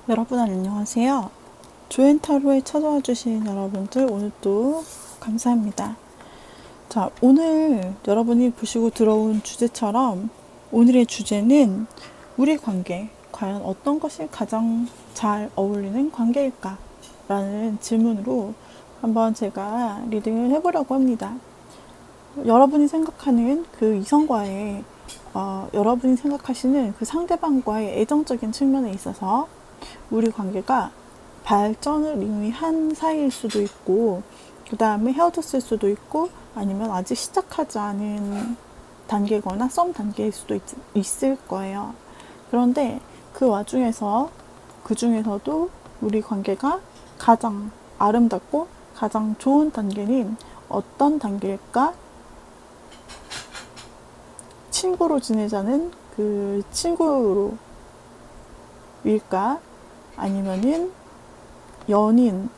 여러분 안녕하세요. 조앤타로에 찾아와 주신 여러분들 오늘도 감사합니다. 자, 오늘 여러분이 보시고 들어온 주제처럼 오늘의 주제는 우리 관계, 과연 어떤 것이 가장 잘 어울리는 관계일까? 라는 질문으로 한번 제가 리딩을 해보려고 합니다. 여러분이 생각하는 그 이성과의 여러분이 생각하시는 그 상대방과의 애정적인 측면에 있어서 우리 관계가 발전을 이미 한 사이일 수도 있고, 그 다음에 헤어졌을 수도 있고, 아니면 아직 시작하지 않은 단계거나 썸 단계일 수도 있을 거예요. 그런데 그 와중에서, 그 중에서도 우리 관계가 가장 아름답고 가장 좋은 단계는 어떤 단계일까? 친구로 지내자는 그 친구로 일까? 아니면은 연인일까?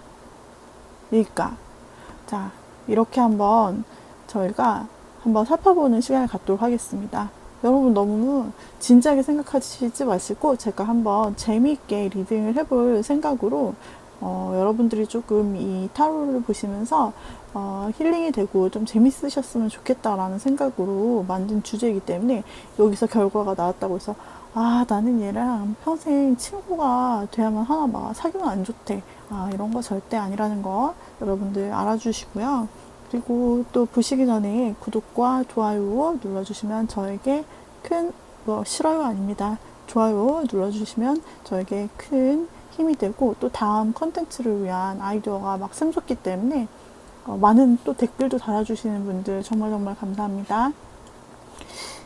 자, 이렇게 한번 저희가 한번 살펴보는 시간을 갖도록 하겠습니다. 여러분 너무 진지하게 생각하시지 마시고 제가 한번 재미있게 리딩을 해볼 생각으로 여러분들이 조금 이 타로를 보시면서 힐링이 되고 좀 재밌으셨으면 좋겠다라는 생각으로 만든 주제이기 때문에 여기서 결과가 나왔다고 해서 나는 얘랑 평생 친구가 돼야만 하나 봐. 사귀면 안 좋대. 이런 거 절대 아니라는 거 여러분들 알아주시고요. 그리고 또 보시기 전에 구독과 좋아요 눌러주시면 저에게 싫어요 아닙니다. 좋아요 눌러주시면 저에게 큰 힘이 되고 또 다음 컨텐츠를 위한 아이디어가 막 샘솟기 때문에 많은 또 댓글도 달아주시는 분들 정말 정말 감사합니다.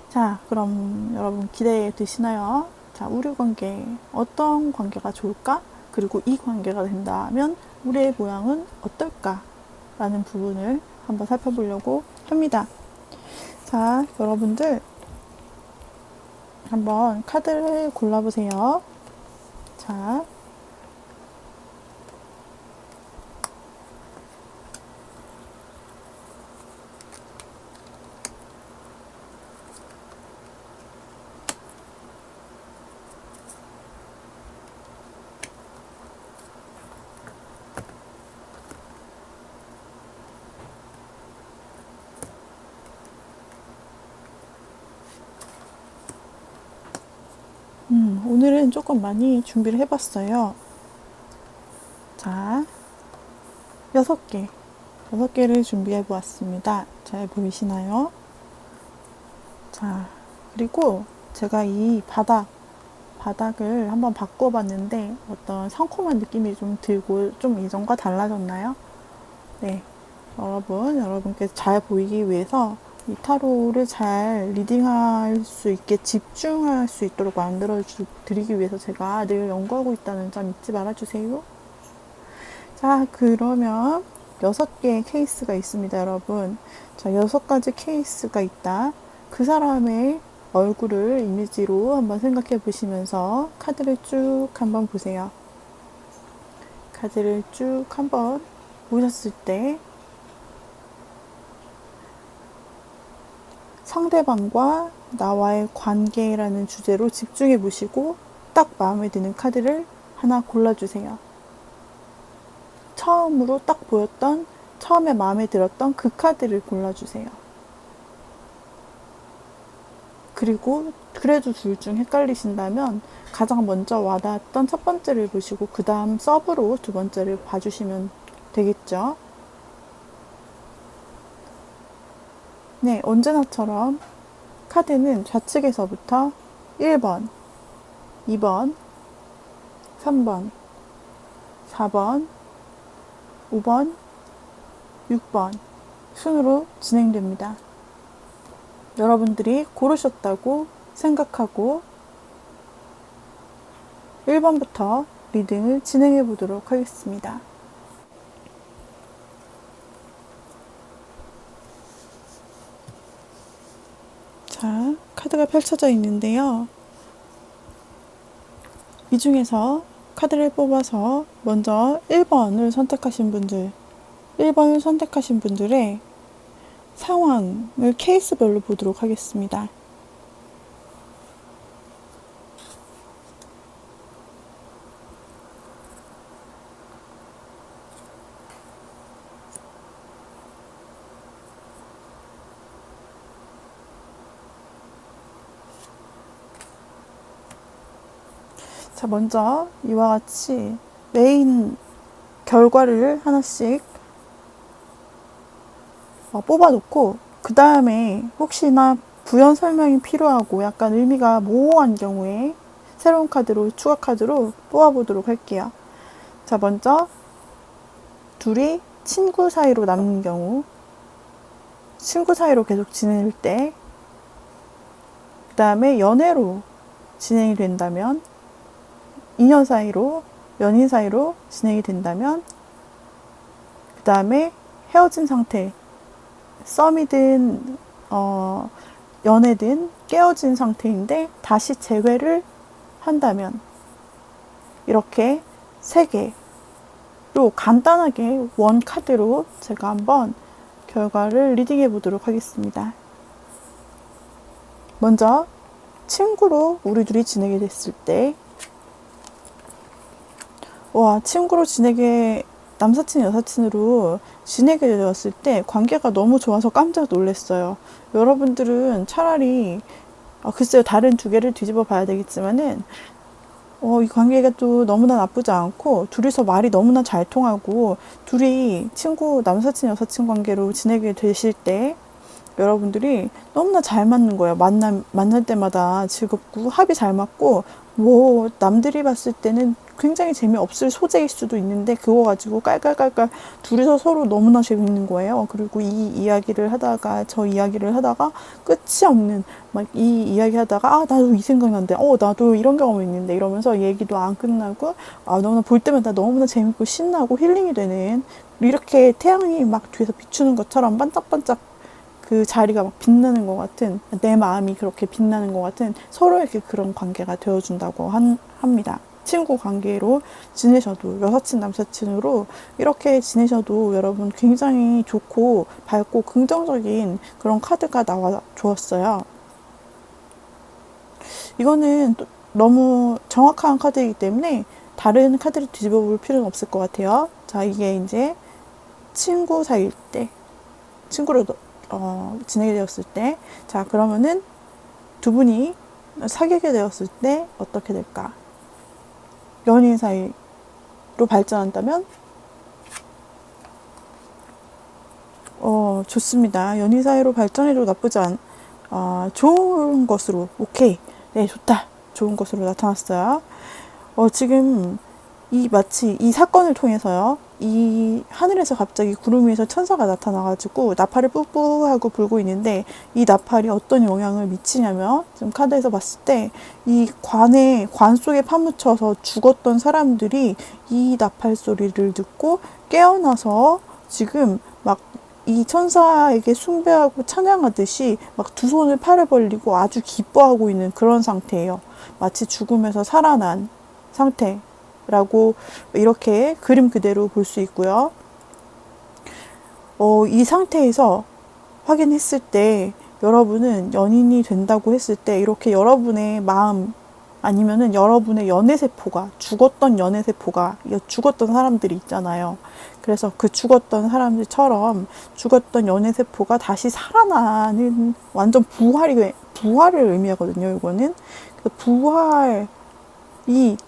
자, 그럼 여러분 기대해 되시나요? 자, 우리 관계 어떤 관계가 좋을까? 그리고 이 관계가 된다면 우리의 모양은 어떨까? 라는 부분을 한번 살펴보려고 합니다. 자, 여러분들 한번 카드를 골라보세요. 자, 오늘은 조금 많이 준비를 해봤어요. 자, 6개. 6개를 준비해 보았습니다. 잘 보이시나요? 자, 그리고 제가 이 바닥을 한번 바꿔봤는데 어떤 상콤한 느낌이 좀 들고 좀 이전과 달라졌나요? 네. 여러분께 잘 보이기 위해서 이 타로를 잘 리딩할 수 있게 집중할 수 있도록 만들어 드리기 위해서 제가 늘 연구하고 있다는 점 잊지 말아주세요. 자, 그러면 6개의 케이스가 있습니다, 여러분. 자, 6가지 케이스가 있다. 그 사람의 얼굴을 이미지로 한번 생각해 보시면서 카드를 쭉 한번 보세요. 카드를 쭉 한번 보셨을 때 상대방과 나와의 관계라는 주제로 집중해 보시고 딱 마음에 드는 카드를 하나 골라주세요. 처음으로 딱 보였던, 처음에 마음에 들었던 그 카드를 골라주세요. 그리고 그래도 둘 중 헷갈리신다면 가장 먼저 와닿았던 첫 번째를 보시고 그 다음 서브로 두 번째를 봐주시면 되겠죠. 네, 언제나처럼 카드는 좌측에서부터 1번, 2번, 3번, 4번, 5번, 6번 순으로 진행됩니다. 여러분들이 고르셨다고 생각하고 1번부터 리딩을 진행해 보도록 하겠습니다. 자, 카드가 펼쳐져 있는데요. 이 중에서 카드를 뽑아서 먼저 1번을 선택하신 분들의 상황을 케이스별로 보도록 하겠습니다. 자, 먼저 이와 같이 메인 결과를 하나씩 뽑아 놓고, 그 다음에 혹시나 부연 설명이 필요하고 약간 의미가 모호한 경우에 새로운 카드로, 추가 카드로 뽑아보도록 할게요. 자, 먼저 둘이 친구 사이로 남는 경우, 친구 사이로 계속 지낼 때, 그 다음에 연애로 진행이 된다면, 인연 사이로, 연인 사이로 진행이 된다면, 그 다음에 헤어진 상태, 썸이든 연애든 깨어진 상태인데 다시 재회를 한다면, 이렇게 3개로 간단하게 원 카드로 제가 한번 결과를 리딩해 보도록 하겠습니다. 먼저 친구로 우리 둘이 지내게 됐을 때, 친구로 지내게, 남사친 여사친으로 지내게 되었을 때 관계가 너무 좋아서 깜짝 놀랐어요. 여러분들은 차라리 글쎄요, 다른 2개를 뒤집어 봐야 되겠지만은 이 관계가 또 너무나 나쁘지 않고 둘이서 말이 너무나 잘 통하고 둘이 친구, 남사친 여사친 관계로 지내게 되실 때 여러분들이 너무나 잘 맞는 거예요. 만날 때마다 즐겁고 합이 잘 맞고, 뭐 남들이 봤을 때는 굉장히 재미없을 소재일 수도 있는데 그거 가지고 깔깔깔깔 둘이서 서로 너무나 재밌는 거예요. 그리고 이 이야기를 하다가 저 이야기를 하다가 끝이 없는, 막 이 이야기 하다가 나도 이 생각난대, 나도 이런 경험이 있는데 이러면서 얘기도 안 끝나고 너무나 볼 때마다 너무나 재밌고 신나고 힐링이 되는, 이렇게 태양이 막 뒤에서 비추는 것처럼 반짝반짝 그 자리가 막 빛나는 것 같은, 내 마음이 그렇게 빛나는 것 같은 서로에게 그런 관계가 되어준다고 합니다. 친구 관계로 지내셔도, 여사친, 남사친으로 이렇게 지내셔도 여러분 굉장히 좋고 밝고 긍정적인 그런 카드가 나와 주었어요. 이거는 또 너무 정확한 카드이기 때문에 다른 카드를 뒤집어 볼 필요는 없을 것 같아요. 자, 이게 이제 친구 사이일 때, 친구로 지내게 되었을 때, 자, 그러면은 2분이 사귀게 되었을 때 어떻게 될까? 연인 사이로 발전한다면 좋습니다. 연인 사이로 발전해도 나쁘지 좋은 것으로, 오케이, 네, 좋다, 좋은 것으로 나타났어요. 지금 마치 이 사건을 통해서요, 이 하늘에서 갑자기 구름 위에서 천사가 나타나가지고 나팔을 뿌뿌하고 불고 있는데, 이 나팔이 어떤 영향을 미치냐면, 지금 카드에서 봤을 때 이 관 속에 파묻혀서 죽었던 사람들이 이 나팔 소리를 듣고 깨어나서 지금 막 이 천사에게 숭배하고 찬양하듯이 막 2손을 팔을 벌리고 아주 기뻐하고 있는 그런 상태예요. 마치 죽음에서 살아난 상태라고 이렇게 그림 그대로 볼 수 있고요. 이 상태에서 확인했을 때 여러분은 연인이 된다고 했을 때 이렇게 여러분의 마음, 아니면은 여러분의 연애세포가, 죽었던 연애세포가, 죽었던 사람들이 있잖아요. 그래서 그 죽었던 사람들처럼 죽었던 연애세포가 다시 살아나는, 완전 부활을 의미하거든요, 이거는. 부활이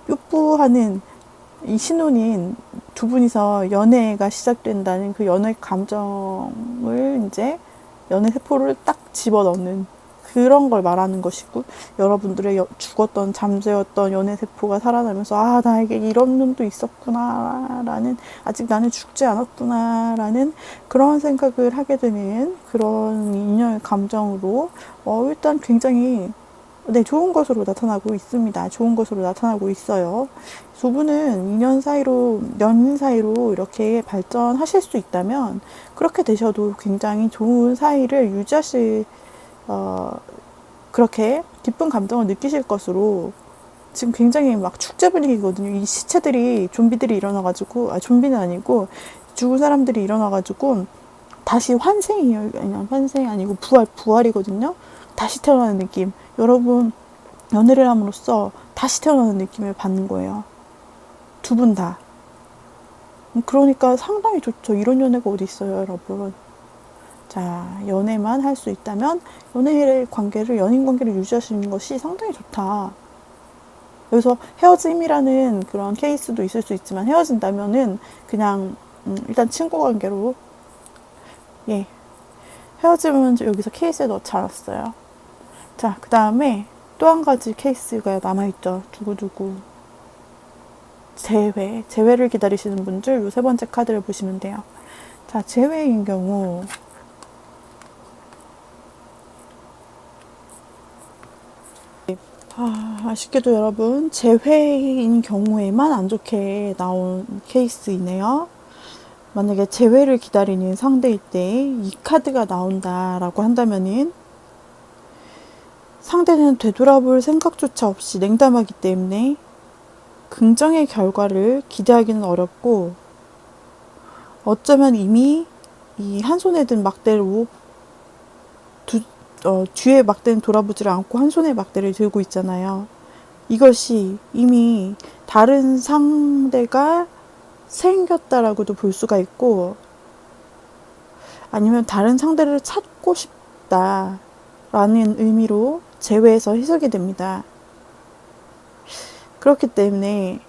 뾰뽀하는 이 신혼인 2분이서 연애가 시작된다는 그 연애 감정을 이제 연애세포를 딱 집어넣는 그런 걸 말하는 것이고, 여러분들의 죽었던, 잠재웠던 연애세포가 살아나면서 나에게 이런 눈도 있었구나 라는, 아직 나는 죽지 않았구나 라는 그런 생각을 하게 되는 그런 인연의 감정으로 일단 굉장히 좋은 것으로 나타나고 있습니다. 좋은 것으로 나타나고 있어요. 2분은 연인 사이로 이렇게 발전하실 수 있다면, 그렇게 되셔도 굉장히 좋은 사이를 유지하실, 그렇게 기쁜 감정을 느끼실 것으로, 지금 굉장히 막 축제 분위기거든요. 이 시체들이, 좀비들이 일어나가지고, 좀비는 아니고, 죽은 사람들이 일어나가지고, 다시 환생이에요. 그냥 환생이 아니고 부활이거든요. 다시 태어나는 느낌. 여러분, 연애를 함으로써 다시 태어나는 느낌을 받는 거예요. 2분 다. 그러니까 상당히 좋죠. 이런 연애가 어디 있어요, 여러분. 자, 연애만 할 수 있다면 연인 관계를 유지할 수 있는 것이 상당히 좋다. 여기서 헤어짐이라는 그런 케이스도 있을 수 있지만 헤어진다면은 그냥 일단 친구 관계로 예 헤어짐은 여기서 케이스에 넣지 않았어요. 자, 그 다음에 또 한 가지 케이스가 남아있죠. 두구두구 재회를 기다리시는 분들 요 세 번째 카드를 보시면 돼요. 자, 재회인 경우 아쉽게도 여러분 재회인 경우에만 안 좋게 나온 케이스이네요. 만약에 재회를 기다리는 상대일 때 이 카드가 나온다라고 한다면은 상대는 되돌아볼 생각조차 없이 냉담하기 때문에 긍정의 결과를 기대하기는 어렵고 어쩌면 이미 이 한 손에 든 막대로 뒤에 막대는 돌아보지를 않고 한 손에 막대를 들고 있잖아요. 이것이 이미 다른 상대가 생겼다라고도 볼 수가 있고 아니면 다른 상대를 찾고 싶다라는 의미로 재회에서 해석이 됩니다. 그렇기 때문에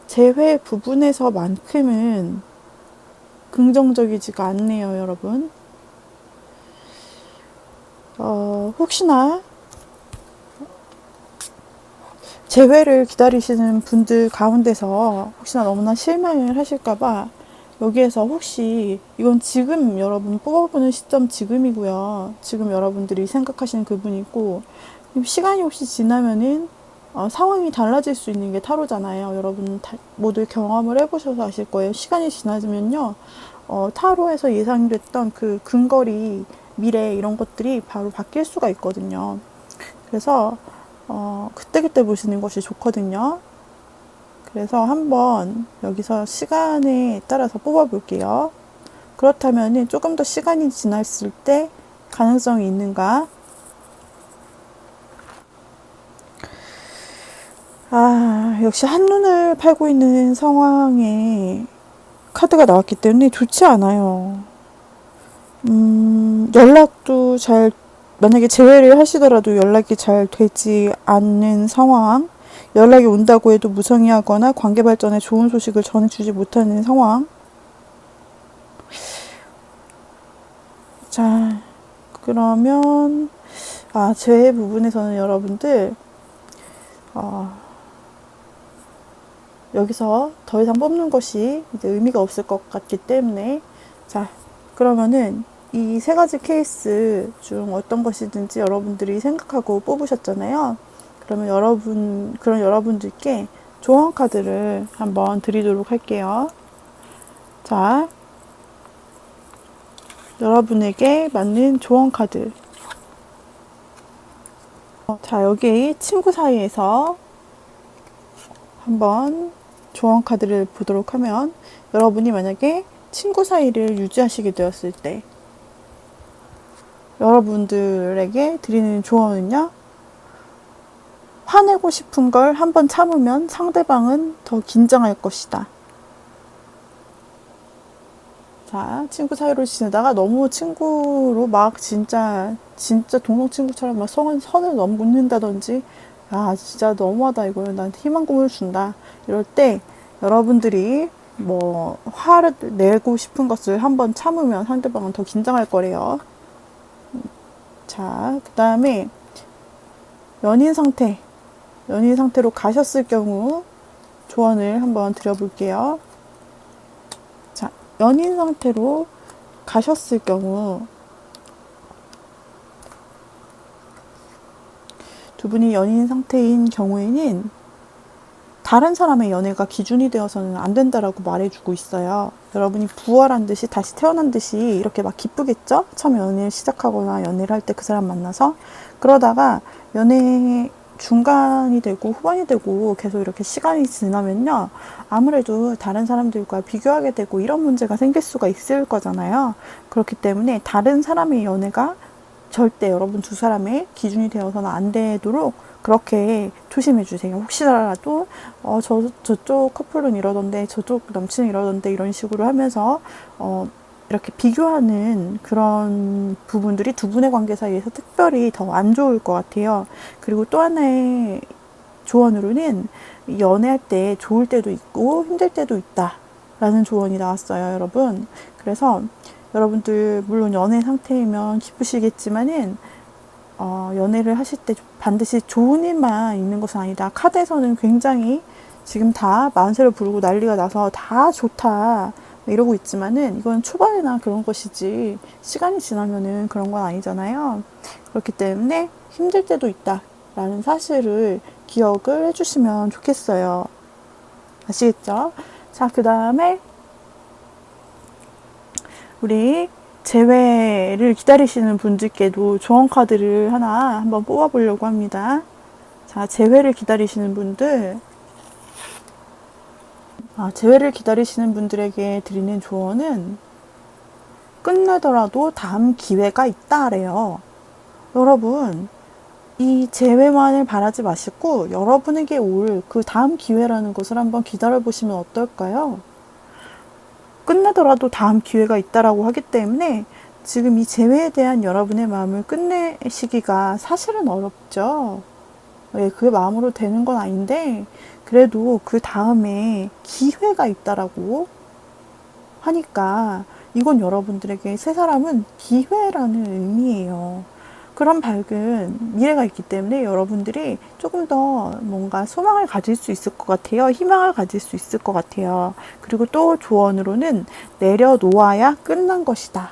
재회 부분에서만큼은 긍정적이지가 않네요, 여러분. 혹시나 재회를 기다리시는 분들 가운데서 혹시나 너무나 실망을 하실까봐 여기에서 혹시 이건 지금 여러분 뽑아보는 시점 지금이고요. 지금 여러분들이 생각하시는 그분이고 시간이 혹시 지나면은 상황이 달라질 수 있는 게 타로잖아요. 여러분 모두 경험을 해보셔서 아실 거예요. 시간이 지나면요. 타로에서 예상됐던 그 근거리, 미래 이런 것들이 바로 바뀔 수가 있거든요. 그래서 그때그때 보시는 것이 좋거든요. 그래서 한번 여기서 시간에 따라서 뽑아 볼게요. 그렇다면 조금 더 시간이 지났을 때 가능성이 있는가? 역시 한눈을 팔고 있는 상황에 카드가 나왔기 때문에 좋지 않아요. 연락도 만약에 재회를 하시더라도 연락이 잘 되지 않는 상황, 연락이 온다고 해도 무성의하거나 관계 발전에 좋은 소식을 전해주지 못하는 상황. 자, 그러면 재회 부분에서는 여러분들 여기서 더 이상 뽑는 것이 이제 의미가 없을 것 같기 때문에 자, 그러면은 이 세 가지 케이스 중 어떤 것이든지 여러분들이 생각하고 뽑으셨잖아요. 그러면 그런 여러분들께 조언 카드를 한번 드리도록 할게요. 자, 여러분에게 맞는 조언 카드. 자, 여기 친구 사이에서 한번 조언 카드를 보도록 하면 여러분이 만약에 친구 사이를 유지하시게 되었을 때 여러분들에게 드리는 조언은요. 화내고 싶은 걸 한번 참으면 상대방은 더 긴장할 것이다. 자, 친구 사이로 지내다가 너무 친구로 막 진짜 동성 친구처럼 막 선을 넘는다든지 진짜 너무하다 이거 나한테 희망고문을 준다 이럴 때 여러분들이 뭐 화를 내고 싶은 것을 한번 참으면 상대방은 더 긴장할 거래요. 자, 그 다음에 연인 상태로 가셨을 경우 조언을 한번 드려볼게요. 자, 연인 상태로 가셨을 경우 두 분이 연인 상태인 경우에는 다른 사람의 연애가 기준이 되어서는 안 된다라고 말해주고 있어요. 여러분이 부활한 듯이 다시 태어난 듯이 이렇게 막 기쁘겠죠? 처음 연애를 시작하거나 연애를 할 때 그 사람 만나서 그러다가 연애 중간이 되고 후반이 되고 계속 이렇게 시간이 지나면요. 아무래도 다른 사람들과 비교하게 되고 이런 문제가 생길 수가 있을 거잖아요. 그렇기 때문에 다른 사람의 연애가 절대 여러분 두 사람의 기준이 되어서는 안 되도록 그렇게 조심해 주세요. 혹시라도 저쪽 커플은 이러던데 저쪽 남친은 이러던데 이런 식으로 하면서 이렇게 비교하는 그런 부분들이 두 분의 관계 사이에서 특별히 더 안 좋을 것 같아요. 그리고 또 하나의 조언으로는 연애할 때 좋을 때도 있고 힘들 때도 있다 라는 조언이 나왔어요, 여러분. 그래서 여러분들 물론 연애 상태이면 기쁘시겠지만은 연애를 하실 때 반드시 좋은 일만 있는 것은 아니다. 카드에서는 굉장히 지금 다 만세를 부르고 난리가 나서 다 좋다 이러고 있지만은 이건 초반이나 그런 것이지 시간이 지나면은 그런 건 아니잖아요. 그렇기 때문에 힘들 때도 있다 라는 사실을 기억을 해주시면 좋겠어요. 아시겠죠? 자, 그 다음에 우리 재회를 기다리시는 분들께도 조언 카드를 하나 한번 뽑아보려고 합니다. 자, 재회를 기다리시는 분들, 재회를 기다리시는 분들에게 드리는 조언은 끝내더라도 다음 기회가 있다래요. 여러분, 이 재회만을 바라지 마시고 여러분에게 올 그 다음 기회라는 것을 한번 기다려 보시면 어떨까요? 끝내더라도 다음 기회가 있다라고 하기 때문에 지금 이 재회에 대한 여러분의 마음을 끝내시기가 사실은 어렵죠. 예, 그게 마음으로 되는 건 아닌데 그래도 그 다음에 기회가 있다라고 하니까 이건 여러분들에게 새 사람은 기회라는 의미예요. 그런 밝은 미래가 있기 때문에 여러분들이 조금 더 뭔가 소망을 가질 수 있을 것 같아요. 희망을 가질 수 있을 것 같아요. 그리고 또 조언으로는 내려놓아야 끝난 것이다.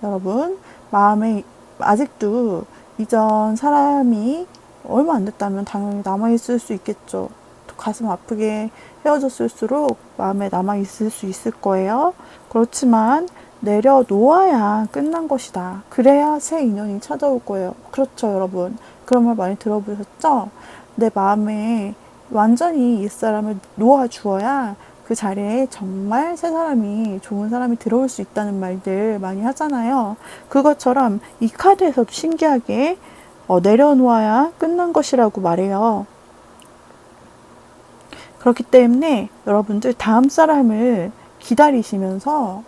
여러분, 마음에 아직도 이전 사람이 얼마 안 됐다면 당연히 남아있을 수 있겠죠. 가슴 아프게 헤어졌을수록 마음에 남아있을 수 있을 거예요. 그렇지만 내려놓아야 끝난 것이다. 그래야 새 인연이 찾아올 거예요. 그렇죠, 여러분. 그런 말 많이 들어보셨죠? 내 마음에 완전히 옛사람을 놓아주어야 그 자리에 정말 새 사람이, 좋은 사람이 들어올 수 있다는 말들 많이 하잖아요. 그것처럼 이 카드에서도 신기하게 내려놓아야 끝난 것이라고 말해요. 그렇기 때문에 여러분들 다음 사람을 기다리시면서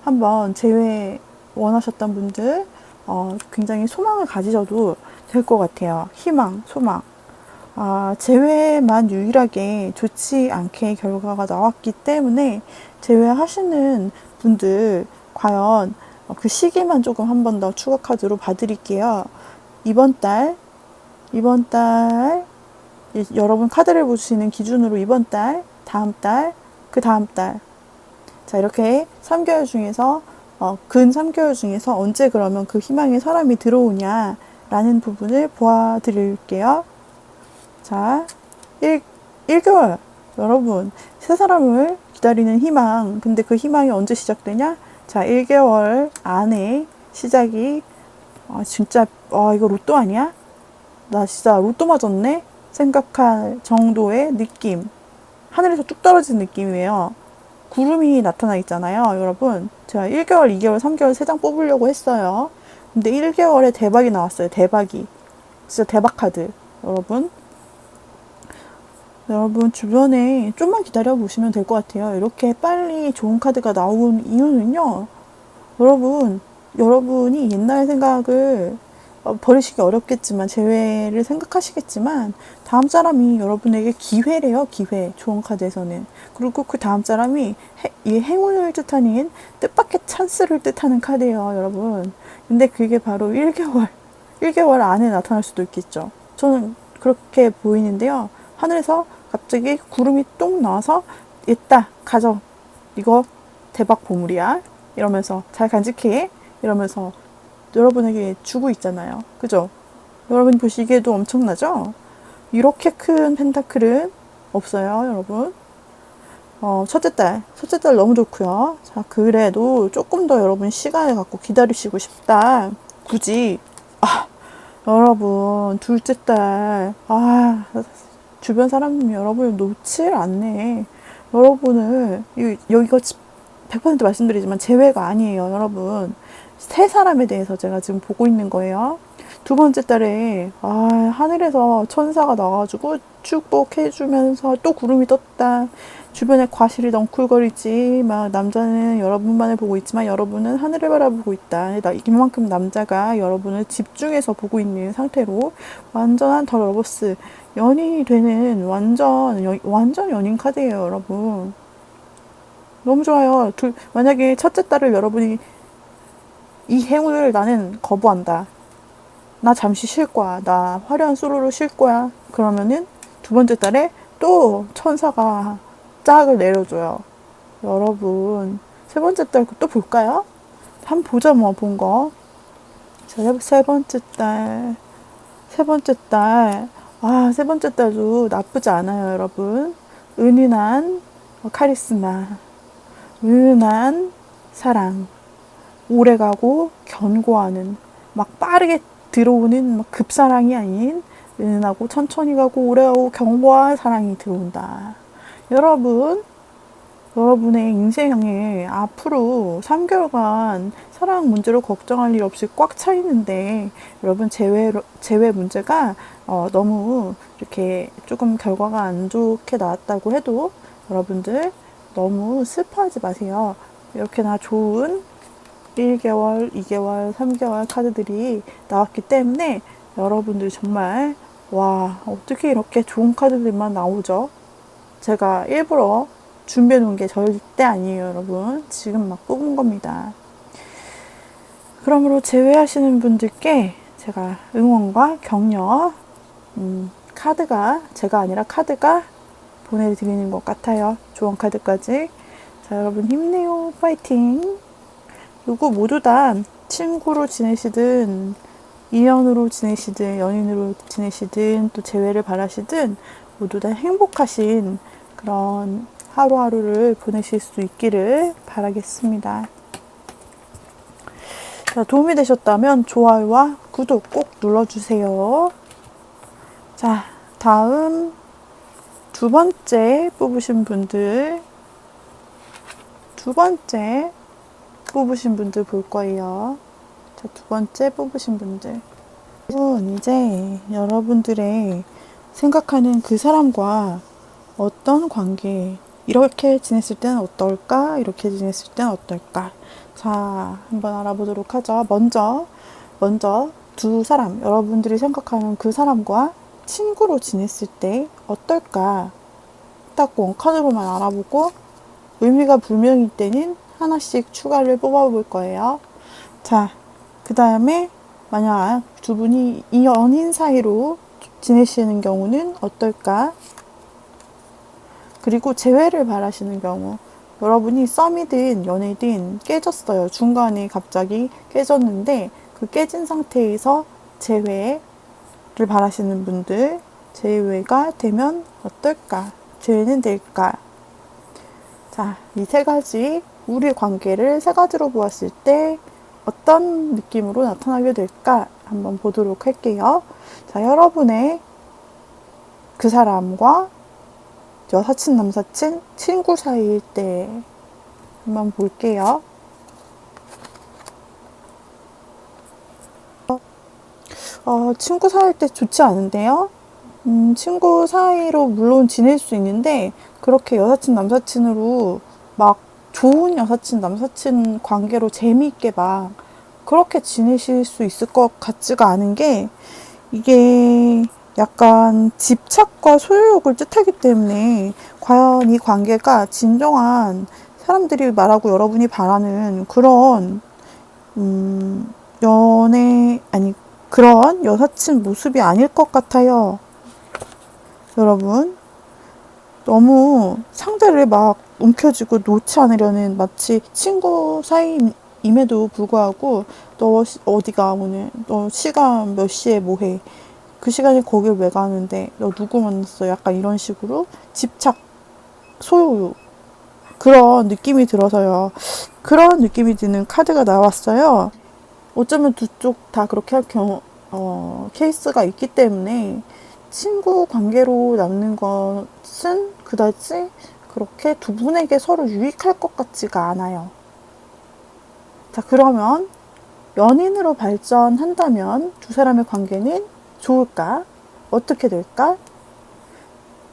한번 재회 원하셨던 분들 굉장히 소망을 가지셔도 될 것 같아요. 희망, 소망. 재회만 유일하게 좋지 않게 결과가 나왔기 때문에 재회하시는 분들 과연 그 시기만 조금 한 번 더 추가 카드로 봐드릴게요. 이번 달 여러분 카드를 보시는 기준으로 이번 달, 다음 달, 그 다음 달. 자, 이렇게 3개월 중에서 근 3개월 중에서 언제 그러면 그 희망의 사람이 들어오냐라는 부분을 보아드릴게요. 자, 1개월. 여러분, 새 사람을 기다리는 희망. 근데 그 희망이 언제 시작되냐? 자, 1개월 안에 시작이 진짜 이거 로또 아니야? 나 진짜 로또 맞았네? 생각할 정도의 느낌. 하늘에서 뚝 떨어진 느낌이에요. 구름이 나타나 있잖아요, 여러분. 제가 1개월, 2개월, 3개월 3장 뽑으려고 했어요. 근데 1개월에 대박이 나왔어요. 대박이. 진짜 대박 카드. 여러분 주변에 좀만 기다려 보시면 될 것 같아요. 이렇게 빨리 좋은 카드가 나온 이유는요. 여러분이 옛날 생각을 버리시기 어렵겠지만 재회를 생각하시겠지만 다음 사람이 여러분에게 기회래요. 기회. 좋은 카드에서는. 그리고 그 다음 사람이 이 행운을 뜻하는 뜻밖의 찬스를 뜻하는 카드예요. 여러분. 근데 그게 바로 1개월 안에 나타날 수도 있겠죠. 저는 그렇게 보이는데요. 하늘에서 갑자기 구름이 똥 나와서 있다. 가져. 이거 대박 보물이야. 이러면서 잘 간직해. 이러면서 여러분에게 주고 있잖아요. 그죠? 여러분 보시기에도 엄청나죠? 이렇게 큰 펜타클은 없어요, 여러분. 첫째 딸 너무 좋고요. 자, 그래도 조금 더 여러분 시간을 갖고 기다리시고 싶다. 굳이 여러분 둘째 딸 주변 사람들이 여러분을 놓질 않네. 여러분을 이거 100% 말씀드리지만 재회가 아니에요, 여러분. 세 사람에 대해서 제가 지금 보고 있는 거예요. 두 번째 달에 하늘에서 천사가 나와가지고 축복해주면서 또 구름이 떴다. 주변에 과실이 넝쿨거리지. 막 남자는 여러분만을 보고 있지만 여러분은 하늘을 바라보고 있다. 이만큼 남자가 여러분을 집중해서 보고 있는 상태로 완전한 더 러버스. 연인이 되는 완전 연인 카드예요, 여러분. 너무 좋아요. 만약에 첫째 딸을 여러분이 이 행운을 나는 거부한다. 나 잠시 쉴 거야. 나 화려한 솔로로 쉴 거야. 그러면은 두 번째 달에 또 천사가 짝을 내려줘요. 여러분, 세 번째 달 또 볼까요? 한번 보자, 뭐, 본 거. 자, 세 번째 딸. 세 번째 딸. 아, 세 번째 딸도 나쁘지 않아요, 여러분. 은은한 카리스마. 은은한 사랑. 오래가고 견고하는, 막 빠르게 들어오는 막 급사랑이 아닌 은은하고 천천히 가고 오래가고 견고한 사랑이 들어온다. 여러분, 여러분의 인생에 앞으로 3개월간 사랑 문제로 걱정할 일 없이 꽉 차 있는데, 여러분 재회 문제가 너무 이렇게 조금 결과가 안 좋게 나왔다고 해도 여러분들 너무 슬퍼하지 마세요. 이렇게나 좋은 1개월, 2개월, 3개월 카드들이 나왔기 때문에 여러분들 정말 와, 어떻게 이렇게 좋은 카드들만 나오죠? 제가 일부러 준비해 놓은 게 절대 아니에요, 여러분. 지금 막 뽑은 겁니다. 그러므로 제외하시는 분들께 제가 응원과 격려, 제가 아니라 카드가 보내드리는 것 같아요. 조언 카드까지. 자, 여러분 힘내요. 파이팅! 그리고 모두 다 친구로 지내시든, 인연으로 지내시든, 연인으로 지내시든, 또 재회를 바라시든, 모두 다 행복하신 그런 하루하루를 보내실 수 있기를 바라겠습니다. 자, 도움이 되셨다면 좋아요와 구독 꼭 눌러주세요. 자, 다음 두 번째 뽑으신 분들 볼 거예요. 자, 두 번째 뽑으신 분들. 이제 여러분들의 생각하는 그 사람과 어떤 관계, 이렇게 지냈을 때는 어떨까? 이렇게 지냈을 때는 어떨까? 자, 한번 알아보도록 하죠. 먼저 두 사람, 여러분들이 생각하는 그 사람과 친구로 지냈을 때 어떨까? 딱 원카드로만 알아보고 의미가 불명일 때는 하나씩 추가를 뽑아볼 거예요. 자, 그 다음에 만약 두 분이 이 연인 사이로 지내시는 경우는 어떨까? 그리고 재회를 바라시는 경우, 여러분이 썸이든 연애든 깨졌어요. 중간에 갑자기 깨졌는데 그 깨진 상태에서 재회를 바라시는 분들, 재회가 되면 어떨까? 재회는 될까? 자, 이 세 가지, 우리 관계를 세 가지로 보았을 때 어떤 느낌으로 나타나게 될까? 한번 보도록 할게요. 자, 여러분의 그 사람과 여사친, 남사친, 친구 사이일 때 한번 볼게요. 친구 사이일 때 좋지 않은데요? 친구 사이로 물론 지낼 수 있는데 그렇게 여사친, 남사친으로 막 좋은 여사친, 남사친 관계로 재미있게 막 그렇게 지내실 수 있을 것 같지가 않은 게, 이게 약간 집착과 소유욕을 뜻하기 때문에 과연 이 관계가 진정한 사람들이 말하고 여러분이 바라는 그런 그런 여사친 모습이 아닐 것 같아요. 여러분, 너무 상대를 막 움켜쥐고 놓지 않으려는, 마치 친구 사이임에도 불구하고 너 어디가 오늘, 너 시간 몇 시에 뭐해, 그 시간에 거길 왜 가는데, 너 누구 만났어, 약간 이런 식으로 집착, 소유, 그런 느낌이 들어서요. 그런 느낌이 드는 카드가 나왔어요. 어쩌면 두 쪽 다 그렇게 할 케이스가 있기 때문에 친구 관계로 남는 것은 그다지 그렇게 두 분에게 서로 유익할 것 같지가 않아요. 자, 그러면 연인으로 발전한다면 두 사람의 관계는 좋을까? 어떻게 될까?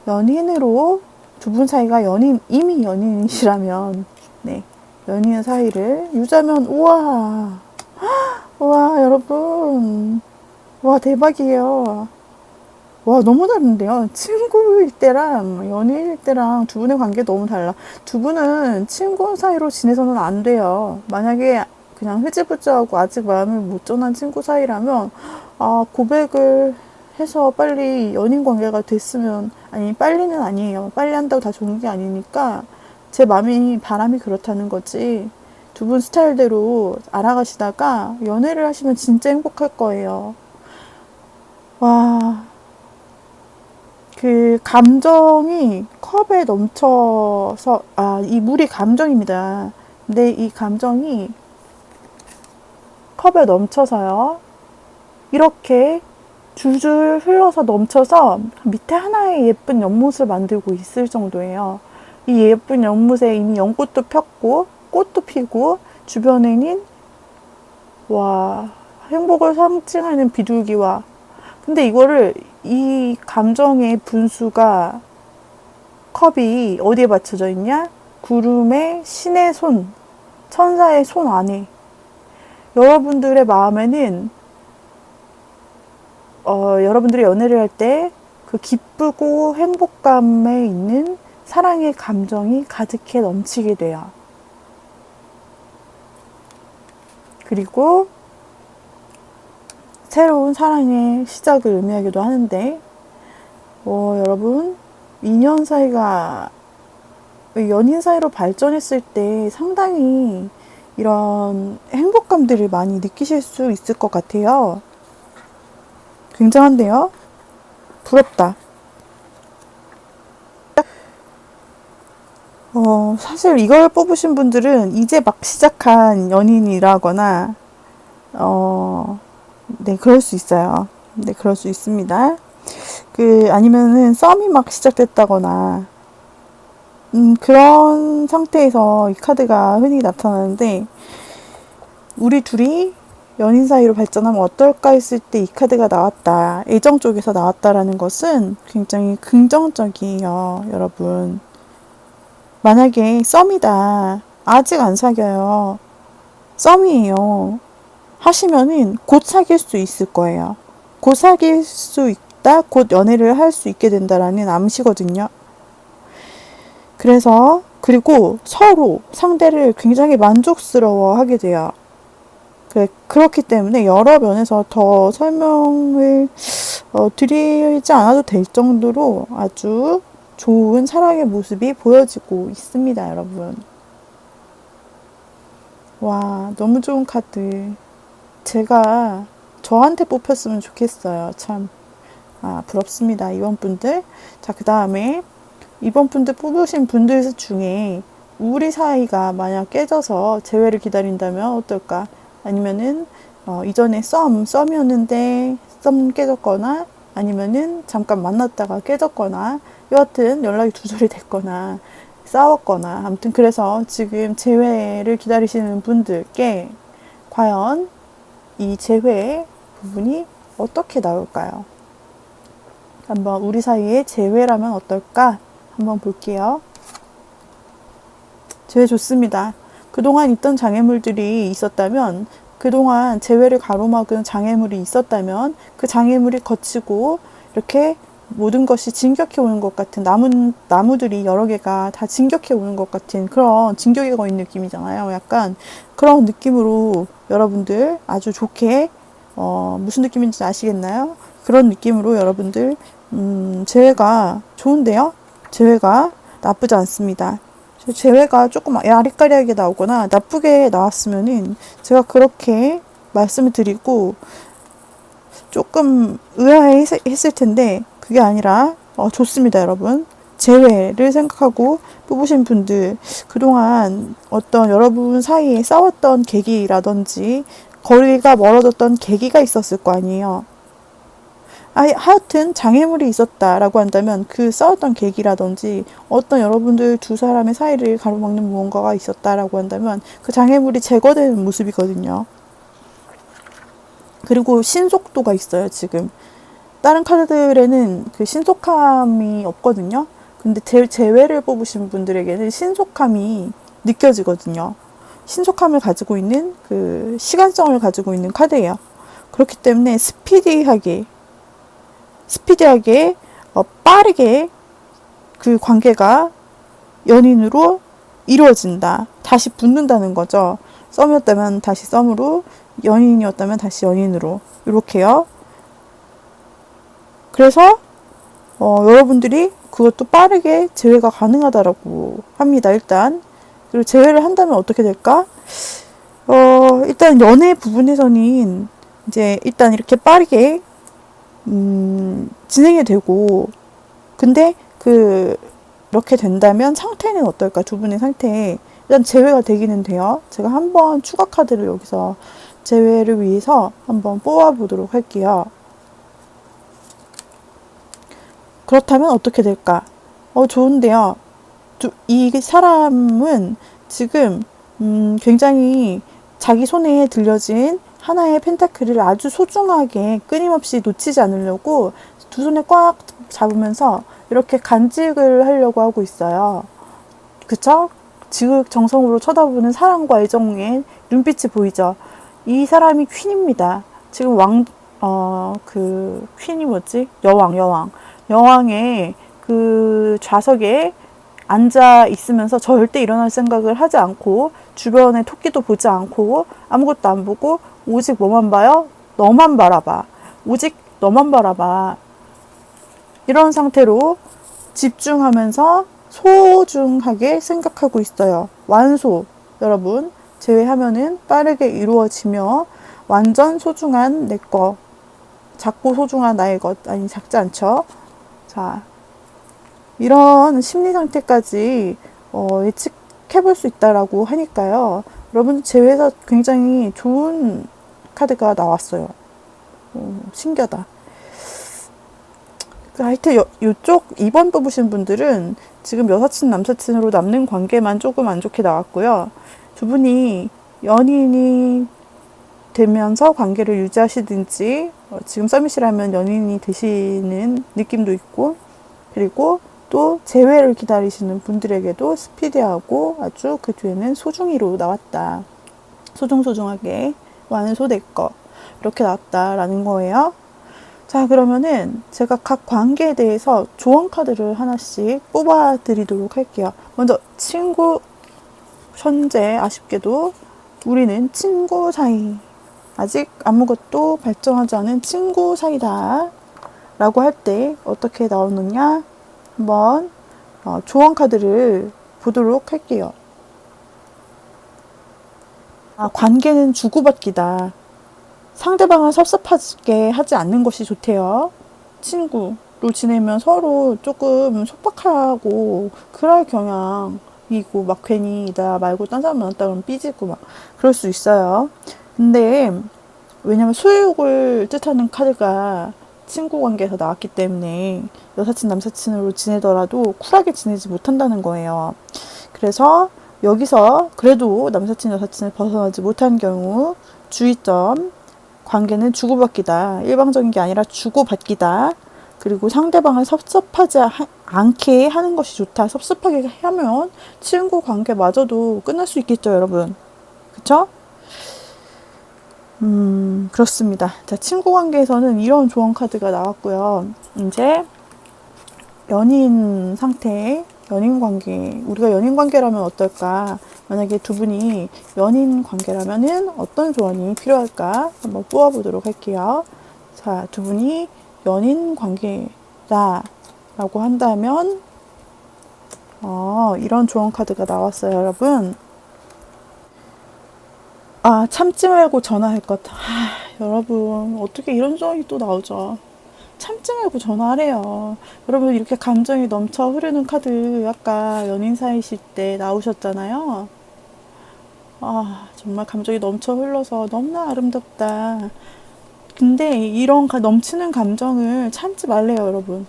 연인으로, 두 분 사이가 이미 연인이시라면, 네, 연인 사이를 유지하면, 우와, 여러분, 와, 대박이에요. 와, 너무 다른데요. 친구일 때랑 연인일 때랑 두 분의 관계 너무 달라. 두 분은 친구 사이로 지내서는 안 돼요. 만약에 그냥 흐지부지하고 아직 마음을 못 전한 친구 사이라면, 아, 고백을 해서 빨리 연인 관계가 됐으면, 아니, 빨리는 아니에요. 빨리 한다고 다 좋은 게 아니니까, 제 바람이 그렇다는 거지. 두 분 스타일대로 알아가시다가 연애를 하시면 진짜 행복할 거예요. 와, 그 감정이 컵에 넘쳐서, 아, 이 물이 감정입니다. 근데 이 감정이 컵에 넘쳐서요. 이렇게 줄줄 흘러서 넘쳐서 밑에 하나의 예쁜 연못을 만들고 있을 정도예요. 이 예쁜 연못에 이미 연꽃도 폈고, 꽃도 피고, 주변에는, 와, 행복을 상징하는 비둘기와, 근데 이거를, 이 감정의 분수가 컵이 어디에 받쳐져 있냐? 구름의 신의 손, 천사의 손 안에. 여러분들의 마음에는 여러분들이 연애를 할 때 그 기쁘고 행복감에 있는 사랑의 감정이 가득해 넘치게 돼요. 그리고 새로운 사랑의 시작을 의미하기도 하는데, 여러분, 인연 사이가 연인 사이로 발전했을 때 상당히 이런 행복감들을 많이 느끼실 수 있을 것 같아요. 굉장한데요? 부럽다. 사실 이걸 뽑으신 분들은 이제 막 시작한 연인이라거나, 네, 그럴 수 있어요. 네, 그럴 수 있습니다. 아니면은 썸이 막 시작됐다거나, 그런 상태에서 이 카드가 흔히 나타나는데, 우리 둘이 연인 사이로 발전하면 어떨까 했을 때 이 카드가 나왔다. 애정 쪽에서 나왔다라는 것은 굉장히 긍정적이에요, 여러분. 만약에 썸이다. 아직 안 사귀어요. 썸이에요. 하시면은 곧 사귈 수 있을 거예요. 곧 사귈 수 있다. 곧 연애를 할 수 있게 된다라는 암시거든요. 그래서 그리고 서로 상대를 굉장히 만족스러워 하게 돼요. 그렇기 때문에 여러 면에서 더 설명을 드리지 않아도 될 정도로 아주 좋은 사랑의 모습이 보여지고 있습니다, 여러분. 와, 너무 좋은 카드. 제가 저한테 뽑혔으면 좋겠어요. 참. 아, 부럽습니다. 이번 분들. 자, 그 다음에 이번 분들 뽑으신 분들 중에 우리 사이가 만약 깨져서 재회를 기다린다면 어떨까? 아니면은 이전에 썸이었는데 썸 깨졌거나 아니면은 잠깐 만났다가 깨졌거나 여하튼 연락이 두절이 됐거나 싸웠거나 아무튼 그래서 지금 재회를 기다리시는 분들께 과연 이 재회 부분이 어떻게 나올까요? 한번 우리 사이에 재회라면 어떨까? 한번 볼게요. 재회 좋습니다. 그동안 있던 장애물들이 있었다면, 그동안 재회를 가로막은 장애물이 있었다면, 그 장애물이 거치고 이렇게 모든 것이 진격해 오는 것 같은 나무들이 여러 개가 다 진격해 오는 것 같은 그런 진격의 거인 느낌이잖아요. 약간 그런 느낌으로 여러분들 아주 좋게 무슨 느낌인지 아시겠나요? 그런 느낌으로 여러분들 재회가 좋은데요. 재회가 나쁘지 않습니다. 재회가 조금 아리까리하게 나오거나 나쁘게 나왔으면은 제가 그렇게 말씀을 드리고 조금 의아해 했을 텐데 그게 아니라 좋습니다, 여러분. 재회를 생각하고 뽑으신 분들 그동안 어떤 여러분 사이에 싸웠던 계기라든지 거리가 멀어졌던 계기가 있었을 거 아니에요. 하여튼 장애물이 있었다라고 한다면 그 싸웠던 계기라든지 어떤 여러분들 두 사람의 사이를 가로막는 무언가가 있었다라고 한다면 그 장애물이 제거되는 모습이거든요. 그리고 신속도가 있어요, 지금. 다른 카드들에는 그 신속함이 없거든요. 근데 재회를 뽑으신 분들에게는 신속함이 느껴지거든요. 신속함을 가지고 있는 그 시간성을 가지고 있는 카드예요. 그렇기 때문에 스피디하게 스피디하게 빠르게 그 관계가 연인으로 이루어진다. 다시 붙는다는 거죠. 썸이었다면 다시 썸으로, 연인이었다면 다시 연인으로, 이렇게요. 그래서 여러분들이 그것도 빠르게 재회가 가능하다라고 합니다. 일단. 그리고 재회를 한다면 어떻게 될까? 일단 연애 부분에서는 이제 일단 이렇게 빠르게 진행이 되고, 근데 이렇게 된다면 상태는 어떨까? 두 분의 상태. 일단 제외가 되기는 돼요. 제가 한번 추가 카드를 여기서 제외를 위해서 한번 뽑아보도록 할게요. 그렇다면 어떻게 될까? 좋은데요. 이 사람은 지금 굉장히 자기 손에 들려진 하나의 펜타클을 아주 소중하게 끊임없이 놓치지 않으려고 두 손에 꽉 잡으면서 이렇게 간직을 하려고 하고 있어요. 그쵸? 지극정성으로 쳐다보는 사랑과 애정의 눈빛이 보이죠? 이 사람이 퀸입니다. 지금 퀸이 뭐지? 여왕의 그 좌석에 앉아 있으면서 절대 일어날 생각을 하지 않고, 주변에 토끼도 보지 않고, 아무것도 안 보고, 오직 뭐만 봐요? 너만 바라봐. 오직 너만 바라봐. 이런 상태로 집중하면서 소중하게 생각하고 있어요. 완소. 여러분, 제외하면은 빠르게 이루어지며 완전 소중한 내 거. 작고 소중한 나의 것. 아니, 작지 않죠? 자, 이런 심리 상태까지 예측해 볼 수 있다라고 하니까요. 여러분, 제외에서 굉장히 좋은 카드가 나왔어요. 신기하다. 하여튼 이쪽 2번 뽑으신 분들은 지금 여사친 남사친으로 남는 관계만 조금 안 좋게 나왔고요. 두 분이 연인이 되면서 관계를 유지하시든지, 지금 썸이시라면 연인이 되시는 느낌도 있고, 그리고 또 재회를 기다리시는 분들에게도 스피디하고 아주 그 뒤에는 소중이로 나왔다. 소중소중하게 완소 내꺼 이렇게 나왔다라는 거예요. 자, 그러면은 제가 각 관계에 대해서 조언 카드를 하나씩 뽑아 드리도록 할게요. 먼저 친구. 현재 아쉽게도 우리는 친구 사이, 아직 아무것도 발전하지 않은 친구 사이다 라고 할 때 어떻게 나오느냐, 한번 조언 카드를 보도록 할게요. 관계는 주고받기다. 상대방을 섭섭하게 하지 않는 것이 좋대요. 친구로 지내면 서로 조금 속박하고 그럴 경향이고, 막 괜히 나 말고 딴 사람 만났다 그러면 삐지고 막 그럴 수 있어요. 근데 왜냐면 소유욕을 뜻하는 카드가 친구 관계에서 나왔기 때문에 여사친 남사친으로 지내더라도 쿨하게 지내지 못한다는 거예요. 그래서 여기서 그래도 남사친 여사친을 벗어나지 못한 경우 주의점, 관계는 주고받기다. 일방적인 게 아니라 주고받기다. 그리고 상대방을 섭섭하지 않게 하는 것이 좋다. 섭섭하게 하면 친구 관계마저도 끝날 수 있겠죠, 여러분. 그쵸? 그렇습니다. 자, 친구 관계에서는 이런 조언 카드가 나왔고요. 이제 연인 상태, 연인 관계. 우리가 연인 관계라면 어떨까? 만약에 두 분이 연인 관계라면은 어떤 조언이 필요할까? 한번 뽑아보도록 할게요. 자, 두 분이 연인 관계다 라고 한다면 이런 조언 카드가 나왔어요, 여러분. 참지 말고 전화할 것. 여러분, 어떻게 이런 조언이 또 나오죠? 참지 말고 전화하래요. 여러분, 이렇게 감정이 넘쳐 흐르는 카드 아까 연인 사이실 때 나오셨잖아요. 정말 감정이 넘쳐 흘러서 너무나 아름답다. 근데 이런 넘치는 감정을 참지 말래요, 여러분.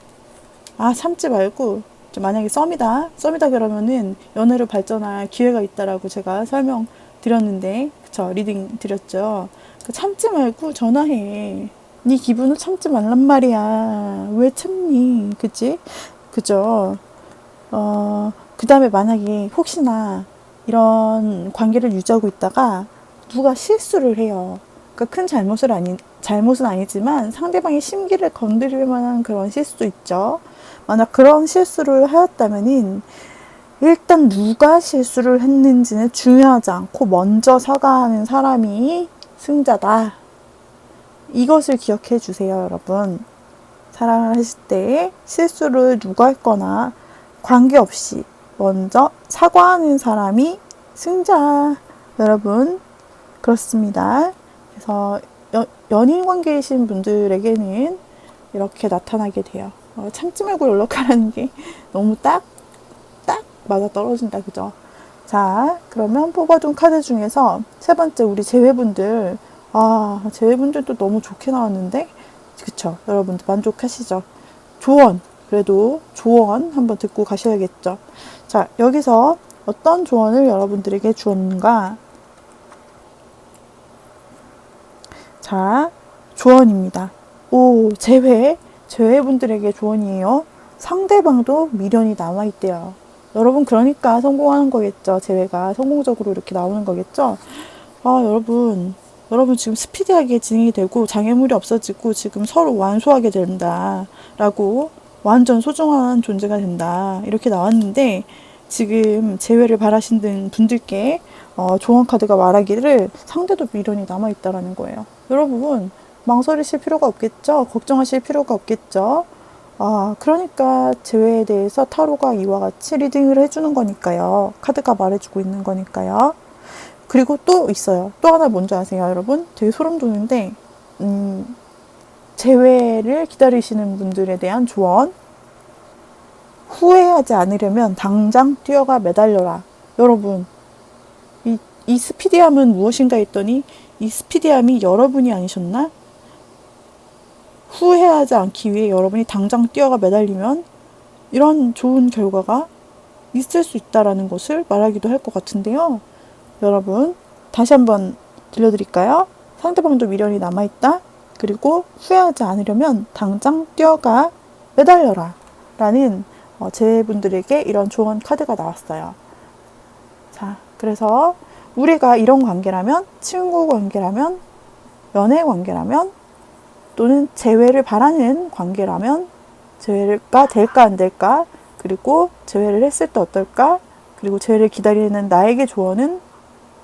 참지 말고, 만약에 썸이다 그러면은 연애로 발전할 기회가 있다라고 제가 설명드렸는데, 그쵸, 리딩 드렸죠. 참지 말고 전화해. 네 기분을 참지 말란 말이야. 왜 참니? 그치? 그죠? 그 다음에 만약에 혹시나 이런 관계를 유지하고 있다가 누가 실수를 해요. 그러니까 큰 잘못은 아니지만 상대방의 심기를 건드릴 만한 그런 실수도 있죠. 만약 그런 실수를 하였다면은 일단 누가 실수를 했는지는 중요하지 않고 먼저 사과하는 사람이 승자다. 이것을 기억해 주세요, 여러분. 사랑을 하실 때 실수를 누가 했거나 관계없이 먼저 사과하는 사람이 승자. 여러분, 그렇습니다. 그래서 연인 관계이신 분들에게는 이렇게 나타나게 돼요. 참지 말고 연락하라는 게 너무 딱 맞아 떨어진다, 그죠? 자, 그러면 뽑아둔 카드 중에서 세 번째 우리 재회분들. 재회분들도 너무 좋게 나왔는데, 그쵸? 여러분들 만족하시죠? 조언, 그래도 조언 한번 듣고 가셔야겠죠? 자, 여기서 어떤 조언을 여러분들에게 주었는가? 자, 조언입니다. 재회분들에게 조언이에요. 상대방도 미련이 남아있대요. 여러분, 그러니까 성공하는 거겠죠. 재회가 성공적으로 이렇게 나오는 거겠죠. 여러분 지금 스피디하게 진행이 되고 장애물이 없어지고 지금 서로 완소하게 된다 라고, 완전 소중한 존재가 된다 이렇게 나왔는데, 지금 재회를 바라시는 분들께 조언 카드가 말하기를 상대도 미련이 남아있다라는 거예요. 여러분, 망설이실 필요가 없겠죠. 걱정하실 필요가 없겠죠. 그러니까 재회에 대해서 타로가 이와 같이 리딩을 해주는 거니까요. 카드가 말해주고 있는 거니까요. 그리고 또 있어요. 또 하나 뭔지 아세요, 여러분? 되게 소름 돋는데, 재회를 기다리시는 분들에 대한 조언. 후회하지 않으려면 당장 뛰어가 매달려라. 여러분, 이 스피디함은 무엇인가 했더니, 이 스피디함이 여러분이 아니셨나? 후회하지 않기 위해 여러분이 당장 뛰어가 매달리면 이런 좋은 결과가 있을 수 있다라는 것을 말하기도 할 것 같은데요. 여러분, 다시 한번 들려드릴까요? 상대방도 미련이 남아있다. 그리고 후회하지 않으려면 당장 뛰어가 매달려라 라는 재분들에게 이런 조언 카드가 나왔어요. 자, 그래서 우리가 이런 관계라면, 친구 관계라면, 연애 관계라면, 또는 재회를 바라는 관계라면 재회가 될까 안 될까, 그리고 재회를 했을 때 어떨까, 그리고 재회를 기다리는 나에게 조언은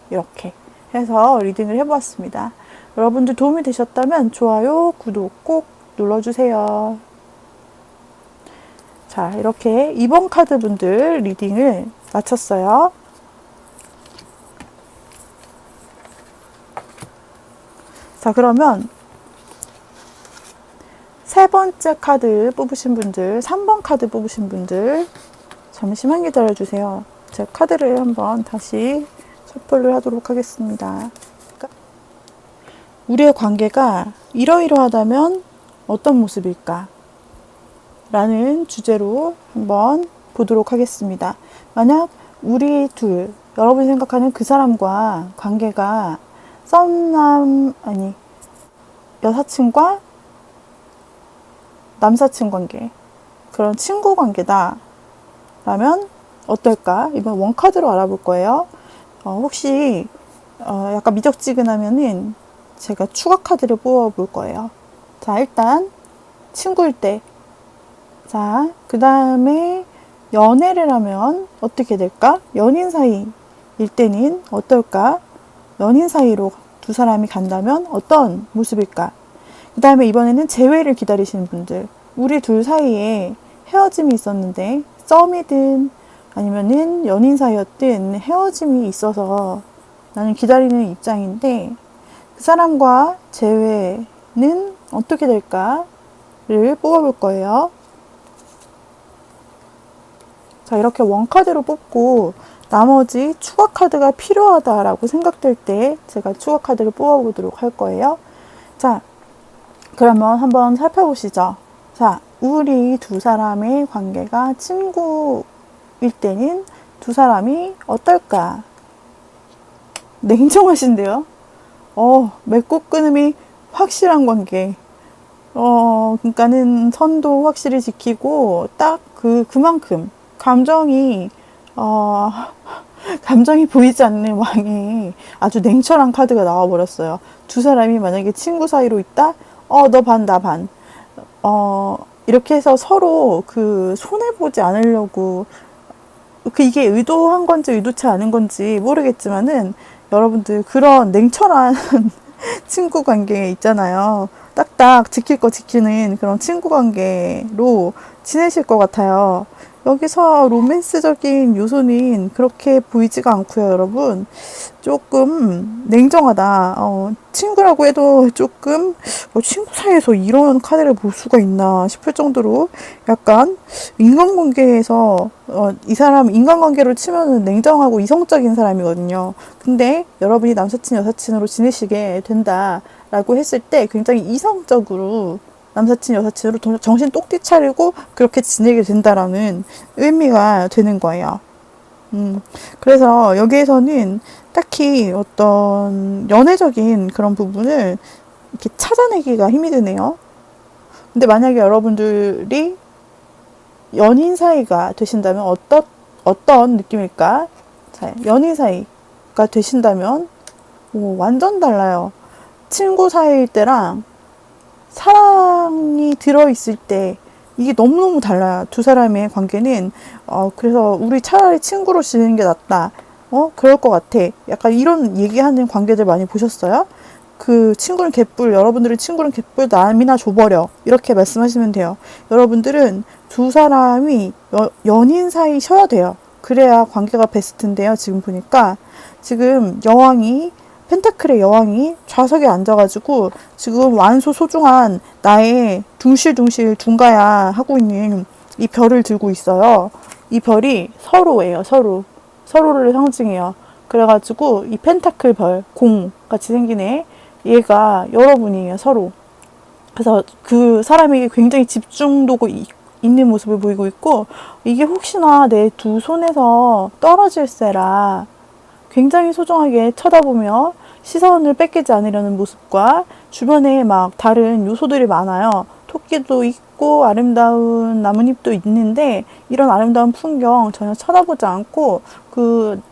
이렇게 해서 리딩을 해보았습니다. 여러분들 도움이 되셨다면 좋아요, 구독 꼭 눌러주세요. 자, 이렇게 2번 카드 분들 리딩을 마쳤어요. 자, 그러면 세 번째 카드 뽑으신 분들, 3번 카드 뽑으신 분들 잠시만 기다려주세요. 제가 카드를 한번 다시 셔플을 하도록 하겠습니다. 우리의 관계가 이러이러하다면 어떤 모습일까? 라는 주제로 한번 보도록 하겠습니다. 만약 우리 둘, 여러분이 생각하는 그 사람과 관계가 여사친과 남사친 관계, 그런 친구 관계다 라면 어떨까? 이번 원카드로 알아볼 거예요. 혹시 약간 미적지근하면은 제가 추가 카드를 뽑아볼 거예요. 자, 일단 친구일 때, 자, 그 다음에 연애를 하면 어떻게 될까? 연인 사이일 때는 어떨까? 연인 사이로 두 사람이 간다면 어떤 모습일까? 그 다음에 이번에는 재회를 기다리시는 분들, 우리 둘 사이에 헤어짐이 있었는데, 썸이든 아니면은 연인 사이였든 헤어짐이 있어서 나는 기다리는 입장인데, 그 사람과 재회는 어떻게 될까를 뽑아볼 거예요. 자, 이렇게 원카드로 뽑고 나머지 추가 카드가 필요하다라고 생각될 때 제가 추가 카드를 뽑아보도록 할 거예요. 자, 그러면 한번 살펴보시죠. 자, 우리 두 사람의 관계가 친구일 때는 두 사람이 어떨까? 냉정하신데요? 맺고 끊음이 확실한 관계. 그러니까는 선도 확실히 지키고 딱 그만큼 감정이 감정이 보이지 않는 왕이 아주 냉철한 카드가 나와버렸어요. 두 사람이 만약에 친구 사이로 있다? 너 반, 나 반. 이렇게 해서 서로 그 손해보지 않으려고, 이게 의도한 건지 의도치 않은 건지 모르겠지만은, 여러분들 그런 냉철한 친구 관계 있잖아요. 딱딱 지킬 거 지키는 그런 친구 관계로 지내실 것 같아요. 여기서 로맨스적인 요소는 그렇게 보이지가 않고요, 여러분. 조금 냉정하다. 친구라고 해도 조금 친구 사이에서 이런 카드를 볼 수가 있나 싶을 정도로 약간 인간관계에서 이 사람 인간관계로 치면은 냉정하고 이성적인 사람이거든요. 근데 여러분이 남사친 여사친으로 지내시게 된다라고 했을 때 굉장히 이성적으로 남사친 여사친으로 정신 똑띠 차리고 그렇게 지내게 된다라는 의미가 되는 거예요. 그래서 여기에서는 딱히 어떤 연애적인 그런 부분을 이렇게 찾아내기가 힘이 드네요. 근데 만약에 여러분들이 연인 사이가 되신다면 어떤 느낌일까? 자, 연인 사이가 되신다면 완전 달라요. 친구 사이일 때랑 사랑이 들어있을 때 이게 너무너무 달라요. 두 사람의 관계는. 그래서 우리 차라리 친구로 지내는 게 낫다. 그럴 것 같아. 약간 이런 얘기하는 관계들 많이 보셨어요? 그 친구는 개뿔, 여러분들은 친구는 개뿔, 남이나 줘버려. 이렇게 말씀하시면 돼요. 여러분들은 두 사람이 연인 사이셔야 돼요. 그래야 관계가 베스트인데요. 지금 보니까 지금 펜타클의 여왕이 좌석에 앉아가지고 지금 완소 소중한 나의 둥실둥실 둥가야 하고 있는 이 별을 들고 있어요. 이 별이 서로예요. 서로를 상징해요. 그래가지고 이 펜타클 별, 공 같이 생긴 얘가 여러분이에요. 서로. 그래서 그 사람에게 굉장히 집중도가 있는 모습을 보이고 있고, 이게 혹시나 내 두 손에서 떨어질세라 굉장히 소중하게 쳐다보며 시선을 뺏기지 않으려는 모습과 주변에 막 다른 요소들이 많아요. 토끼도 있고 아름다운 나뭇잎도 있는데 이런 아름다운 풍경 전혀 쳐다보지 않고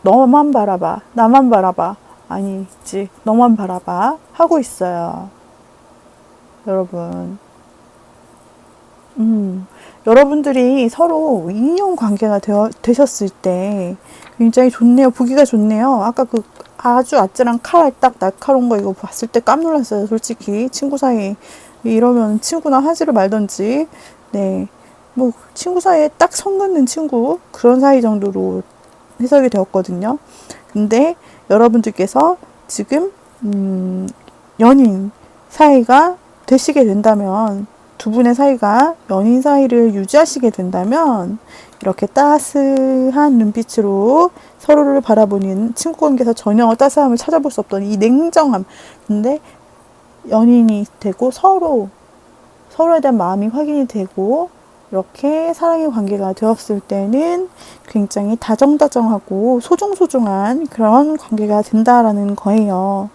너만 바라봐, 나만 바라봐, 아니지, 너만 바라봐 하고 있어요. 여러분. 여러분들이 서로 인연 관계가 되셨을 때 굉장히 좋네요. 보기가 좋네요. 아까 아주 아찔한 칼 딱 날카로운 거 이거 봤을 때 깜놀랐어요. 솔직히 친구 사이 이러면 친구나 하지를 말던지. 네, 뭐 친구 사이에 딱 선 긋는 친구 그런 사이 정도로 해석이 되었거든요. 근데 여러분들께서 지금 연인 사이가 되시게 된다면, 두 분의 사이가 연인 사이를 유지하시게 된다면 이렇게 따스한 눈빛으로 서로를 바라보는 친구 관계에서 전혀 따스함을 찾아볼 수 없던 이 냉정함. 근데 연인이 되고 서로에 대한 마음이 확인이 되고 이렇게 사랑의 관계가 되었을 때는 굉장히 다정다정하고 소중소중한 그런 관계가 된다라는 거예요.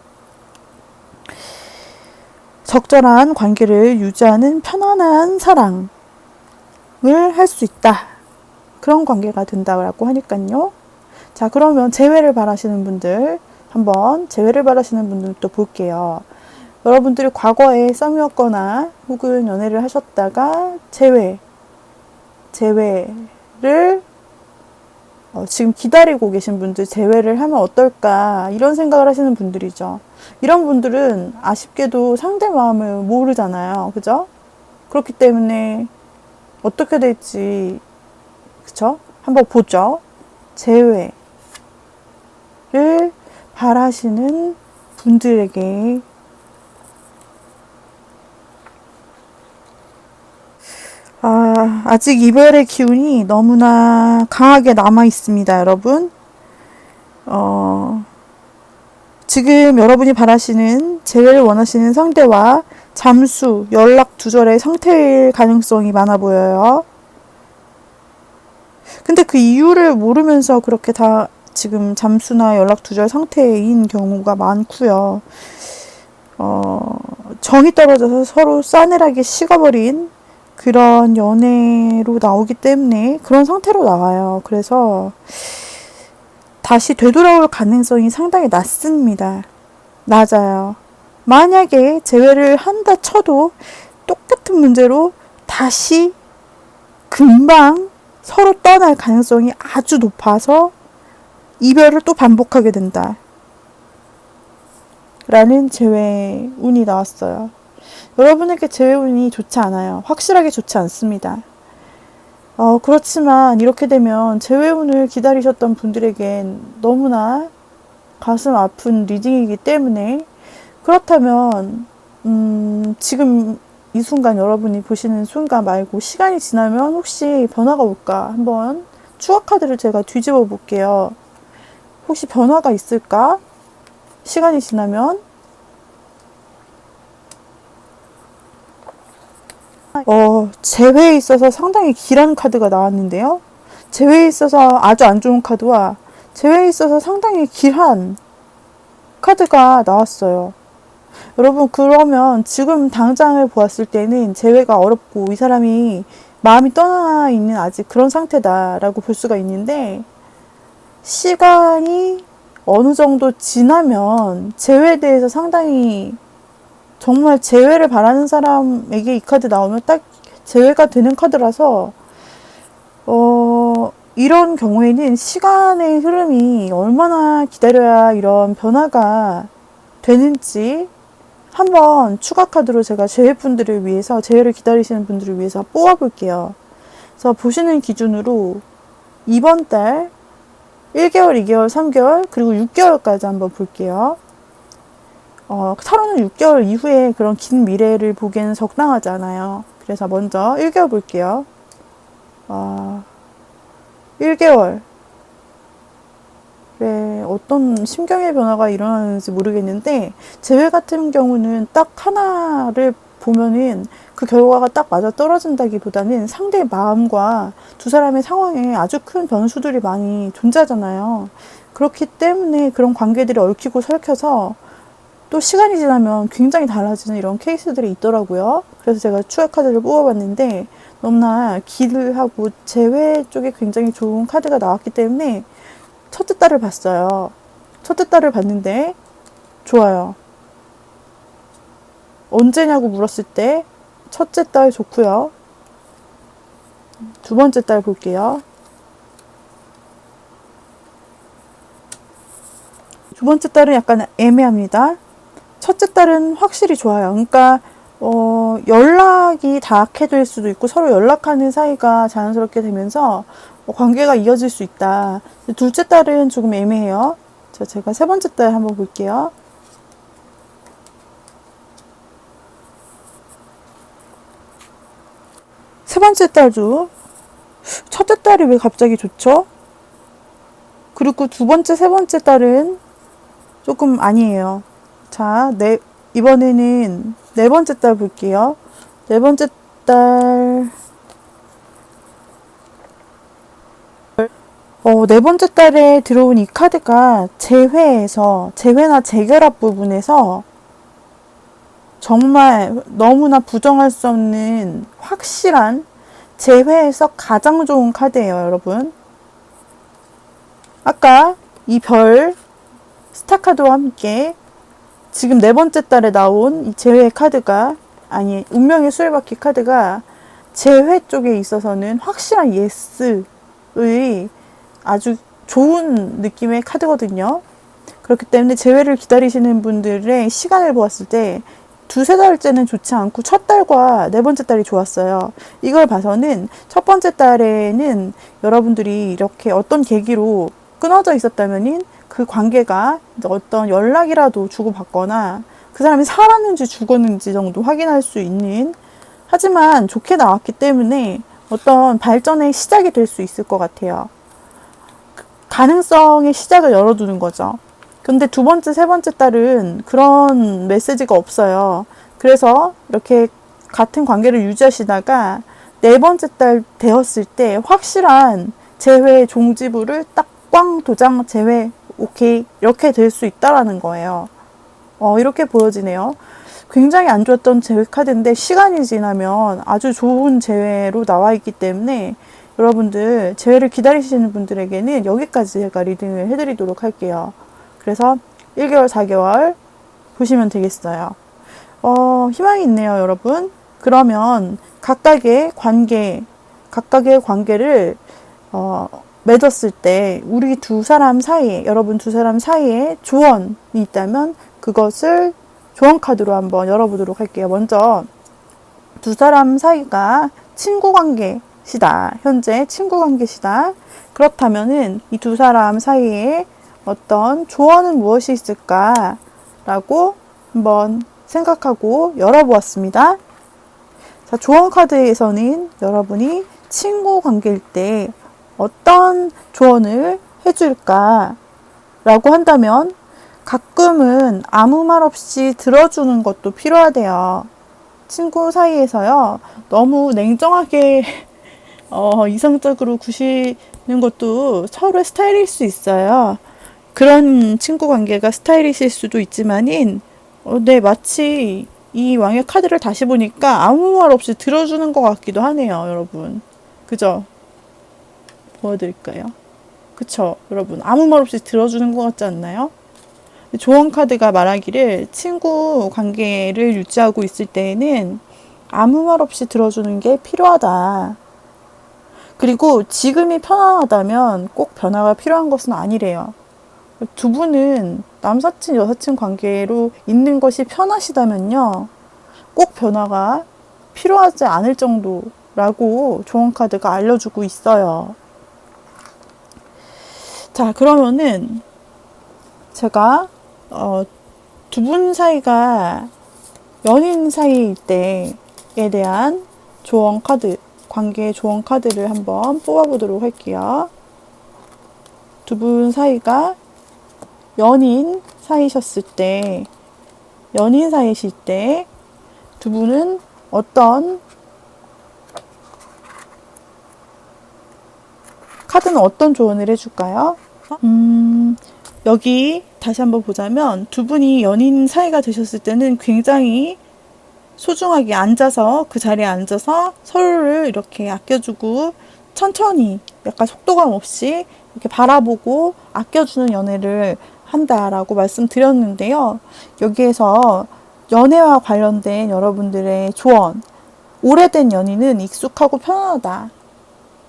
적절한 관계를 유지하는 편안한 사랑을 할 수 있다. 그런 관계가 된다고 하니까요. 자, 그러면 재회를 바라시는 분들, 한번 재회를 바라시는 분들도 볼게요. 여러분들이 과거에 썸이었거나 혹은 연애를 하셨다가 재회를 지금 기다리고 계신 분들, 재회를 하면 어떨까 이런 생각을 하시는 분들이죠. 이런 분들은 아쉽게도 상대 마음을 모르잖아요. 그죠? 그렇기 때문에 어떻게 될지, 그쵸? 한번 보죠. 재회를 바라시는 분들에게 아직 이별의 기운이 너무나 강하게 남아 있습니다, 여러분. 지금 여러분이 바라시는, 재회를 원하시는 상대와 잠수, 연락 두절의 상태일 가능성이 많아 보여요. 근데 그 이유를 모르면서 그렇게 다 지금 잠수나 연락 두절 상태인 경우가 많고요. 정이 떨어져서 서로 싸늘하게 식어버린 그런 연애로 나오기 때문에 그런 상태로 나와요. 그래서 다시 되돌아올 가능성이 상당히 낮습니다. 낮아요. 만약에 재회를 한다 쳐도 똑같은 문제로 다시 금방 서로 떠날 가능성이 아주 높아서 이별을 또 반복하게 된다. 라는 재회 운이 나왔어요. 여러분에게 재회 운이 좋지 않아요. 확실하게 좋지 않습니다. 그렇지만 이렇게 되면 재회 운을 기다리셨던 분들에겐 너무나 가슴 아픈 리딩이기 때문에, 그렇다면 지금 이 순간 여러분이 보시는 순간 말고 시간이 지나면 혹시 변화가 올까 한번 추가 카드를 제가 뒤집어 볼게요. 혹시 변화가 있을까? 시간이 지나면 재회에 있어서 상당히 길한 카드가 나왔는데요. 재회에 있어서 아주 안 좋은 카드와 재회에 있어서 상당히 길한 카드가 나왔어요. 여러분, 그러면 지금 당장을 보았을 때는 재회가 어렵고 이 사람이 마음이 떠나 있는 아직 그런 상태다라고 볼 수가 있는데, 시간이 어느 정도 지나면 재회에 대해서 상당히 정말 재회를 바라는 사람에게 이 카드 나오면 딱 재회가 되는 카드라서 이런 경우에는 시간의 흐름이 얼마나 기다려야 이런 변화가 되는지 한번 추가 카드로 제가 재회분들을 위해서, 재회를 기다리시는 분들을 위해서 뽑아볼게요. 그래서 보시는 기준으로 이번 달 1개월, 2개월, 3개월, 그리고 6개월까지 한번 볼게요. 타로는 6개월 이후에 그런 긴 미래를 보기에는 적당하지 않아요. 그래서 먼저 1개월 볼게요. 1개월. 어떤 심경의 변화가 일어나는지 모르겠는데, 재회 같은 경우는 딱 하나를 보면은 그 결과가 딱 맞아 떨어진다기보다는 상대의 마음과 두 사람의 상황에 아주 큰 변수들이 많이 존재하잖아요. 그렇기 때문에 그런 관계들이 얽히고 설켜서 또 시간이 지나면 굉장히 달라지는 이런 케이스들이 있더라고요. 그래서 제가 추가 카드를 뽑아봤는데 너무나 길하고 재회 쪽에 굉장히 좋은 카드가 나왔기 때문에 첫째 딸을 봤어요. 첫째 딸을 봤는데 좋아요. 언제냐고 물었을 때 첫째 딸 좋고요. 두 번째 딸 볼게요. 두 번째 딸은 약간 애매합니다. 첫째 딸은 확실히 좋아요. 그러니까 연락이 닿게 될 수도 있고 서로 연락하는 사이가 자연스럽게 되면서 관계가 이어질 수 있다. 둘째 딸은 조금 애매해요. 제가 세 번째 딸 한번 볼게요. 세 번째 딸도 첫째 딸이 왜 갑자기 좋죠? 그리고 두 번째, 세 번째 딸은 조금 아니에요. 자, 이번에는 네 번째 딸 볼게요. 네 번째 딸, 네 번째 딸에 들어온 이 카드가 재회나 재결합 부분에서 정말 너무나 부정할 수 없는 확실한 재회에서 가장 좋은 카드예요, 여러분. 아까 이 별 스타 카드와 함께 지금 네 번째 달에 나온 이 재회 카드가, 아니, 운명의 수레바퀴 카드가 재회 쪽에 있어서는 확실한 예스의 아주 좋은 느낌의 카드거든요. 그렇기 때문에 재회를 기다리시는 분들의 시간을 보았을 때 두세 달째는 좋지 않고 첫 달과 네 번째 달이 좋았어요. 이걸 봐서는 첫 번째 달에는 여러분들이 이렇게 어떤 계기로 끊어져 있었다면은 그 관계가 어떤 연락이라도 주고받거나 그 사람이 살았는지 죽었는지 정도 확인할 수 있는, 하지만 좋게 나왔기 때문에 어떤 발전의 시작이 될 수 있을 것 같아요. 가능성의 시작을 열어두는 거죠. 근데 두 번째, 세 번째 달은 그런 메시지가 없어요. 그래서 이렇게 같은 관계를 유지하시다가 네 번째 달 되었을 때 확실한 재회 종지부를 딱 꽝 도장 재회 오케이 이렇게 될 수 있다라는 거예요. 이렇게 보여지네요. 굉장히 안 좋았던 재회 카드인데 시간이 지나면 아주 좋은 재회로 나와 있기 때문에 여러분들 재회를 기다리시는 분들에게는 여기까지 제가 리딩을 해드리도록 할게요. 그래서 1개월, 4개월 보시면 되겠어요. 희망이 있네요, 여러분. 그러면 각각의 관계를 맺었을 때 우리 두 사람 사이에, 여러분 두 사람 사이에 조언이 있다면 그것을 조언 카드로 한번 열어보도록 할게요. 먼저 두 사람 사이가 친구 관계시다. 현재 친구 관계시다. 그렇다면은 이 두 사람 사이에 어떤 조언은 무엇이 있을까라고 한번 생각하고 열어보았습니다. 자, 조언 카드에서는 여러분이 친구 관계일 때 어떤 조언을 해줄까 라고 한다면 가끔은 아무 말 없이 들어주는 것도 필요하대요. 친구 사이에서요, 너무 냉정하게 이성적으로 구시는 것도 서로의 스타일일 수 있어요. 그런 친구 관계가 스타일이실 수도 있지만은 네, 마치 이 왕의 카드를 다시 보니까 아무 말 없이 들어주는 것 같기도 하네요, 여러분. 그죠? 보여드릴까요? 그쵸, 여러분. 아무 말 없이 들어주는 것 같지 않나요? 조언 카드가 말하기를 친구 관계를 유지하고 있을 때에는 아무 말 없이 들어주는 게 필요하다. 그리고 지금이 편안하다면 꼭 변화가 필요한 것은 아니래요. 두 분은 남사친, 여사친 관계로 있는 것이 편하시다면요, 꼭 변화가 필요하지 않을 정도라고 조언 카드가 알려주고 있어요. 자, 그러면은 제가 두 분 사이가 연인 사이일 때에 대한 조언 카드, 관계 조언 카드를 한번 뽑아보도록 할게요. 두 분 사이가 연인 사이셨을 때, 연인 사이실 때 두 분은 카드는 어떤 조언을 해줄까요? 여기 다시 한번 보자면 두 분이 연인 사이가 되셨을 때는 굉장히 소중하게 앉아서, 그 자리에 앉아서 서로를 이렇게 아껴주고 천천히 약간 속도감 없이 이렇게 바라보고 아껴주는 연애를 한다라고 말씀드렸는데요. 여기에서 연애와 관련된 여러분들의 조언, 오래된 연인은 익숙하고 편안하다.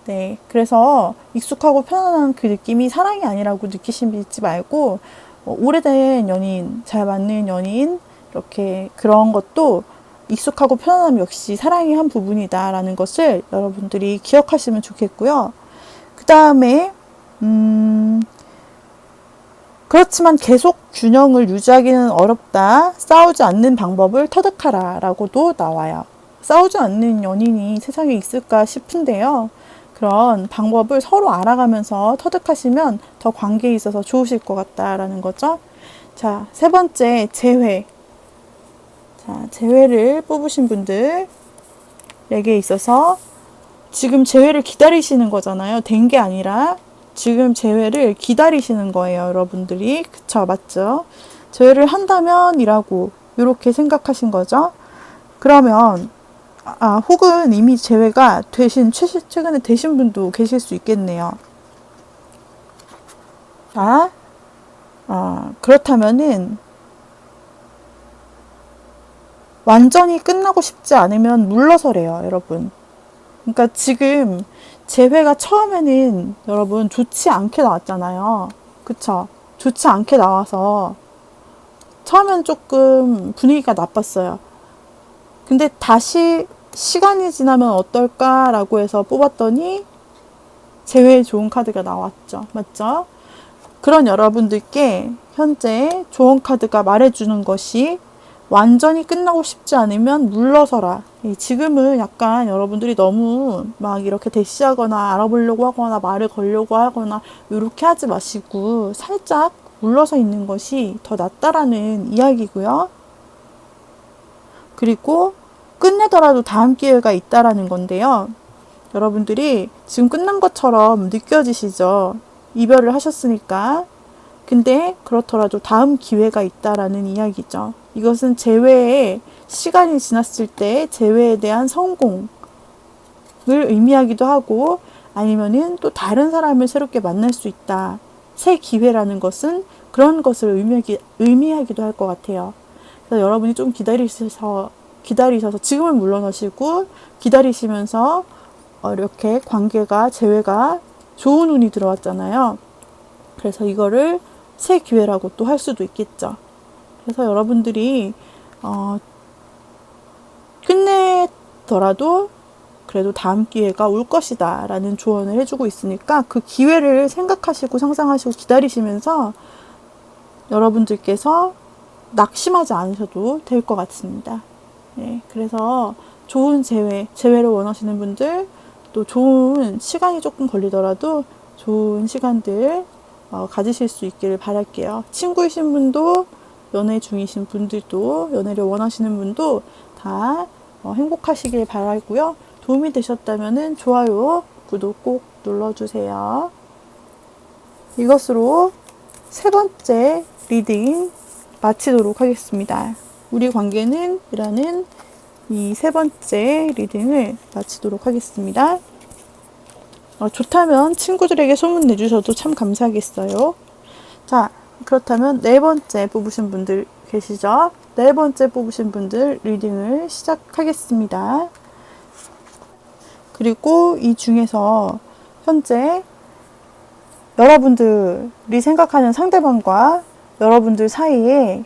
네, 그래서 익숙하고 편안한 그 느낌이 사랑이 아니라고 느끼시지 말고 오래된 연인, 잘 맞는 연인, 이렇게 그런 것도 익숙하고 편안함 역시 사랑의 한 부분이다라는 것을 여러분들이 기억하시면 좋겠고요. 그 다음에 그렇지만 계속 균형을 유지하기는 어렵다. 싸우지 않는 방법을 터득하라 라고도 나와요. 싸우지 않는 연인이 세상에 있을까 싶은데요. 그런 방법을 서로 알아가면서 터득하시면 더 관계에 있어서 좋으실 것 같다라는 거죠. 자, 세 번째, 재회. 자, 재회를 뽑으신 분들에게 있어서 지금 재회를 기다리시는 거잖아요. 된 게 아니라 지금 재회를 기다리시는 거예요, 여러분들이. 그쵸, 맞죠? 재회를 한다면이라고 이렇게 생각하신 거죠. 그러면 혹은 이미 재회가 최근에 되신 분도 계실 수 있겠네요. 자, 그렇다면은 완전히 끝나고 싶지 않으면 물러서래요, 여러분. 그러니까 지금 재회가 처음에는 여러분 좋지 않게 나왔잖아요. 그쵸? 좋지 않게 나와서 처음엔 조금 분위기가 나빴어요. 근데 다시 시간이 지나면 어떨까라고 해서 뽑았더니 재회에 좋은 카드가 나왔죠. 맞죠? 그런 여러분들께 현재 좋은 카드가 말해주는 것이 완전히 끝나고 싶지 않으면 물러서라. 지금은 약간 여러분들이 너무 막 이렇게 대시하거나 알아보려고 하거나 말을 걸려고 하거나 이렇게 하지 마시고 살짝 물러서 있는 것이 더 낫다라는 이야기고요. 그리고 끝내더라도 다음 기회가 있다라는 건데요. 여러분들이 지금 끝난 것처럼 느껴지시죠? 이별을 하셨으니까. 근데 그렇더라도 다음 기회가 있다라는 이야기죠. 이것은 재회에 시간이 지났을 때 재회에 대한 성공을 의미하기도 하고, 아니면은 또 다른 사람을 새롭게 만날 수 있다. 새 기회라는 것은 그런 것을 의미하기도 할 것 같아요. 그래서 여러분이 좀 기다리셔서 지금은 물러나시고 기다리시면서 이렇게 재회가 좋은 운이 들어왔잖아요. 그래서 이거를 새 기회라고 또 할 수도 있겠죠. 그래서 여러분들이 끝내더라도 그래도 다음 기회가 올 것이다 라는 조언을 해주고 있으니까 그 기회를 생각하시고 상상하시고 기다리시면서 여러분들께서 낙심하지 않으셔도 될 것 같습니다. 네, 그래서 좋은 재회를 원하시는 분들, 또 좋은 시간이 조금 걸리더라도 좋은 시간들 가지실 수 있기를 바랄게요. 친구이신 분도, 연애 중이신 분들도, 연애를 원하시는 분도 다 행복하시길 바라고요. 도움이 되셨다면 좋아요, 구독 꼭 눌러주세요. 이것으로 세 번째 리딩 마치도록 하겠습니다. 우리 관계는 이라는 이 세 번째 리딩을 마치도록 하겠습니다. 좋다면 친구들에게 소문 내주셔도 참 감사하겠어요. 자, 그렇다면 네 번째 뽑으신 분들 계시죠? 네 번째 뽑으신 분들 리딩을 시작하겠습니다. 그리고 이 중에서 현재 여러분들이 생각하는 상대방과 여러분들 사이에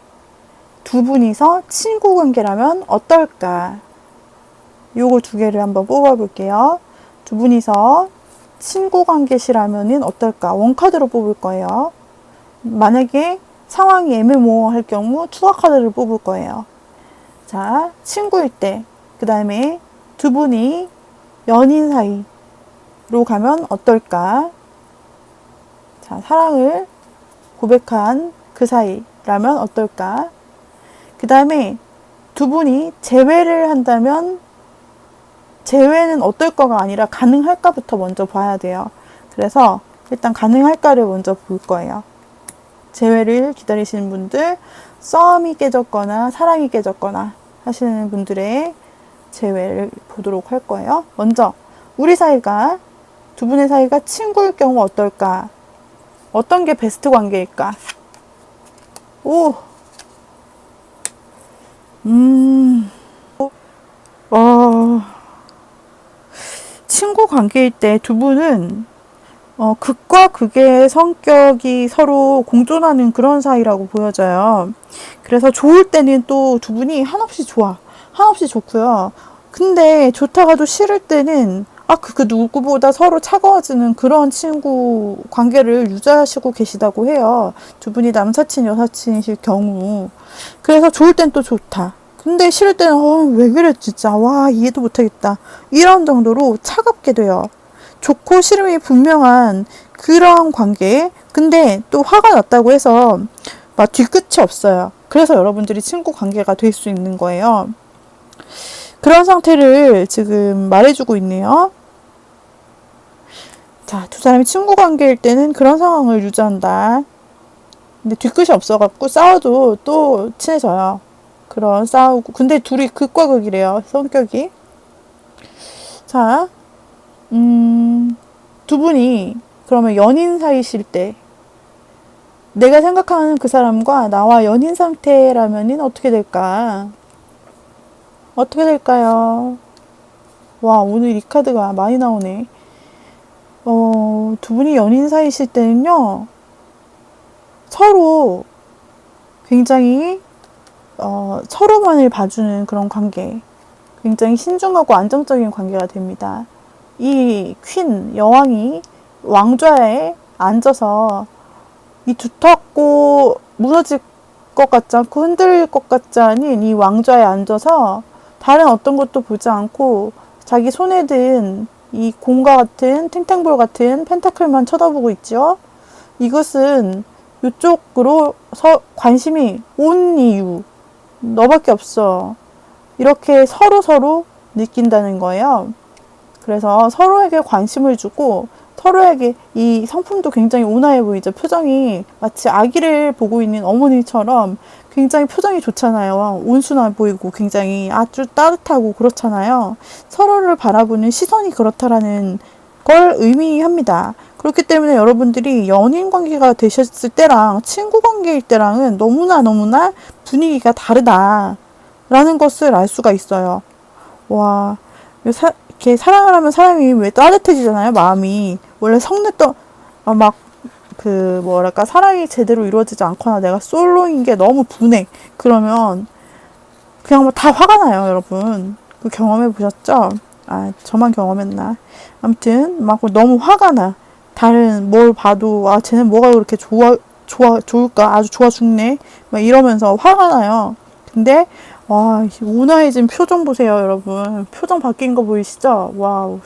두 분이서 친구 관계라면 어떨까? 요거 두 개를 한번 뽑아볼게요. 두 분이서 친구 관계시라면은 어떨까? 원카드로 뽑을 거예요. 만약에 상황이 애매모호할 경우 투어카드를 뽑을 거예요. 자, 친구일 때, 그 다음에 두 분이 연인 사이로 가면 어떨까? 자, 사랑을 고백한 그 사이라면 어떨까? 그 다음에 두 분이 재회를 한다면 재회는 어떨까가 아니라 가능할까부터 먼저 봐야 돼요. 그래서 일단 가능할까를 먼저 볼 거예요. 재회를 기다리시는 분들, 썸이 깨졌거나 사랑이 깨졌거나 하시는 분들의 재회를 보도록 할 거예요. 먼저 두 분의 사이가 친구일 경우 어떨까? 어떤 게 베스트 관계일까? 오, 친구 관계일 때 두 분은 극과 극의 성격이 서로 공존하는 그런 사이라고 보여져요. 그래서 좋을 때는 또 두 분이 한없이 좋고요. 근데 좋다가도 싫을 때는 그 누구보다 서로 차가워지는 그런 친구 관계를 유지하시고 계시다고 해요. 두 분이 남사친, 여사친이실 경우. 그래서 좋을 땐 또 좋다. 근데 싫을 때는 왜 그래 진짜 이해도 못하겠다. 이런 정도로 차갑게 돼요. 좋고 싫음이 분명한 그런 관계. 근데 또 화가 났다고 해서 막 뒤끝이 없어요. 그래서 여러분들이 친구 관계가 될 수 있는 거예요. 그런 상태를 지금 말해주고 있네요. 자, 두 사람이 친구 관계일 때는 그런 상황을 유지한다. 근데 뒤끝이 없어갖고 싸워도 또 친해져요. 싸우고. 근데 둘이 극과 극이래요. 성격이. 자, 두 분이 그러면 연인 사이실 때 내가 생각하는 그 사람과 나와 연인 상태라면은 어떻게 될까? 어떻게 될까요? 오늘 이 카드가 많이 나오네. 두 분이 연인 사이실 때는요, 서로 굉장히, 서로만을 봐주는 그런 관계. 굉장히 신중하고 안정적인 관계가 됩니다. 이 여왕이 왕좌에 앉아서 이 두텁고 무너질 것 같지 않고 흔들릴 것 같지 않은 이 왕좌에 앉아서 다른 어떤 것도 보지 않고 자기 손에 든 이 공과 같은 탱탱볼 같은 펜타클만 쳐다보고 있죠. 이것은 이쪽으로 관심이 온 이유 너밖에 없어. 이렇게 서로 느낀다는 거예요. 그래서 서로에게 관심을 주고 서로에게 이 성품도 굉장히 온화해 보이죠. 표정이 마치 아기를 보고 있는 어머니처럼 굉장히 표정이 좋잖아요. 온순해 보이고 굉장히 아주 따뜻하고 그렇잖아요. 서로를 바라보는 시선이 그렇다라는 걸 의미합니다. 그렇기 때문에 여러분들이 연인 관계가 되셨을 때랑 친구 관계일 때랑은 너무나 분위기가 다르다라는 것을 알 수가 있어요. 와, 이렇게 사랑을 하면 사람이 왜 따뜻해지잖아요, 마음이. 원래 성냈던, 막, 뭐랄까, 사랑이 제대로 이루어지지 않거나 내가 솔로인 게 너무 분해. 그러면 그냥 뭐 다 화가 나요, 여러분. 그 경험해 보셨죠? 아, 저만 경험했나. 아무튼, 막 너무 화가 나. 다른 뭘 봐도, 아, 쟤는 뭐가 그렇게 좋을까? 아주 좋아 죽네. 막 이러면서 화가 나요. 근데, 와, 온화해진 표정 보세요, 여러분. 표정 바뀐 거 보이시죠? 와우.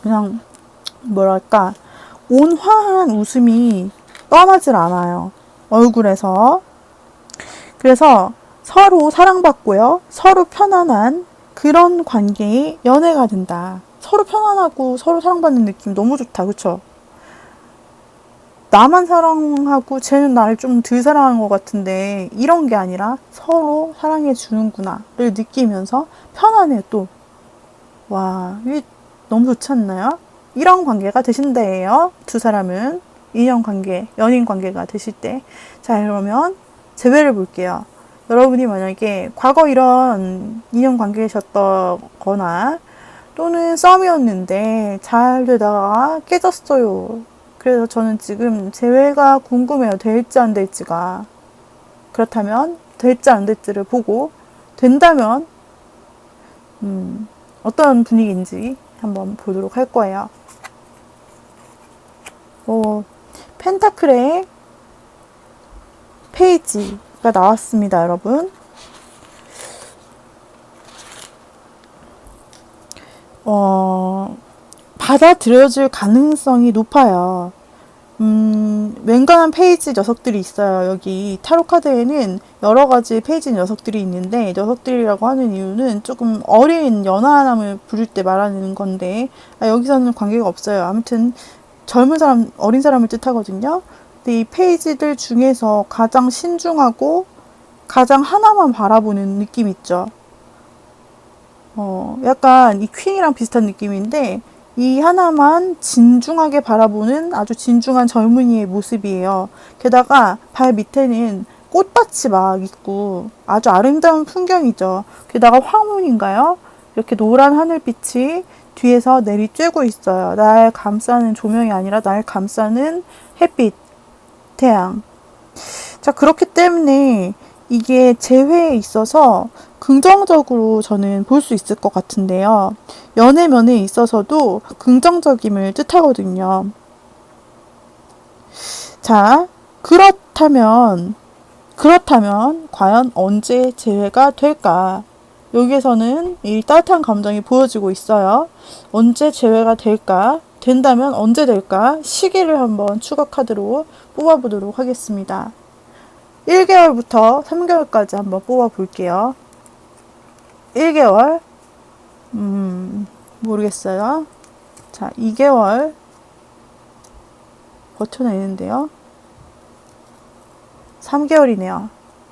그냥, 뭐랄까, 온화한 웃음이 떠나질 않아요. 얼굴에서. 그래서 서로 사랑받고요. 서로 편안한 그런 관계의 연애가 된다. 서로 편안하고 서로 사랑받는 느낌 너무 좋다. 그쵸? 나만 사랑하고 쟤는 나를 좀 덜 사랑한 것 같은데 이런 게 아니라 서로 사랑해 주는구나를 느끼면서 편안해 또. 와, 이게 너무 좋지 않나요? 이런 관계가 되신대요. 두 사람은 인연관계, 연인관계가 되실 때. 자, 그러면 재회를 볼게요. 여러분이 만약에 과거 이런 인연관계이셨거나 또는 썸이었는데 잘 되다가 깨졌어요. 그래서 저는 지금 재회가 궁금해요. 될지 안 될지가. 그렇다면 될지 안 될지를 보고 된다면 어떤 분위기인지 한번 보도록 할 거예요. 펜타클의 페이지가 나왔습니다, 여러분. 받아들여질 가능성이 높아요. 웬간한 페이지 녀석들이 있어요. 여기 타로 카드에는 여러 가지 페이지 녀석들이 있는데, 녀석들이라고 하는 이유는 조금 어린 연하남을 부를 때 말하는 건데, 여기서는 관계가 없어요. 아무튼 젊은 사람, 어린 사람을 뜻하거든요. 근데 이 페이지들 중에서 가장 신중하고 가장 하나만 바라보는 느낌 있죠. 약간 이 퀸이랑 비슷한 느낌인데, 이 하나만 진중하게 바라보는 아주 진중한 젊은이의 모습이에요. 게다가 발 밑에는 꽃밭이 막 있고 아주 아름다운 풍경이죠. 게다가 황혼인가요? 이렇게 노란 하늘빛이 뒤에서 내리쬐고 있어요. 날 감싸는 조명이 아니라 날 감싸는 햇빛, 태양. 자, 그렇기 때문에 이게 재회에 있어서 긍정적으로 저는 볼 수 있을 것 같은데요. 연애면에 있어서도 긍정적임을 뜻하거든요. 자, 그렇다면 과연 언제 재회가 될까? 여기에서는 이 따뜻한 감정이 보여지고 있어요. 언제 재회가 될까? 된다면 언제 될까? 시기를 한번 추가 카드로 뽑아보도록 하겠습니다. 1개월부터 3개월까지 한번 뽑아볼게요. 1개월, 모르겠어요. 자, 2개월 버텨내는데요. 3개월이네요.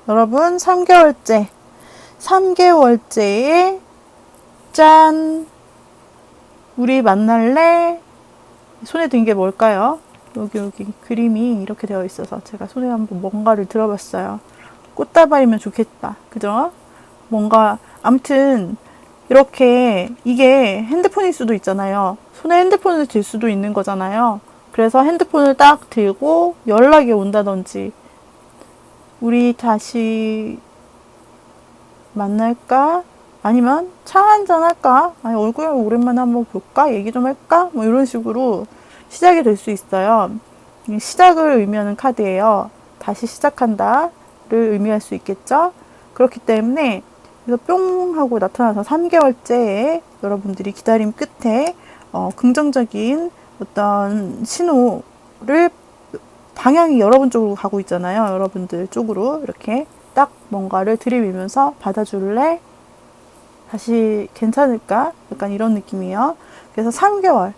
여러분, 3개월째에 짠! 우리 만날래? 손에 든 게 뭘까요? 여기 그림이 이렇게 되어 있어서 제가 손에 한번 뭔가를 들어봤어요. 꽃다발이면 좋겠다. 그죠? 뭔가, 암튼, 이렇게, 이게 핸드폰일 수도 있잖아요. 손에 핸드폰을 들 수도 있는 거잖아요. 그래서 핸드폰을 딱 들고 연락이 온다든지, 우리 다시 만날까? 아니면 차 한잔 할까? 아니, 얼굴 오랜만에 한번 볼까? 얘기 좀 할까? 뭐 이런 식으로 시작이 될 수 있어요. 시작을 의미하는 카드예요. 다시 시작한다를 의미할 수 있겠죠? 그렇기 때문에 그래서 뿅 하고 나타나서 3개월째에 여러분들이 기다림 끝에 긍정적인 어떤 신호를 방향이 여러분 쪽으로 가고 있잖아요. 여러분들 쪽으로 이렇게 딱 뭔가를 들이밀면서 받아줄래? 다시 괜찮을까? 약간 이런 느낌이에요. 그래서 3개월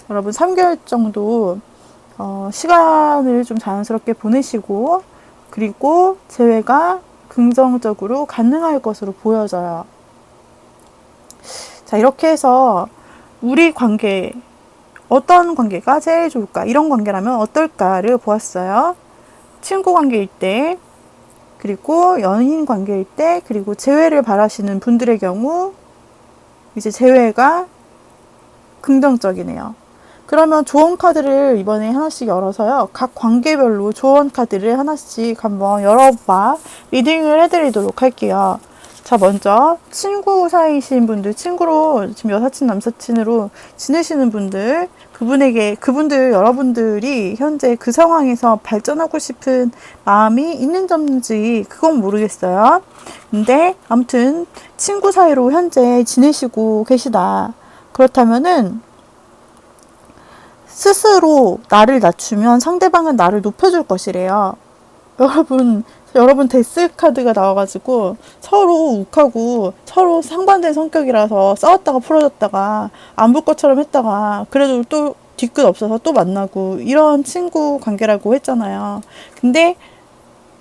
여러분 3개월 정도 시간을 좀 자연스럽게 보내시고 그리고 재회가 긍정적으로 가능할 것으로 보여져요. 자, 이렇게 해서 우리 관계, 어떤 관계가 제일 좋을까? 이런 관계라면 어떨까를 보았어요. 친구 관계일 때, 그리고 연인 관계일 때, 그리고 재회를 바라시는 분들의 경우, 이제 재회가 긍정적이네요. 그러면 조언 카드를 이번에 하나씩 열어서요. 각 관계별로 조언 카드를 하나씩 한번 열어봐 리딩을 해드리도록 할게요. 자, 먼저 친구 사이이신 분들, 친구로 지금 여사친, 남사친으로 지내시는 분들, 그분들, 여러분들이 현재 그 상황에서 발전하고 싶은 마음이 있는지 그건 모르겠어요. 근데 아무튼 친구 사이로 현재 지내시고 계시다. 그렇다면은 스스로 나를 낮추면 상대방은 나를 높여줄 것이래요. 여러분 데스 카드가 나와가지고 서로 욱하고 서로 상반된 성격이라서 싸웠다가 풀어졌다가 안 볼 것처럼 했다가 그래도 또 뒤끝 없어서 또 만나고 이런 친구 관계라고 했잖아요. 근데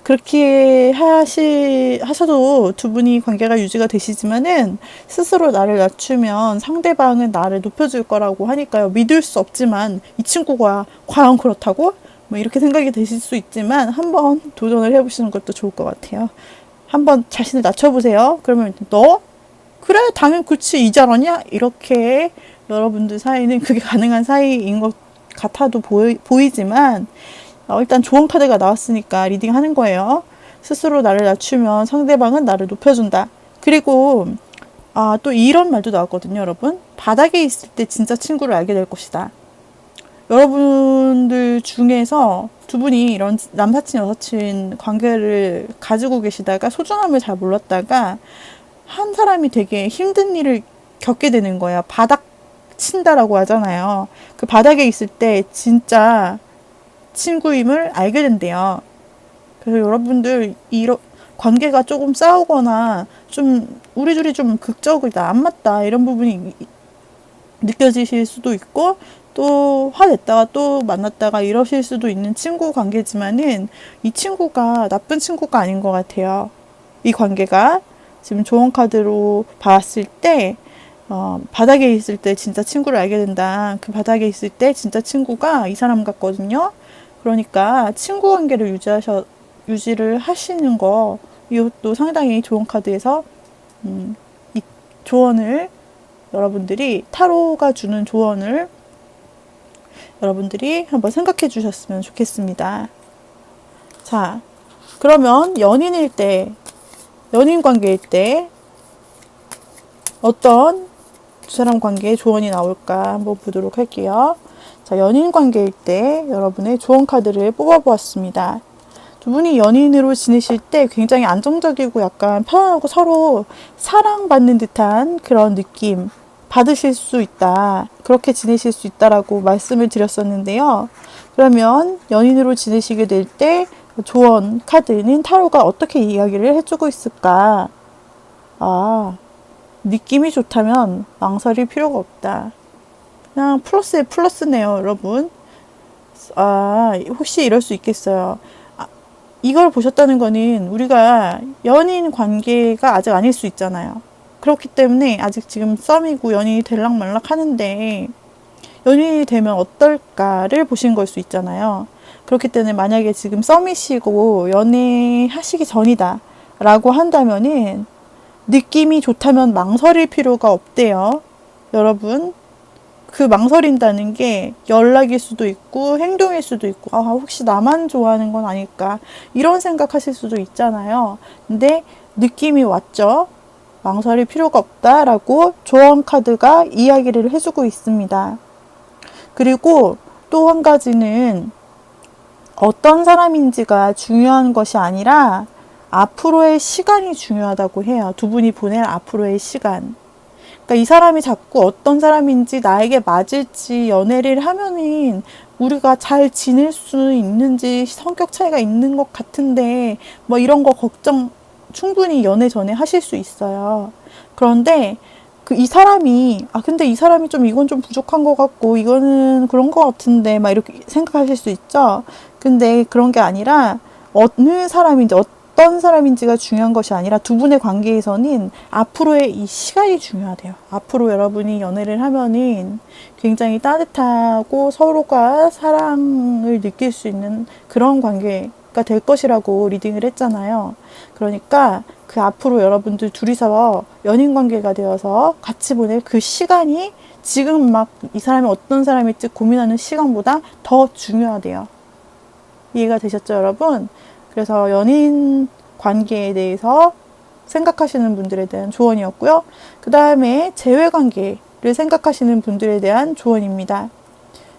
그렇게 하셔도 두 분이 관계가 유지가 되시지만은 스스로 나를 낮추면 상대방은 나를 높여줄 거라고 하니까요. 믿을 수 없지만 이 친구가 과연 그렇다고? 뭐 이렇게 생각이 되실 수 있지만 한번 도전을 해보시는 것도 좋을 것 같아요. 한번 자신을 낮춰보세요. 그러면 너? 그래 당연 그치 이 잘하냐? 이렇게 여러분들 사이는 그게 가능한 사이인 것 같아도 보이지만 일단 좋은 카드가 나왔으니까 리딩 하는 거예요. 스스로 나를 낮추면 상대방은 나를 높여준다. 그리고 또 이런 말도 나왔거든요, 여러분. 바닥에 있을 때 진짜 친구를 알게 될 것이다. 여러분들 중에서 두 분이 이런 남사친, 여사친 관계를 가지고 계시다가 소중함을 잘 몰랐다가 한 사람이 되게 힘든 일을 겪게 되는 거예요. 바닥 친다라고 하잖아요. 그 바닥에 있을 때 진짜 친구임을 알게 된대요. 그래서 여러분들 관계가 조금 싸우거나 좀 우리 둘이 좀 극적이다, 안 맞다 이런 부분이 느껴지실 수도 있고 또 화냈다가 또 만났다가 이러실 수도 있는 친구 관계지만은 이 친구가 나쁜 친구가 아닌 것 같아요. 이 관계가 지금 조언 카드로 봤을 때 바닥에 있을 때 진짜 친구를 알게 된다. 그 바닥에 있을 때 진짜 친구가 이 사람 같거든요. 그러니까 친구 관계를 유지를 하시는 거 이것도 상당히 좋은 카드에서 이 조언을 여러분들이 타로가 주는 조언을 여러분들이 한번 생각해 주셨으면 좋겠습니다. 자, 그러면 연인 관계일 때 어떤 두 사람 관계에 조언이 나올까 한번 보도록 할게요. 자, 연인 관계일 때 여러분의 조언 카드를 뽑아보았습니다. 두 분이 연인으로 지내실 때 굉장히 안정적이고 약간 편안하고 서로 사랑받는 듯한 그런 느낌 받으실 수 있다. 그렇게 지내실 수 있다라고 말씀을 드렸었는데요. 그러면 연인으로 지내시게 될 때 조언 카드는 타로가 어떻게 이야기를 해주고 있을까? 느낌이 좋다면 망설일 필요가 없다. 그냥 플러스에 플러스네요, 여러분. 혹시 이럴 수 있겠어요. 이걸 보셨다는 거는 우리가 연인 관계가 아직 아닐 수 있잖아요. 그렇기 때문에 아직 지금 썸이고 연인이 될락말락 하는데 연인이 되면 어떨까를 보신 걸 수 있잖아요. 그렇기 때문에 만약에 지금 썸이시고 연애하시기 전이다 라고 한다면은 느낌이 좋다면 망설일 필요가 없대요. 여러분, 그 망설인다는 게 연락일 수도 있고 행동일 수도 있고 혹시 나만 좋아하는 건 아닐까 이런 생각하실 수도 있잖아요. 근데 느낌이 왔죠. 망설일 필요가 없다라고 조언 카드가 이야기를 해주고 있습니다. 그리고 또 한 가지는 어떤 사람인지가 중요한 것이 아니라 앞으로의 시간이 중요하다고 해요. 두 분이 보낼 앞으로의 시간. 그러니까 이 사람이 자꾸 어떤 사람인지 나에게 맞을지 연애를 하면은 우리가 잘 지낼 수 있는지 성격 차이가 있는 것 같은데 뭐 이런 거 걱정 충분히 연애 전에 하실 수 있어요. 그런데 이 사람이 근데 이 사람이 좀 이건 좀 부족한 것 같고 이거는 그런 것 같은데 막 이렇게 생각하실 수 있죠. 근데 그런 게 아니라 어느 사람인지 어떤 사람인지가 중요한 것이 아니라 두 분의 관계에서는 앞으로의 이 시간이 중요하대요. 앞으로 여러분이 연애를 하면은 굉장히 따뜻하고 서로가 사랑을 느낄 수 있는 그런 관계가 될 것이라고 리딩을 했잖아요. 그러니까 그 앞으로 여러분들 둘이서 연인 관계가 되어서 같이 보낼 그 시간이 지금 막 이 사람이 어떤 사람일지 고민하는 시간보다 더 중요하대요. 이해가 되셨죠, 여러분? 그래서 연인 관계에 대해서 생각하시는 분들에 대한 조언이었고요. 그 다음에 재회 관계를 생각하시는 분들에 대한 조언입니다.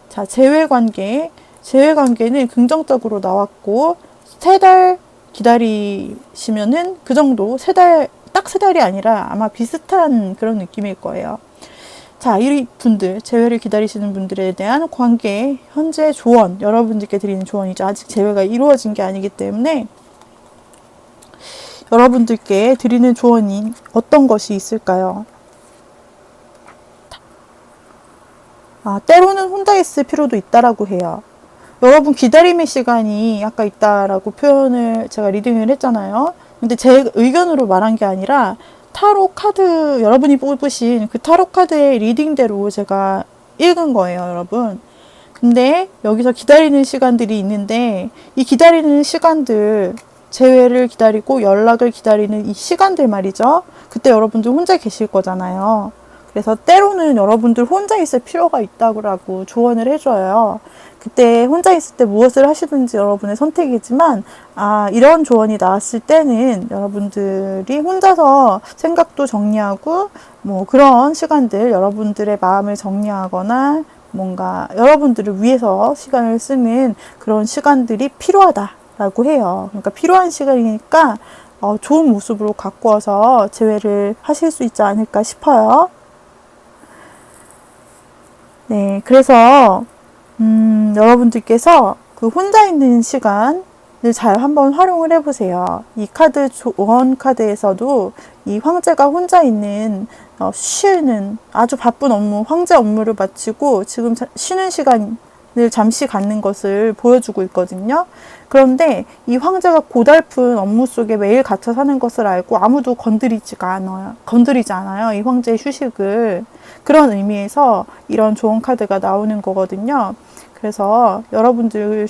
자, 재회 관계는 긍정적으로 나왔고 3달 기다리시면은 그 정도, 딱 3달이 아니라 아마 비슷한 그런 느낌일 거예요. 자, 이 분들, 재회를 기다리시는 분들에 대한 관계, 현재 조언, 여러분들께 드리는 조언이죠. 아직 재회가 이루어진 게 아니기 때문에 여러분들께 드리는 조언이 어떤 것이 있을까요? 때로는 혼자 있을 필요도 있다라고 해요. 여러분 기다림의 시간이 아까 있다라고 표현을 제가 리딩을 했잖아요. 근데 제 의견으로 말한 게 아니라 타로 카드, 여러분이 뽑으신 그 타로 카드의 리딩대로 제가 읽은 거예요, 여러분. 근데 여기서 기다리는 시간들이 있는데 이 기다리는 시간들, 재회를 기다리고 연락을 기다리는 이 시간들 말이죠. 그때 여러분들 혼자 계실 거잖아요. 그래서 때로는 여러분들 혼자 있을 필요가 있다고 조언을 해줘요. 그때 혼자 있을 때 무엇을 하시든지 여러분의 선택이지만 이런 조언이 나왔을 때는 여러분들이 혼자서 생각도 정리하고 뭐 그런 시간들, 여러분들의 마음을 정리하거나 뭔가 여러분들을 위해서 시간을 쓰는 그런 시간들이 필요하다라고 해요. 그러니까 필요한 시간이니까 좋은 모습으로 갖고 와서 재회를 하실 수 있지 않을까 싶어요. 네, 그래서 여러분들께서 그 혼자 있는 시간을 잘 한번 활용을 해보세요. 이 카드, 조언 카드에서도 이 황제가 혼자 있는, 쉬는 아주 바쁜 업무, 황제 업무를 마치고 지금 쉬는 시간을 잠시 갖는 것을 보여주고 있거든요. 그런데 이 황제가 고달픈 업무 속에 매일 갇혀 사는 것을 알고 아무도 건드리지 않아요. 이 황제의 휴식을. 그런 의미에서 이런 조언 카드가 나오는 거거든요. 그래서 여러분들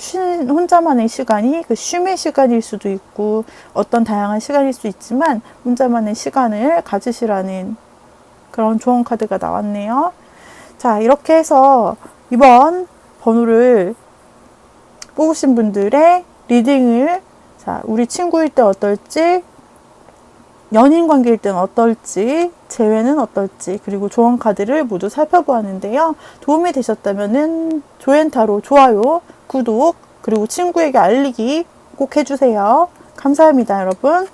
혼자만의 시간이 그 쉼의 시간일 수도 있고 어떤 다양한 시간일 수 있지만 혼자만의 시간을 가지시라는 그런 조언 카드가 나왔네요. 자, 이렇게 해서 이번 번호를 뽑으신 분들의 리딩을 우리 친구일 때 어떨지, 연인 관계일 때는 어떨지, 재회는 어떨지, 그리고 조언 카드를 모두 살펴보았는데요. 도움이 되셨다면은 조앤타로 좋아요, 구독, 그리고 친구에게 알리기 꼭 해주세요. 감사합니다, 여러분.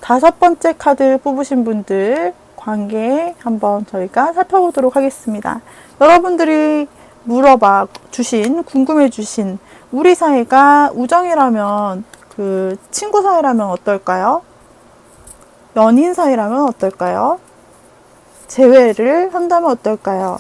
다섯 번째 카드 뽑으신 분들 관계 한번 저희가 살펴보도록 하겠습니다. 여러분들이 물어봐 주신, 궁금해 주신 우리 사이가 우정이라면, 그 친구 사이라면 어떨까요? 연인 사이라면 어떨까요? 재회를 한다면 어떨까요?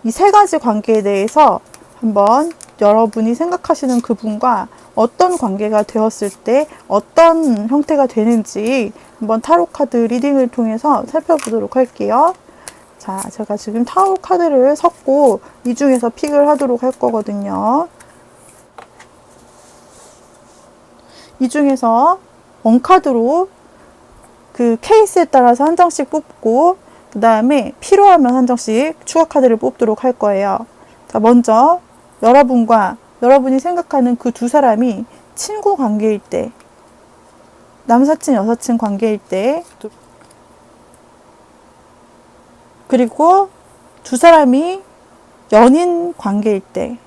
이 세 가지 관계에 대해서 한번 여러분이 생각하시는 그분과 어떤 관계가 되었을 때 어떤 형태가 되는지 한번 타로 카드 리딩을 통해서 살펴보도록 할게요. 자, 제가 지금 타로 카드를 섞고 이 중에서 픽을 하도록 할 거거든요. 이 중에서 원카드로 그 케이스에 따라서 한 장씩 뽑고 그 다음에 필요하면 한 장씩 추가 카드를 뽑도록 할 거예요. 자, 먼저 여러분이 생각하는 그 두 사람이 친구 관계일 때, 남사친, 여사친 관계일 때, 그리고 두 사람이 연인 관계일 때,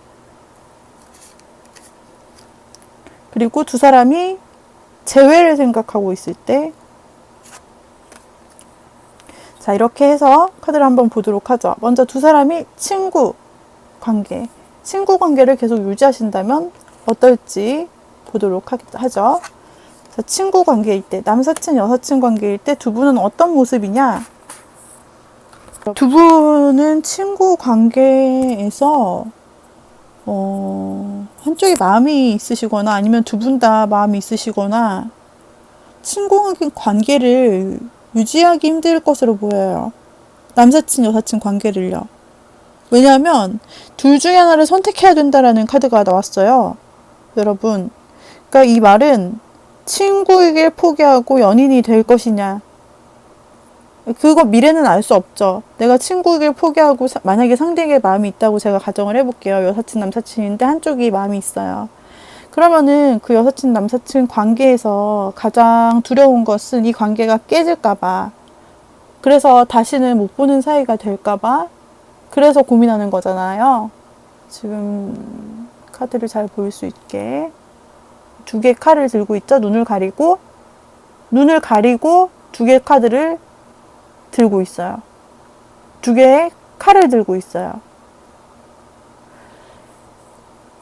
그리고 두 사람이 재회를 생각하고 있을 때, 자, 이렇게 해서 카드를 한번 보도록 하죠. 먼저 두 사람이 친구 관계를 계속 유지하신다면 어떨지 보도록 하죠. 자, 친구 관계일 때, 남사친, 여사친 관계일 때 두 분은 어떤 모습이냐? 두 분은 친구 관계에서 한쪽에 마음이 있으시거나 아니면 두 분 다 마음이 있으시거나 친구 관계를 유지하기 힘들 것으로 보여요. 남사친, 여사친 관계를요. 왜냐하면 둘 중에 하나를 선택해야 된다라는 카드가 나왔어요. 여러분. 그러니까 이 말은 친구에게 포기하고 연인이 될 것이냐. 그거 미래는 알 수 없죠. 내가 친구에게 포기하고 만약에 상대에게 마음이 있다고 제가 가정을 해볼게요. 여사친, 남사친인데 한쪽이 마음이 있어요. 그러면은 그 여사친, 남사친 관계에서 가장 두려운 것은 이 관계가 깨질까봐. 그래서 다시는 못 보는 사이가 될까봐. 그래서 고민하는 거잖아요. 지금 카드를 잘 보일 수 있게 두 개의 칼을 들고 있죠. 눈을 가리고 두 개의 카드를 들고 있어요. 두 개의 칼을 들고 있어요.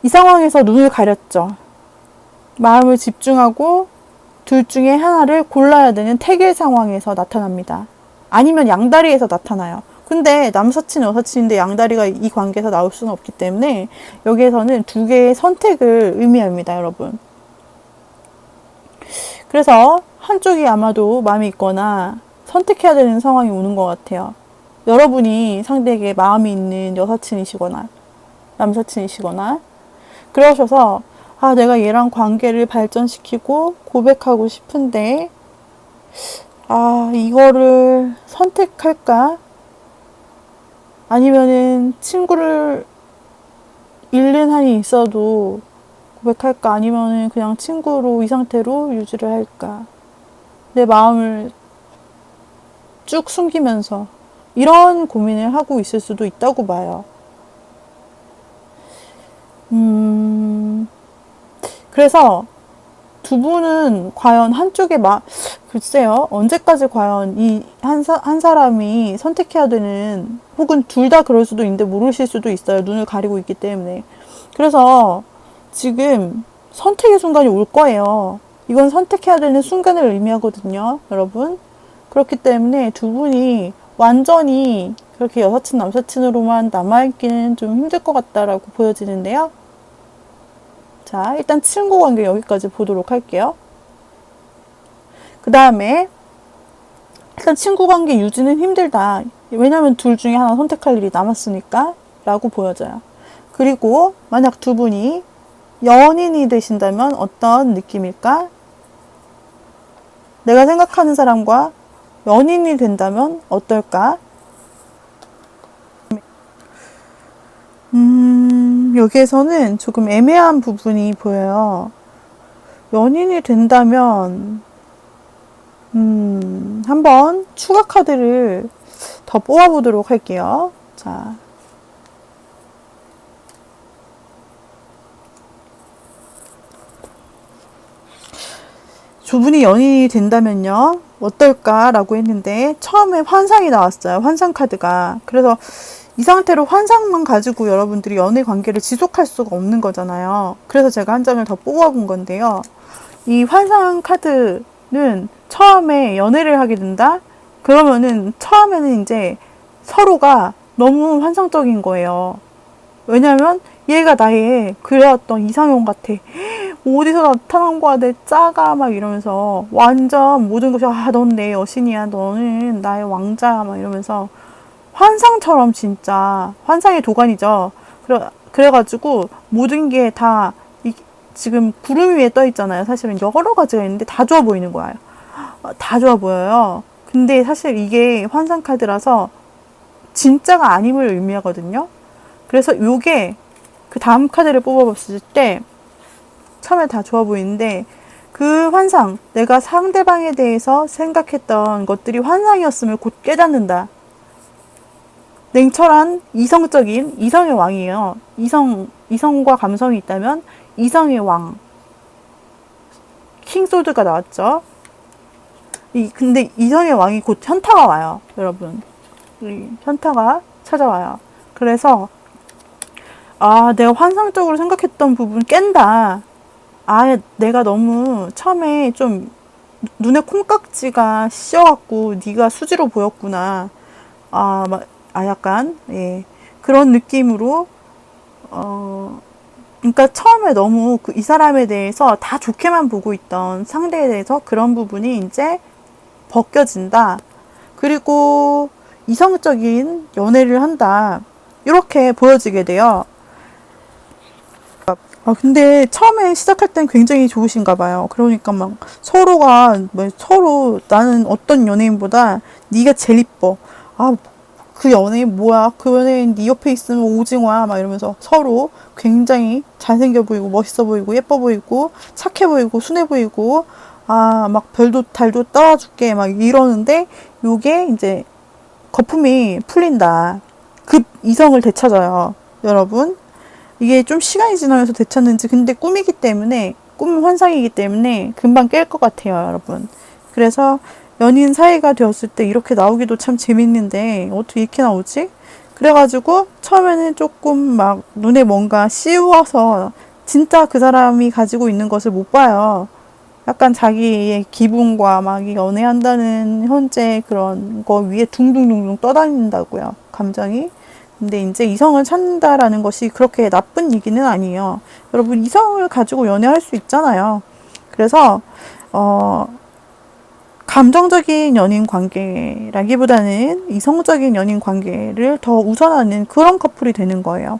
이 상황에서 눈을 가렸죠. 마음을 집중하고 둘 중에 하나를 골라야 되는 태길 상황에서 나타납니다. 아니면 양다리에서 나타나요. 근데 남사친, 여사친인데 양다리가 이 관계에서 나올 수는 없기 때문에 여기에서는 두 개의 선택을 의미합니다, 여러분. 그래서 한쪽이 아마도 마음이 있거나 선택해야 되는 상황이 오는 것 같아요. 여러분이 상대에게 마음이 있는 여사친이시거나 남사친이시거나 그러셔서 내가 얘랑 관계를 발전시키고 고백하고 싶은데 이거를 선택할까? 아니면은 친구를 잃는 한이 있어도 고백할까? 아니면은 그냥 친구로 이 상태로 유지를 할까? 내 마음을 쭉 숨기면서 이런 고민을 하고 있을 수도 있다고 봐요. 그래서 두 분은 과연 한쪽에 글쎄요, 언제까지 과연 이 한 사람이 선택해야 되는, 혹은 둘 다 그럴 수도 있는데 모르실 수도 있어요. 눈을 가리고 있기 때문에. 그래서 지금 선택의 순간이 올 거예요. 이건 선택해야 되는 순간을 의미하거든요, 여러분. 그렇기 때문에 두 분이 완전히 그렇게 여사친, 남사친으로만 남아있기는 좀 힘들 것 같다라고 보여지는데요. 자, 일단 친구 관계 여기까지 보도록 할게요. 그 다음에 일단 친구 관계 유지는 힘들다. 왜냐면 둘 중에 하나 선택할 일이 남았으니까 라고 보여져요. 그리고 만약 두 분이 연인이 되신다면 어떤 느낌일까? 내가 생각하는 사람과 연인이 된다면 어떨까? 여기에서는 조금 애매한 부분이 보여요. 연인이 된다면 한번 추가 카드를 더 뽑아보도록 할게요. 자, 두 분이 연인이 된다면요 어떨까 라고 했는데 처음에 환상이 나왔어요. 환상 카드가. 그래서 이 상태로 환상만 가지고 여러분들이 연애 관계를 지속할 수가 없는 거잖아요. 그래서 제가 한 장을 더 뽑아본 건데요. 이 환상 카드는 처음에 연애를 하게 된다? 그러면은 처음에는 이제 서로가 너무 환상적인 거예요. 왜냐면 얘가 나의 그려왔던 이상형 같아. 어디서 나타난 거야, 내 짝아, 막 이러면서 완전 모든 것이 넌 내 여신이야, 너는 나의 왕자야, 막 이러면서 환상처럼 진짜 환상의 도가니죠. 그래가지고 모든 게 다 지금 구름 위에 떠 있잖아요. 사실은 여러 가지가 있는데 다 좋아 보이는 거예요. 다 좋아 보여요. 근데 사실 이게 환상 카드라서 진짜가 아님을 의미하거든요. 그래서 요게 그 다음 카드를 뽑아봤을 때 처음에 다 좋아 보이는데 그 환상, 내가 상대방에 대해서 생각했던 것들이 환상이었음을 곧 깨닫는다. 냉철한 이성적인 이성의 왕이에요. 이성과 감성이 있다면 이성의 왕. 킹소드가 나왔죠. 근데 이성의 왕이 곧 현타가 와요, 여러분. 현타가 찾아와요. 그래서 내가 환상적으로 생각했던 부분 깬다. 내가 너무 처음에 좀 눈에 콩깍지가 씌어갖고 네가 수지로 보였구나. 약간, 예. 그런 느낌으로, 그러니까 처음에 너무 이 사람에 대해서 다 좋게만 보고 있던 상대에 대해서 그런 부분이 이제 벗겨진다. 그리고 이성적인 연애를 한다. 이렇게 보여지게 돼요. 근데 처음에 시작할 땐 굉장히 좋으신가 봐요. 그러니까 막 서로가 서로 나는 어떤 연예인보다 네가 제일 이뻐. 그 연예인 뭐야? 그 연예인 네 옆에 있으면 오징어야. 막 이러면서 서로 굉장히 잘생겨 보이고 멋있어 보이고 예뻐 보이고 착해 보이고 순해 보이고 막 별도 달도 떨어줄게 막 이러는데 요게 이제 거품이 풀린다. 급 이성을 되찾아요. 여러분. 이게 좀 시간이 지나면서 되찾는지 근데 꿈은 환상이기 때문에 금방 깰 것 같아요, 여러분. 그래서 연인 사이가 되었을 때 이렇게 나오기도 참 재밌는데 어떻게 이렇게 나오지? 그래가지고 처음에는 조금 막 눈에 뭔가 씌워서 진짜 그 사람이 가지고 있는 것을 못 봐요. 약간 자기의 기분과 막 연애한다는 현재 그런 거 위에 둥둥둥둥 떠다닌다고요. 감정이. 근데 이제 이성을 찾는다라는 것이 그렇게 나쁜 얘기는 아니에요. 여러분, 이성을 가지고 연애할 수 있잖아요. 그래서, 감정적인 연인 관계라기보다는 이성적인 연인 관계를 더 우선하는 그런 커플이 되는 거예요.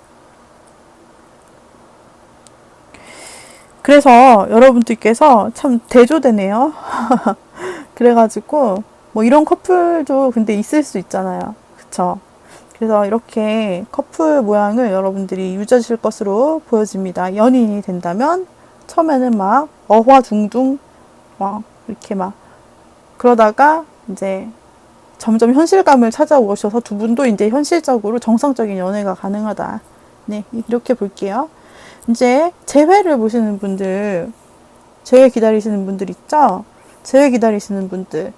그래서 여러분들께서 참 대조되네요. 그래가지고, 뭐 이런 커플도 근데 있을 수 있잖아요. 그쵸? 그래서 이렇게 커플 모양을 여러분들이 유지하실 것으로 보여집니다. 연인이 된다면 처음에는 막 어화둥둥 막 이렇게 막 그러다가 이제 점점 현실감을 찾아오셔서 두 분도 이제 현실적으로 정상적인 연애가 가능하다. 네, 이렇게 볼게요. 이제 재회를 보시는 분들, 재회 기다리시는 분들 있죠? 재회 기다리시는 분들.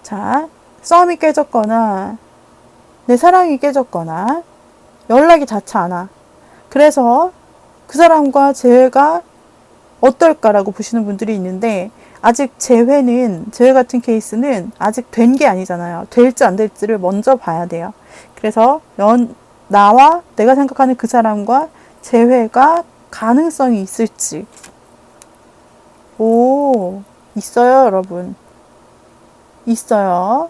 자, 썸이 깨졌거나 내 사랑이 깨졌거나 연락이 닿지 않아. 그래서 그 사람과 재회가 어떨까라고 보시는 분들이 있는데 아직 재회 같은 케이스는 아직 된 게 아니잖아요. 될지 안 될지를 먼저 봐야 돼요. 그래서 나와 내가 생각하는 그 사람과 재회가 가능성이 있을지. 있어요, 여러분. 있어요.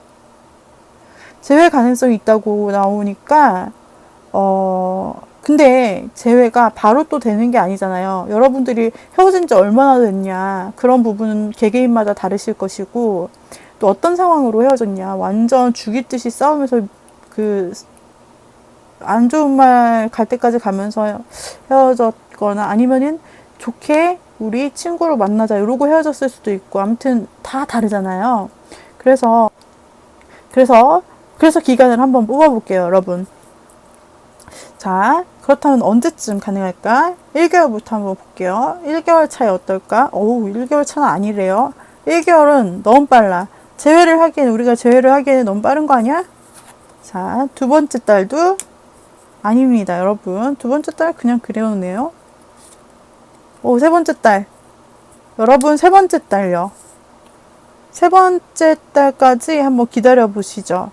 재회 가능성이 있다고 나오니까, 근데 재회가 바로 또 되는 게 아니잖아요. 여러분들이 헤어진 지 얼마나 됐냐. 그런 부분은 개개인마다 다르실 것이고, 또 어떤 상황으로 헤어졌냐. 완전 죽이듯이 싸우면서 안 좋은 말 갈 때까지 가면서 헤어졌거나 아니면은 좋게 우리 친구로 만나자 이러고 헤어졌을 수도 있고, 아무튼 다 다르잖아요. 그래서 기간을 한번 뽑아볼게요, 여러분. 자, 그렇다면 언제쯤 가능할까? 1개월부터 한번 볼게요. 1개월 차이 어떨까? 1개월 차는 아니래요. 1개월은 너무 빨라. 우리가 재회를 하기에는 너무 빠른 거 아니야? 자, 두 번째 달도 아닙니다, 여러분. 두 번째 달 그냥 그려놓네요. 세 번째 달. 여러분, 세 번째 달요. 세 번째 달까지 한번 기다려 보시죠.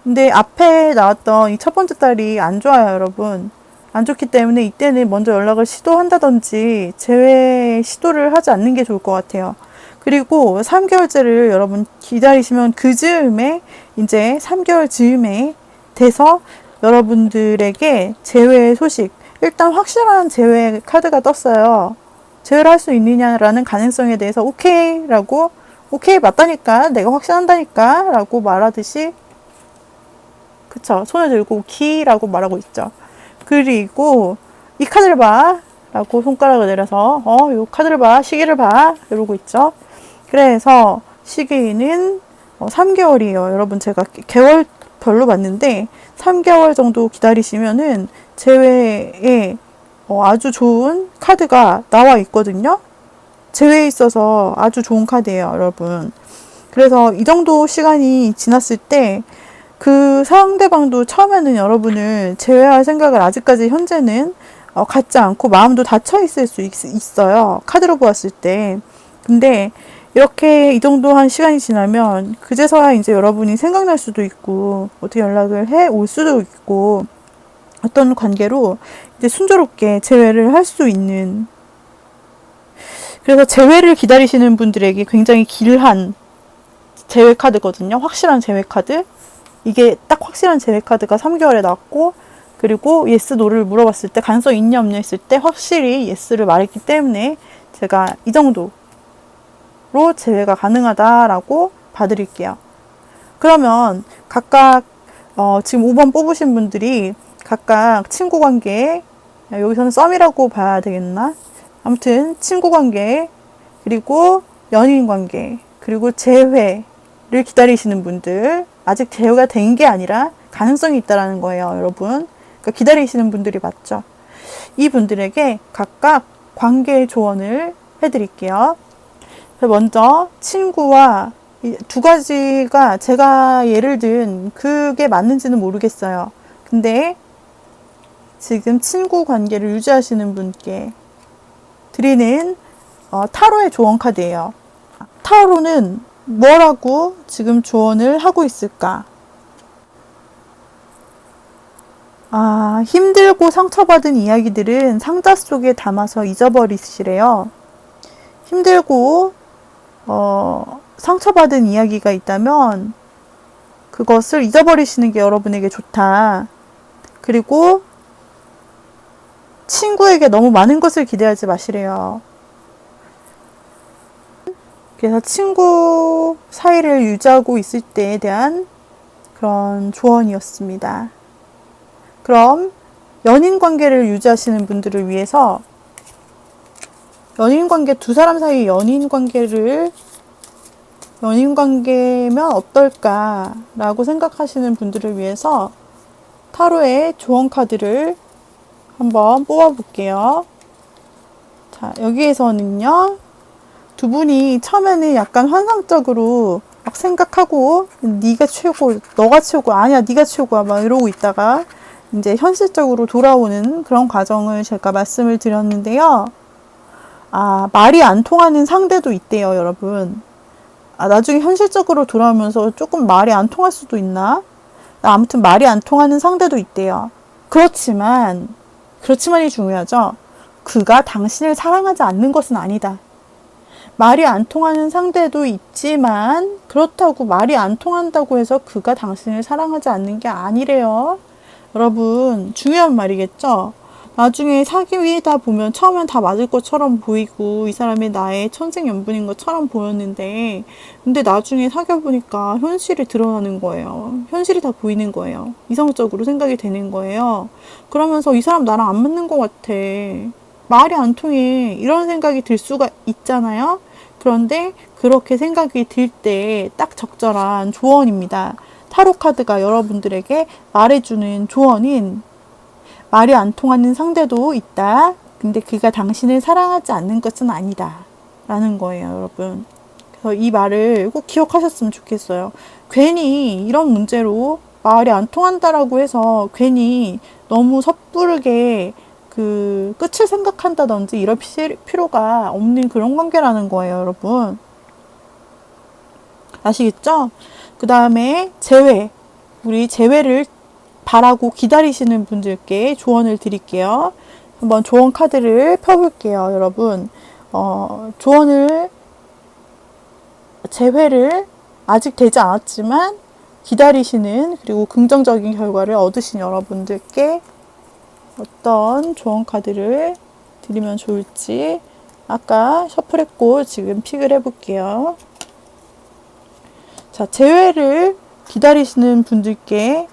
근데 앞에 나왔던 이 첫 번째 달이 안 좋아요, 여러분. 안 좋기 때문에 이때는 먼저 연락을 시도한다든지 재회 시도를 하지 않는 게 좋을 것 같아요. 그리고 3개월째를 여러분 기다리시면 그 즈음에 이제 3개월 즈음에 돼서 여러분들에게 재회 소식, 일단 확실한 재회 카드가 떴어요. 재회를 할 수 있느냐라는 가능성에 대해서 오케이 맞다니까 내가 확신한다니까 라고 말하듯이 그쵸 손을 들고 오키라고 말하고 있죠. 그리고 이 카드를 봐 라고 손가락을 내려서 요 카드를 봐 시기를 봐 이러고 있죠. 그래서 시기는 3개월이에요. 여러분 제가 개월별로 봤는데 3개월 정도 기다리시면은 재회에 아주 좋은 카드가 나와 있거든요. 재회에 있어서 아주 좋은 카드예요, 여러분. 그래서 이 정도 시간이 지났을 때 그 상대방도 처음에는 여러분을 재회할 생각을 아직까지 현재는 갖지 않고 마음도 닫혀 있을 수 있어요. 카드로 보았을 때. 근데 이렇게 이 정도 한 시간이 지나면 그제서야 이제 여러분이 생각날 수도 있고 어떻게 연락을 해 올 수도 있고 어떤 관계로 이제 순조롭게 재회를 할 수 있는, 그래서 재회를 기다리시는 분들에게 굉장히 길한 재회 카드거든요. 확실한 재회 카드. 이게 딱 확실한 재회 카드가 3개월에 나왔고, 그리고 예스 노를 물어봤을 때 가능성 있냐 없냐 했을 때 확실히 예스를 말했기 때문에 제가 이 정도로 재회가 가능하다라고 봐드릴게요. 그러면 각각 지금 5번 뽑으신 분들이 각각 친구 관계, 여기서는 썸이라고 봐야 되겠나? 아무튼 친구 관계, 그리고 연인 관계, 그리고 재회를 기다리시는 분들, 아직 재회가 된 게 아니라 가능성이 있다라는 거예요, 여러분. 그러니까 기다리시는 분들이 맞죠. 이 분들에게 각각 관계 조언을 해드릴게요. 먼저 친구와 두 가지가 제가 예를 든 그게 맞는지는 모르겠어요. 근데 지금 친구 관계를 유지하시는 분께 드리는 타로의 조언 카드예요. 타로는 뭐라고 지금 조언을 하고 있을까? 힘들고 상처받은 이야기들은 상자 속에 담아서 잊어버리시래요. 힘들고 상처받은 이야기가 있다면 그것을 잊어버리시는 게 여러분에게 좋다. 그리고 친구에게 너무 많은 것을 기대하지 마시래요. 그래서 친구 사이를 유지하고 있을 때에 대한 그런 조언이었습니다. 그럼 연인 관계를 유지하시는 분들을 위해서 연인 관계, 두 사람 사이 연인 관계면 어떨까라고 생각하시는 분들을 위해서 타로의 조언 카드를 한번 뽑아볼게요. 자, 여기에서는요, 두 분이 처음에는 약간 환상적으로 막 생각하고 네가 최고, 너가 최고, 아니야 네가 최고야 막 이러고 있다가 이제 현실적으로 돌아오는 그런 과정을 제가 말씀을 드렸는데요. 말이 안 통하는 상대도 있대요, 여러분. 나중에 현실적으로 돌아오면서 조금 말이 안 통할 수도 있나? 아무튼 말이 안 통하는 상대도 있대요. 그렇지만이 중요하죠. 그가 당신을 사랑하지 않는 것은 아니다. 말이 안 통하는 상대도 있지만 그렇다고 말이 안 통한다고 해서 그가 당신을 사랑하지 않는 게 아니래요. 여러분, 중요한 말이겠죠? 나중에 사귀다 보면 처음엔 다 맞을 것처럼 보이고 이 사람이 나의 천생연분인 것처럼 보였는데 근데 나중에 사귀어보니까 현실이 드러나는 거예요. 현실이 다 보이는 거예요. 이성적으로 생각이 되는 거예요. 그러면서 이 사람 나랑 안 맞는 것 같아. 말이 안 통해. 이런 생각이 들 수가 있잖아요. 그런데 그렇게 생각이 들 때 딱 적절한 조언입니다. 타로 카드가 여러분들에게 말해주는 조언인 말이 안 통하는 상대도 있다. 근데 그가 당신을 사랑하지 않는 것은 아니다. 라는 거예요, 여러분. 그래서 이 말을 꼭 기억하셨으면 좋겠어요. 괜히 이런 문제로 말이 안 통한다라고 해서 괜히 너무 섣부르게 그 끝을 생각한다든지 이럴 필요가 없는 그런 관계라는 거예요, 여러분. 아시겠죠? 그 다음에 재회. 우리 재회를 바라고 기다리시는 분들께 조언을 드릴게요. 한번 조언 카드를 펴볼게요, 여러분. 재회를 아직 되지 않았지만 기다리시는, 그리고 긍정적인 결과를 얻으신 여러분들께 어떤 조언 카드를 드리면 좋을지 아까 셔플했고 지금 픽을 해볼게요. 자, 재회를 기다리시는 분들께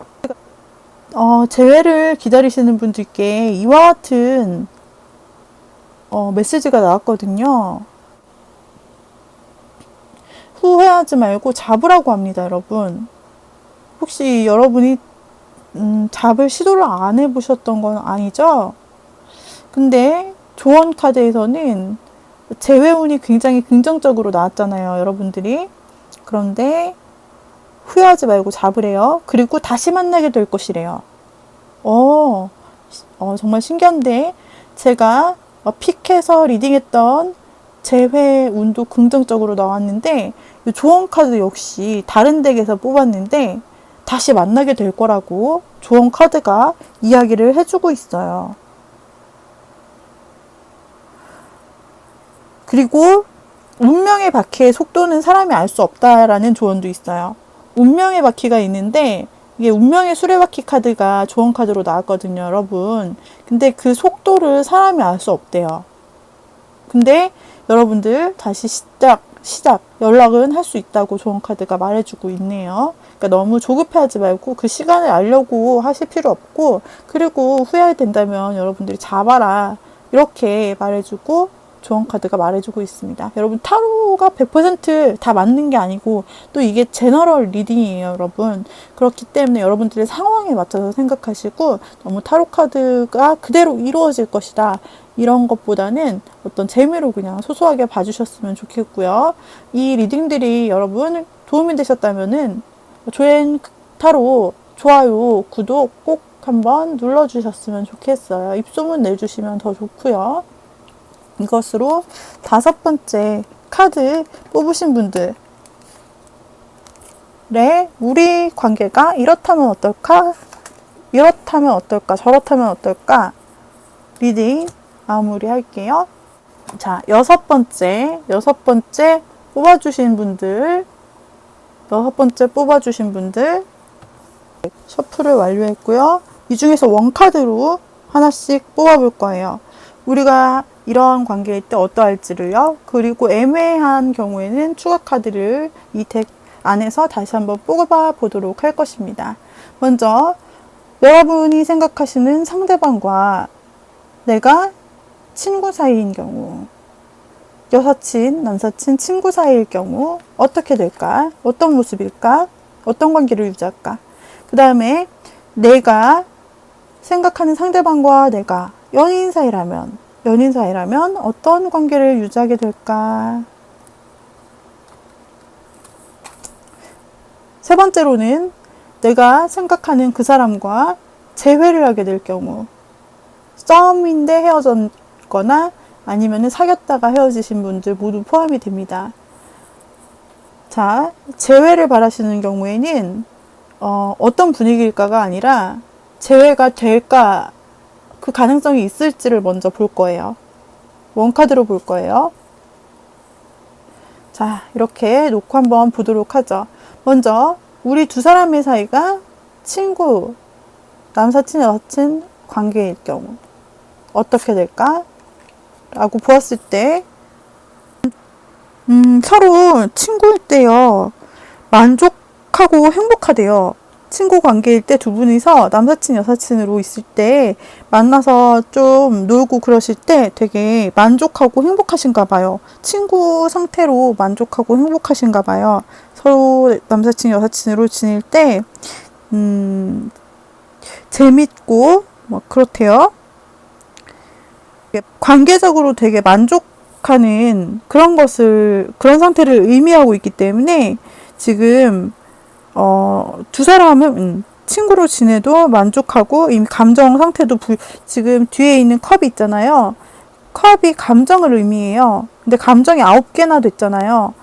이와 같은 메시지가 나왔거든요. 후회하지 말고 잡으라고 합니다, 여러분. 혹시 여러분이 잡을 시도를 안 해보셨던 건 아니죠? 근데 조언 카드에서는 재회운이 굉장히 긍정적으로 나왔잖아요, 여러분들이. 그런데 후회하지 말고 잡으래요. 그리고 다시 만나게 될 것이래요. 정말 신기한데 제가 픽해서 리딩했던 재회 운도 긍정적으로 나왔는데 이 조언 카드 역시 다른 덱에서 뽑았는데 다시 만나게 될 거라고 조언 카드가 이야기를 해주고 있어요. 그리고 운명의 바퀴의 속도는 사람이 알 수 없다라는 조언도 있어요. 운명의 바퀴가 있는데 이게 운명의 수레바퀴 카드가 조언 카드로 나왔거든요, 여러분. 근데 그 속도를 사람이 알 수 없대요. 근데 여러분들 다시 시작 연락은 할 수 있다고 조언 카드가 말해주고 있네요. 그러니까 너무 조급해하지 말고 그 시간을 알려고 하실 필요 없고, 그리고 후회된다면 여러분들이 잡아라 이렇게 말해주고 조언 카드가 말해주고 있습니다. 여러분, 타로가 100%다 맞는 게 아니고 또 이게 제너럴 리딩이에요, 여러분. 그렇기 때문에 여러분들의 상황에 맞춰서 생각하시고, 너무 타로 카드가 그대로 이루어질 것이다 이런 것보다는 어떤 재미로 그냥 소소하게 봐주셨으면 좋겠고요. 이 리딩들이 여러분 도움이 되셨다면은 조엔 타로 좋아요, 구독 꼭 한번 눌러주셨으면 좋겠어요. 입소문 내주시면 더 좋고요. 이것으로 5번째 카드 뽑으신 분들의 우리 관계가 이렇다면 어떨까? 이렇다면 어떨까? 저렇다면 어떨까? 리딩 마무리할게요. 자, 6번째 뽑아주신 분들, 6번째 뽑아주신 분들 셔플을 완료했고요. 이 중에서 원카드로 하나씩 뽑아볼 거예요. 우리가 이러한 관계일 때 어떠할지를요. 그리고 애매한 경우에는 추가 카드를 이 덱 안에서 다시 한번 뽑아 보도록 할 것입니다. 먼저 여러분이 생각하시는 상대방과 내가 친구 사이인 경우, 여사친, 남사친, 친구 사이일 경우 어떻게 될까? 어떤 모습일까? 어떤 관계를 유지할까? 그 다음에 내가 생각하는 상대방과 내가 연인 사이라면 어떤 관계를 유지하게 될까? 세 번째로는 내가 생각하는 그 사람과 재회를 하게 될 경우, 싸움인데 헤어졌거나 아니면 사귀었다가 헤어지신 분들 모두 포함이 됩니다. 자, 재회를 바라시는 경우에는 어떤 분위기일까가 아니라 재회가 될까, 그 가능성이 있을지를 먼저 볼 거예요. 원카드로 볼 거예요. 자, 이렇게 놓고 한번 보도록 하죠. 먼저 우리 두 사람의 사이가 친구, 남사친, 여사친 관계일 경우 어떻게 될까? 라고 보았을 때 서로 친구일 때요, 만족하고 행복하대요. 친구 관계일 때 두 분이서 남사친, 여사친으로 있을 때 만나서 좀 놀고 그러실 때 되게 만족하고 행복하신가 봐요. 친구 상태로 만족하고 행복하신가 봐요. 서로 남사친, 여사친으로 지낼 때 재밌고 뭐 그렇대요. 관계적으로 되게 만족하는 그런 상태를 의미하고 있기 때문에 지금 두 사람은 친구로 지내도 만족하고 이미 감정 상태도 지금 뒤에 있는 컵이 있잖아요. 컵이 감정을 의미해요. 근데 감정이 9개나 됐잖아요.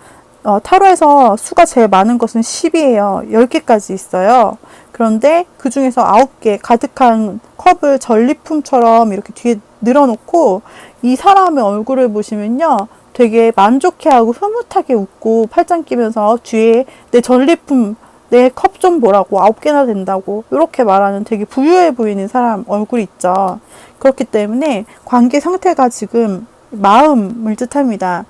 타로에서 수가 제일 많은 것은 10이에요. 10개까지 있어요. 그런데 그 중에서 9개 가득한 컵을 전리품처럼 이렇게 뒤에 늘어놓고 이 사람의 얼굴을 보시면요, 되게 만족해하고 흐뭇하게 웃고 팔짱 끼면서 뒤에 내 전리품, 내 컵 좀 보라고 9개나 된다고 이렇게 말하는 되게 부유해 보이는 사람 얼굴이 있죠. 그렇기 때문에 관계 상태가 지금 마음을 뜻합니다.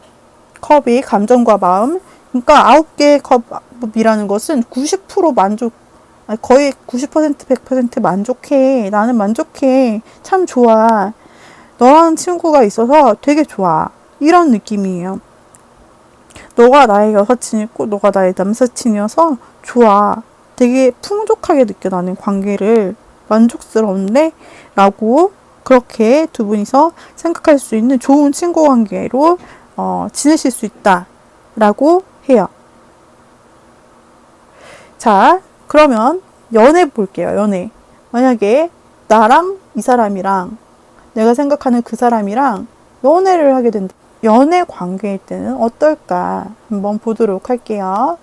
컵이 감정과 마음. 그러니까 9개의 컵이라는 것은 90% 만족, 거의 90% 100% 만족해. 나는 만족해. 참 좋아. 너라는 친구가 있어서 되게 좋아. 이런 느낌이에요. 너가 나의 여사친이고 너가 나의 남사친이어서 좋아. 되게 풍족하게 느껴. 나는 관계를 만족스러운데? 라고 그렇게 두 분이서 생각할 수 있는 좋은 친구 관계로 지내실 수 있다 라고 해요. 자, 그러면 연애 볼게요. 연애. 만약에 나랑 이 사람이랑 내가 생각하는 그 사람이랑 연애를 하게 된다. 연애 관계일 때는 어떨까 한번 보도록 할게요.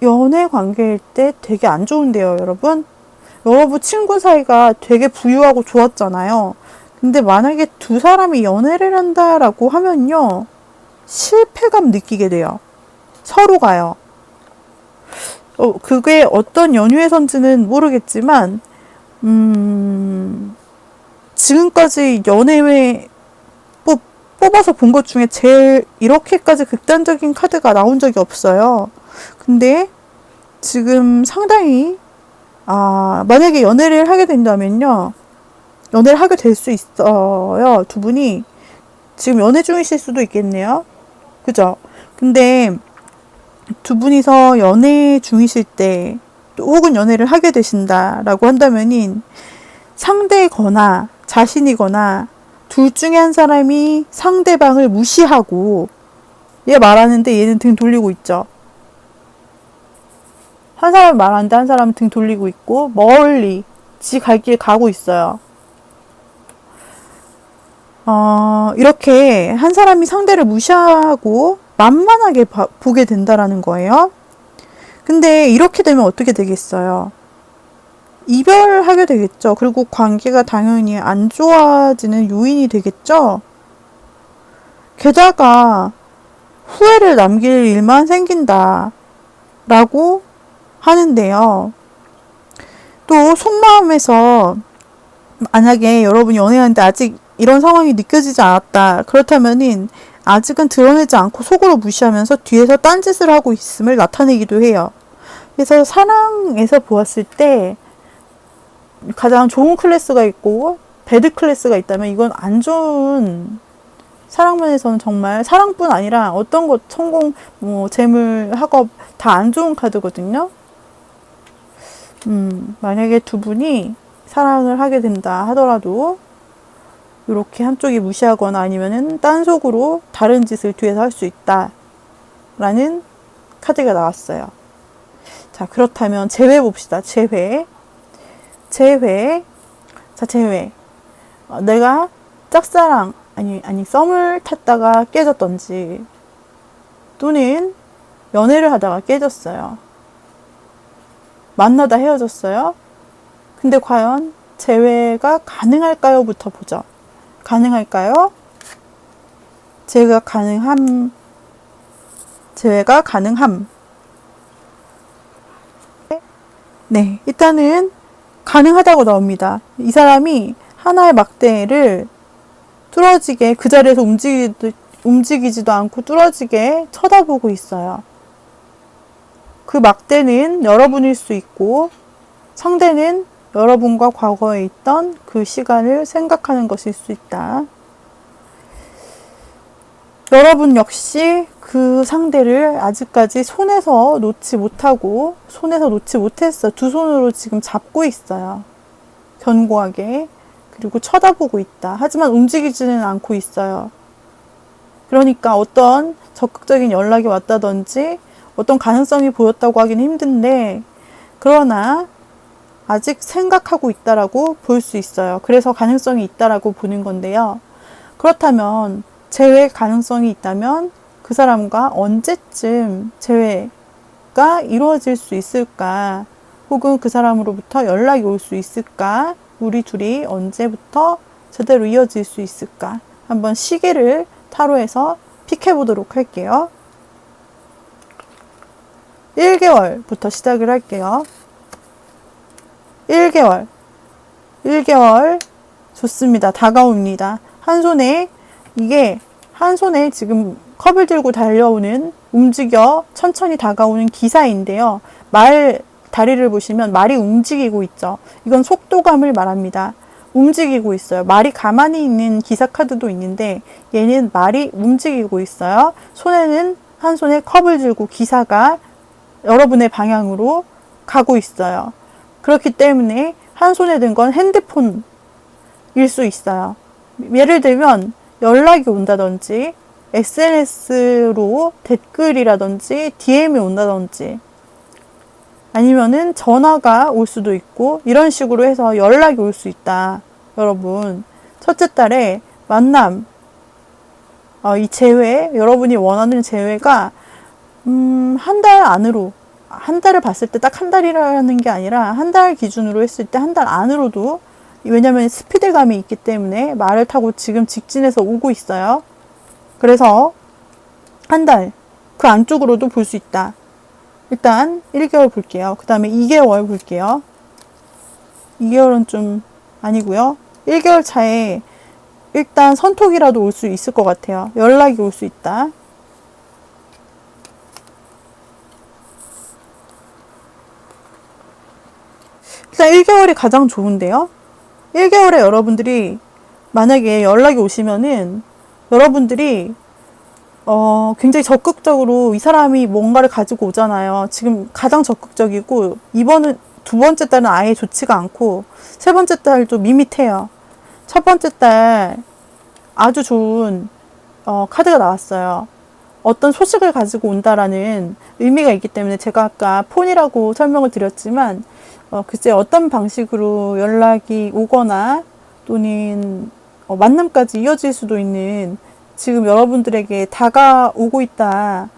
연애 관계일 때 되게 안 좋은데요, 여러분. 여러분 친구 사이가 되게 부유하고 좋았잖아요. 근데 만약에 두 사람이 연애를 한다라고 하면요, 실패감 느끼게 돼요. 서로가요. 그게 어떤 연유에선지는 모르겠지만, 지금까지 연애에 뽑아서 본 것 중에 제일 이렇게까지 극단적인 카드가 나온 적이 없어요. 근데 지금 상당히, 만약에 연애를 하게 된다면요, 연애를 하게 될 수 있어요. 두 분이 지금 연애 중이실 수도 있겠네요. 그죠? 근데 두 분이서 연애 중이실 때, 또 혹은 연애를 하게 되신다라고 한다면은 상대거나 자신이거나 둘 중에 한 사람이 상대방을 무시하고, 얘 말하는데 얘는 등 돌리고 있죠. 한 사람 말하는데 한 사람은 등 돌리고 있고 멀리 지 갈 길 가고 있어요. 이렇게 한 사람이 상대를 무시하고 만만하게 보게 된다라는 거예요. 근데 이렇게 되면 어떻게 되겠어요? 이별하게 되겠죠. 그리고 관계가 당연히 안 좋아지는 요인이 되겠죠. 게다가 후회를 남길 일만 생긴다 라고 하는데요. 또 속마음에서 만약에 여러분이 연애하는데 아직 이런 상황이 느껴지지 않았다. 그렇다면은 아직은 드러내지 않고 속으로 무시하면서 뒤에서 딴짓을 하고 있음을 나타내기도 해요. 그래서 사랑에서 보았을 때 가장 좋은 클래스가 있고 배드 클래스가 있다면 이건 안 좋은, 사랑면에서는 정말 사랑뿐 아니라 어떤 것, 성공, 재물, 학업 다 안 좋은 카드거든요. 만약에 두 분이 사랑을 하게 된다 하더라도 이렇게 한쪽이 무시하거나 아니면은 딴속으로 다른 짓을 뒤에서 할 수 있다 라는 카드가 나왔어요. 자, 그렇다면 재회 봅시다. 재회. 자, 재회. 내가 짝사랑 아니 썸을 탔다가 깨졌던지, 또는 연애를 하다가 깨졌어요. 만나다 헤어졌어요. 근데 과연 재회가 가능할까요? 부터 보죠. 가능할까요? 재회가 가능함. 네, 일단은 가능하다고 나옵니다. 이 사람이 하나의 막대를 뚫어지게 그 자리에서 움직이지도 않고 뚫어지게 쳐다보고 있어요. 그 막대는 여러분일 수 있고 상대는 여러분과 과거에 있던 그 시간을 생각하는 것일 수 있다. 여러분 역시 그 상대를 아직까지 손에서 놓지 못했어. 두 손으로 지금 잡고 있어요. 견고하게. 그리고 쳐다보고 있다. 하지만 움직이지는 않고 있어요. 그러니까 어떤 적극적인 연락이 왔다든지 어떤 가능성이 보였다고 하기는 힘든데, 그러나 아직 생각하고 있다라고 볼 수 있어요. 그래서 가능성이 있다라고 보는 건데요. 그렇다면 재회 가능성이 있다면 그 사람과 언제쯤 재회가 이루어질 수 있을까? 혹은 그 사람으로부터 연락이 올 수 있을까? 우리 둘이 언제부터 제대로 이어질 수 있을까? 한번 시계를 타로에서 픽해 보도록 할게요. 1개월부터 시작을 할게요. 1개월. 좋습니다. 다가옵니다. 한 손에 지금 컵을 들고 달려오는, 움직여 천천히 다가오는 기사인데요. 다리를 보시면 말이 움직이고 있죠. 이건 속도감을 말합니다. 움직이고 있어요. 말이 가만히 있는 기사 카드도 있는데 얘는 말이 움직이고 있어요. 한 손에 컵을 들고 기사가 여러분의 방향으로 가고 있어요. 그렇기 때문에 한 손에 든 건 핸드폰일 수 있어요. 예를 들면 연락이 온다든지 SNS로 댓글이라든지 DM이 온다든지 아니면은 전화가 올 수도 있고, 이런 식으로 해서 연락이 올 수 있다. 여러분, 첫째 달에 만남, 이 재회, 여러분이 원하는 재회가 한 달 안으로, 한 달을 봤을 때 딱 한 달이라는 게 아니라 한 달 기준으로 했을 때 한 달 안으로도, 왜냐면 스피드감이 있기 때문에 말을 타고 지금 직진해서 오고 있어요. 그래서 한 달, 그 안쪽으로도 볼 수 있다. 일단 1개월 볼게요. 그 다음에 2개월 볼게요. 2개월은 좀 아니고요. 1개월 차에 일단 선톡이라도 올 수 있을 것 같아요. 연락이 올 수 있다. 일단 1개월이 가장 좋은데요. 1개월에 여러분들이 만약에 연락이 오시면은 여러분들이 굉장히 적극적으로 이 사람이 뭔가를 가지고 오잖아요. 지금 가장 적극적이고, 이번은 두 번째 달은 아예 좋지가 않고, 세 번째 달도 밋밋해요. 첫 번째 달 아주 좋은 카드가 나왔어요. 어떤 소식을 가지고 온다라는 의미가 있기 때문에 제가 아까 폰이라고 설명을 드렸지만, 글쎄 어떤 방식으로 연락이 오거나 또는 만남까지 이어질 수도 있는, 지금 여러분들에게 다가오고 있다라는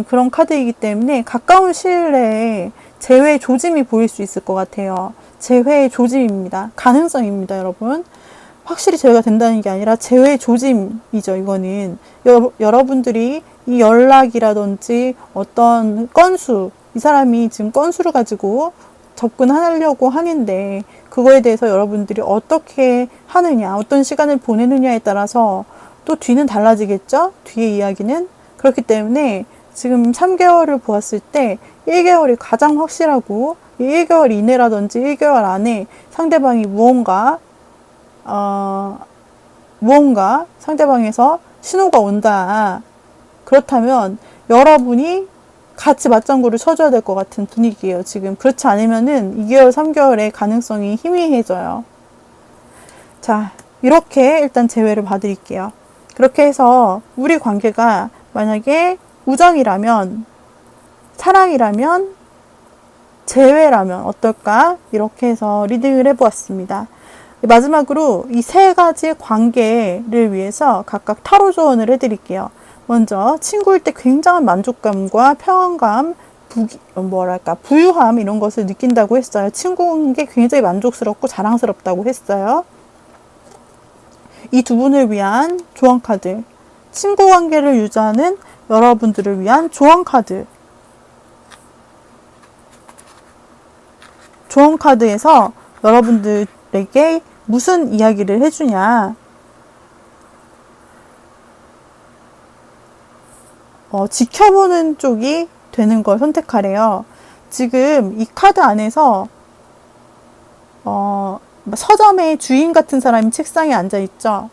그런 카드이기 때문에 가까운 시일 내에 재회의 조짐이 보일 수 있을 것 같아요. 재회의 조짐입니다. 가능성입니다, 여러분. 확실히 재회가 된다는 게 아니라 재회의 조짐이죠, 이거는. 여러분들이 이 연락이라든지 어떤 건수, 이 사람이 지금 건수를 가지고 접근하려고 하는데, 그거에 대해서 여러분들이 어떻게 하느냐, 어떤 시간을 보내느냐에 따라서 또 뒤는 달라지겠죠? 뒤의 이야기는. 그렇기 때문에 지금 3개월을 보았을 때 1개월이 가장 확실하고, 이 1개월 이내라든지 1개월 안에 상대방이 무언가 상대방에서 신호가 온다. 그렇다면 여러분이 같이 맞장구를 쳐줘야 될 것 같은 분위기예요, 지금. 그렇지 않으면은 2개월, 3개월의 가능성이 희미해져요. 자, 이렇게 일단 제외를 봐드릴게요. 그렇게 해서 우리 관계가 만약에 우정이라면, 사랑이라면, 재회라면 어떨까? 이렇게 해서 리딩을 해보았습니다. 마지막으로 이 세 가지 관계를 위해서 각각 타로 조언을 해드릴게요. 먼저 친구일 때 굉장한 만족감과 평안감, 부유함 이런 것을 느낀다고 했어요. 친구인 게 굉장히 만족스럽고 자랑스럽다고 했어요. 이 두 분을 위한 조언 카드, 친구 관계를 유지하는 여러분들을 위한 조언 카드. 조언 카드에서 여러분들에게 무슨 이야기를 해주냐? 지켜보는 쪽이 되는 걸 선택하래요. 지금 이 카드 안에서 서점의 주인 같은 사람이 책상에 앉아 있죠.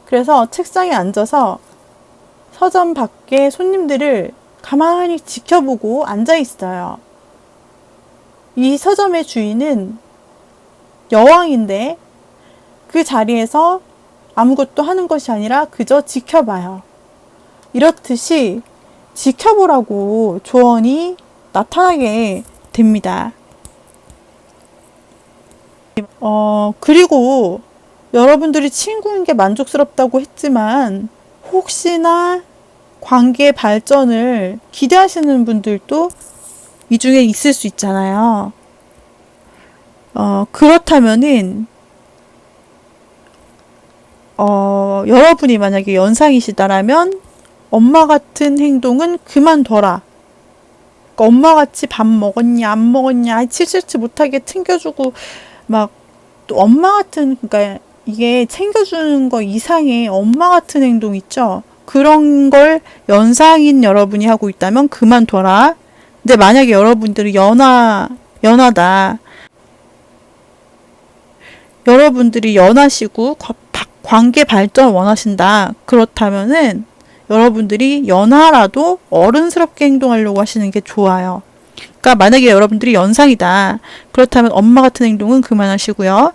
그래서 책상에 앉아서 서점 밖에 손님들을 가만히 지켜보고 앉아 있어요. 이 서점의 주인은 여왕인데 그 자리에서 아무것도 하는 것이 아니라 그저 지켜봐요. 이렇듯이 지켜보라고 조언이 나타나게 됩니다. 그리고 여러분들이 친구인 게 만족스럽다고 했지만 혹시나 관계 발전을 기대하시는 분들도 이 중에 있을 수 있잖아요. 그렇다면은 여러분이 만약에 연상이시다라면 엄마 같은 행동은 그만둬라. 그러니까 엄마같이 밥 먹었냐 안 먹었냐 칠칠치 못하게 챙겨주고 막 또 엄마 같은, 그러니까 이게 챙겨주는 거 이상의 엄마 같은 행동 있죠. 그런 걸 연상인 여러분이 하고 있다면 그만둬라. 근데 만약에 여러분들이 연하다. 여러분들이 연하시고 관계 발전 원하신다. 그렇다면은 여러분들이 연하라도 어른스럽게 행동하려고 하시는 게 좋아요. 그러니까 만약에 여러분들이 연상이다. 그렇다면 엄마 같은 행동은 그만하시고요.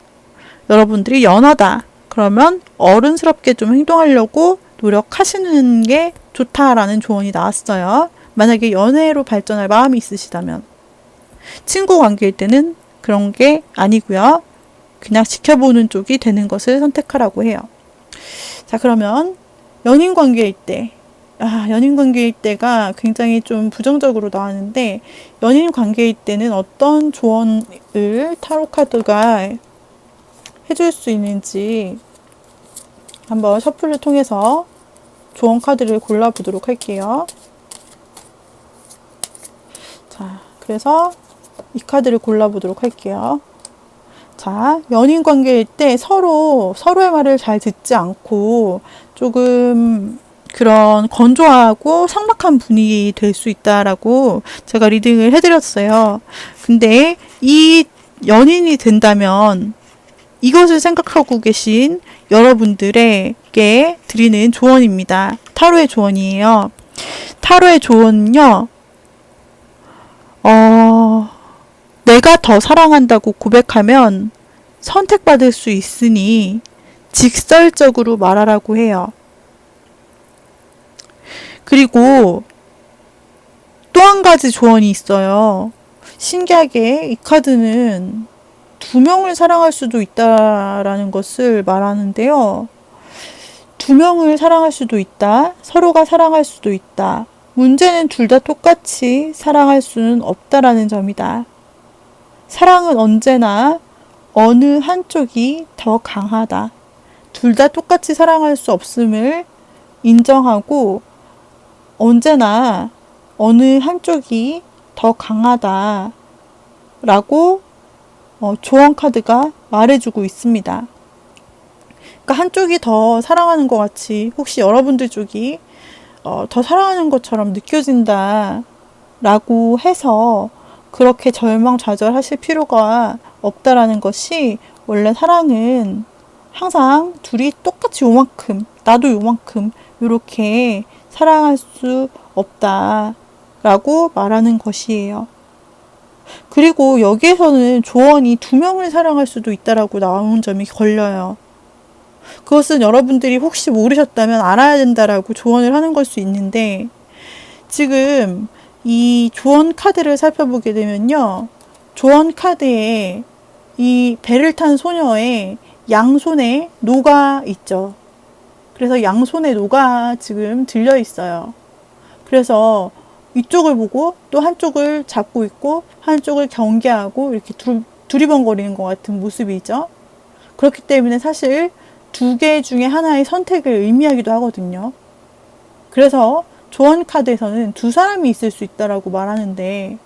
여러분들이 연하다. 그러면 어른스럽게 좀 행동하려고 노력하시는 게 좋다라는 조언이 나왔어요. 만약에 연애로 발전할 마음이 있으시다면. 친구 관계일 때는 그런 게 아니고요. 그냥 지켜보는 쪽이 되는 것을 선택하라고 해요. 자, 그러면 연인 관계일 때, 연인 관계일 때가 굉장히 좀 부정적으로 나왔는데, 연인 관계일 때는 어떤 조언을 타로 카드가 해줄 수 있는지 한번 셔플을 통해서 조언 카드를 골라보도록 할게요. 자, 그래서 이 카드를 골라보도록 할게요. 자, 연인 관계일 때 서로의 말을 잘 듣지 않고 조금 그런 건조하고 삭막한 분위기 될 수 있다라고 제가 리딩을 해드렸어요. 근데 이 연인이 된다면 이것을 생각하고 계신 여러분들에게 드리는 조언입니다. 타로의 조언이에요. 타로의 조언은요, 내가 더 사랑한다고 고백하면 선택받을 수 있으니 직설적으로 말하라고 해요. 그리고 또 한 가지 조언이 있어요. 신기하게 이 카드는 두 명을 사랑할 수도 있다라는 것을 말하는데요. 두 명을 사랑할 수도 있다. 서로가 사랑할 수도 있다. 문제는 둘 다 똑같이 사랑할 수는 없다라는 점이다. 사랑은 언제나 어느 한쪽이 더 강하다. 둘 다 똑같이 사랑할 수 없음을 인정하고 언제나 어느 한쪽이 더 강하다 라고 조언 카드가 말해주고 있습니다. 그러니까 한쪽이 더 사랑하는 것 같이 혹시 여러분들 쪽이 더 사랑하는 것처럼 느껴진다 라고 해서 그렇게 절망좌절하실 필요가 없다라는 것이, 원래 사랑은 항상 둘이 똑같이 요만큼, 나도 요만큼 이렇게 사랑할 수 없다라고 말하는 것이에요. 그리고 여기에서는 조언이 두 명을 사랑할 수도 있다라고 나온 점이 걸려요. 그것은 여러분들이 혹시 모르셨다면 알아야 된다라고 조언을 하는 걸 수 있는데, 지금 이 조언 카드를 살펴보게 되면요, 조언 카드에 이 배를 탄 소녀의 양손에 노가 있죠. 그래서 양손에 노가 지금 들려 있어요. 그래서 이쪽을 보고 또 한쪽을 잡고 있고 한쪽을 경계하고 이렇게 두리번거리는 것 같은 모습이죠. 그렇기 때문에 사실 두 개 중에 하나의 선택을 의미하기도 하거든요. 그래서 조언 카드에서는 두 사람이 있을 수 있다라고 말하는데,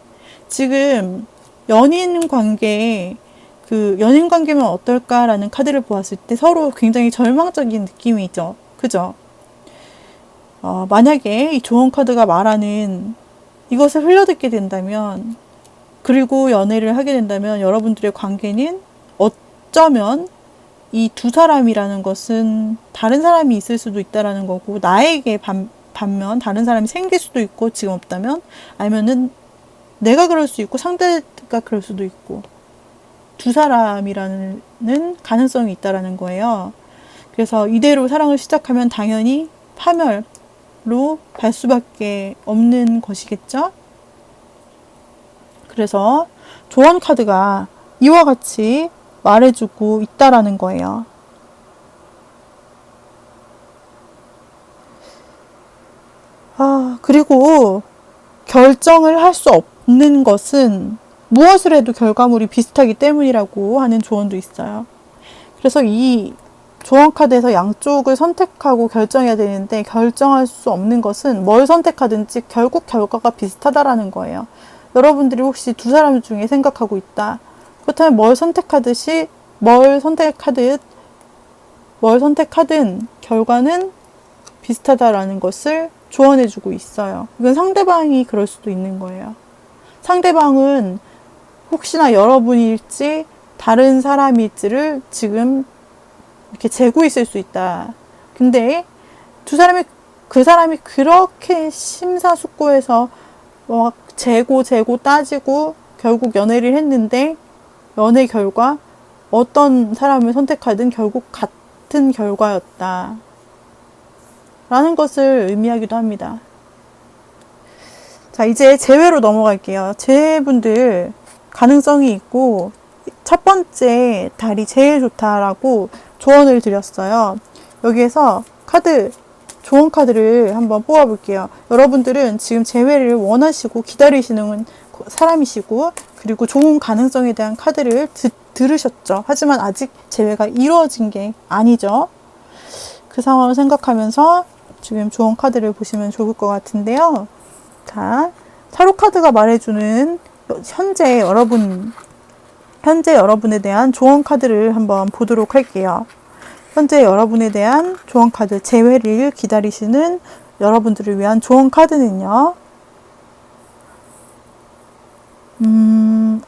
지금 연인 관계면 어떨까라는 카드를 보았을 때 서로 굉장히 절망적인 느낌이죠. 그죠? 만약에 이 조언 카드가 말하는 이것을 흘려듣게 된다면, 그리고 연애를 하게 된다면 여러분들의 관계는 어쩌면 이 두 사람이라는 것은 다른 사람이 있을 수도 있다라는 거고, 나에게 반면 다른 사람이 생길 수도 있고, 지금 없다면, 아니면은 내가 그럴 수 있고 상대가 그럴 수도 있고, 두 사람이라는 가능성이 있다라는 거예요. 그래서 이대로 사랑을 시작하면 당연히 파멸로 갈 수밖에 없는 것이겠죠. 그래서 조언 카드가 이와 같이 말해주고 있다라는 거예요. 그리고 결정을 할 수 없는 것은 무엇을 해도 결과물이 비슷하기 때문이라고 하는 조언도 있어요. 그래서 이 조언 카드에서 양쪽을 선택하고 결정해야 되는데, 결정할 수 없는 것은 뭘 선택하든지 결국 결과가 비슷하다라는 거예요. 여러분들이 혹시 두 사람 중에 생각하고 있다. 그렇다면 뭘 선택하든 결과는 비슷하다라는 것을 조언해주고 있어요. 이건 상대방이 그럴 수도 있는 거예요. 상대방은 혹시나 여러분일지 다른 사람일지를 지금 이렇게 재고 있을 수 있다. 근데 그 사람이 그렇게 심사숙고해서 막 재고 따지고 결국 연애를 했는데, 연애 결과 어떤 사람을 선택하든 결국 같은 결과였다 라는 것을 의미하기도 합니다. 자, 이제 재회로 넘어갈게요. 재회분들 가능성이 있고, 첫 번째 달이 제일 좋다라고 조언을 드렸어요. 여기에서 좋은 카드를 한번 뽑아볼게요. 여러분들은 지금 재회를 원하시고 기다리시는 사람이시고, 그리고 좋은 가능성에 대한 카드를 들으셨죠. 하지만 아직 재회가 이루어진 게 아니죠. 그 상황을 생각하면서 지금 좋은 카드를 보시면 좋을 것 같은데요. 자, 타로 카드가 말해주는 현재 여러분에 대한 조언 카드를 한번 보도록 할게요. 현재 여러분에 대한 조언 카드, 재회를 기다리시는 여러분들을 위한 조언 카드는요.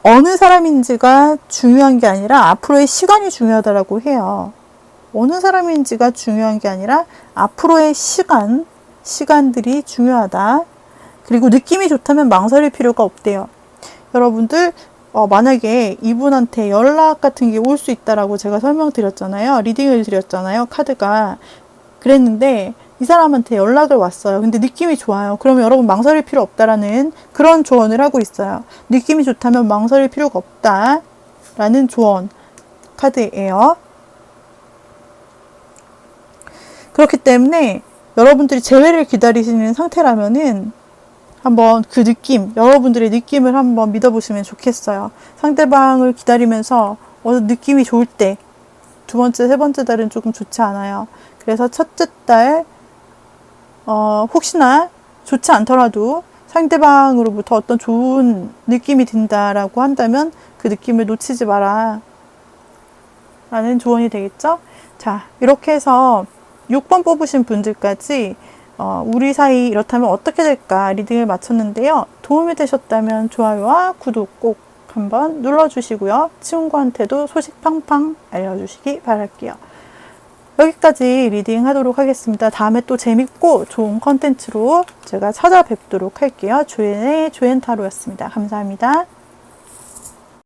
어느 사람인지가 중요한 게 아니라 앞으로의 시간이 중요하다라고 해요. 어느 사람인지가 중요한 게 아니라 앞으로의 시간들이 중요하다. 그리고 느낌이 좋다면 망설일 필요가 없대요. 여러분들 만약에 이분한테 연락 같은 게 올 수 있다라고 제가 설명드렸잖아요. 리딩을 드렸잖아요. 카드가. 그랬는데 이 사람한테 연락을 왔어요. 근데 느낌이 좋아요. 그러면 여러분 망설일 필요 없다라는 그런 조언을 하고 있어요. 느낌이 좋다면 망설일 필요가 없다라는 조언 카드예요. 그렇기 때문에 여러분들이 재회를 기다리시는 상태라면은 한번 그 여러분들의 느낌을 한번 믿어보시면 좋겠어요. 상대방을 기다리면서 느낌이 좋을 때, 두 번째, 세 번째 달은 조금 좋지 않아요. 그래서 첫째 달, 혹시나 좋지 않더라도 상대방으로부터 어떤 좋은 느낌이 든다라고 한다면 그 느낌을 놓치지 마라. 라는 조언이 되겠죠? 자, 이렇게 해서 6번 뽑으신 분들까지 우리 사이 이렇다면 어떻게 될까 리딩을 마쳤는데요. 도움이 되셨다면 좋아요와 구독 꼭 한번 눌러주시고요. 친구한테도 소식 팡팡 알려주시기 바랄게요. 여기까지 리딩 하도록 하겠습니다. 다음에 또 재밌고 좋은 컨텐츠로 제가 찾아뵙도록 할게요. 조앤의 조앤타로였습니다. 감사합니다.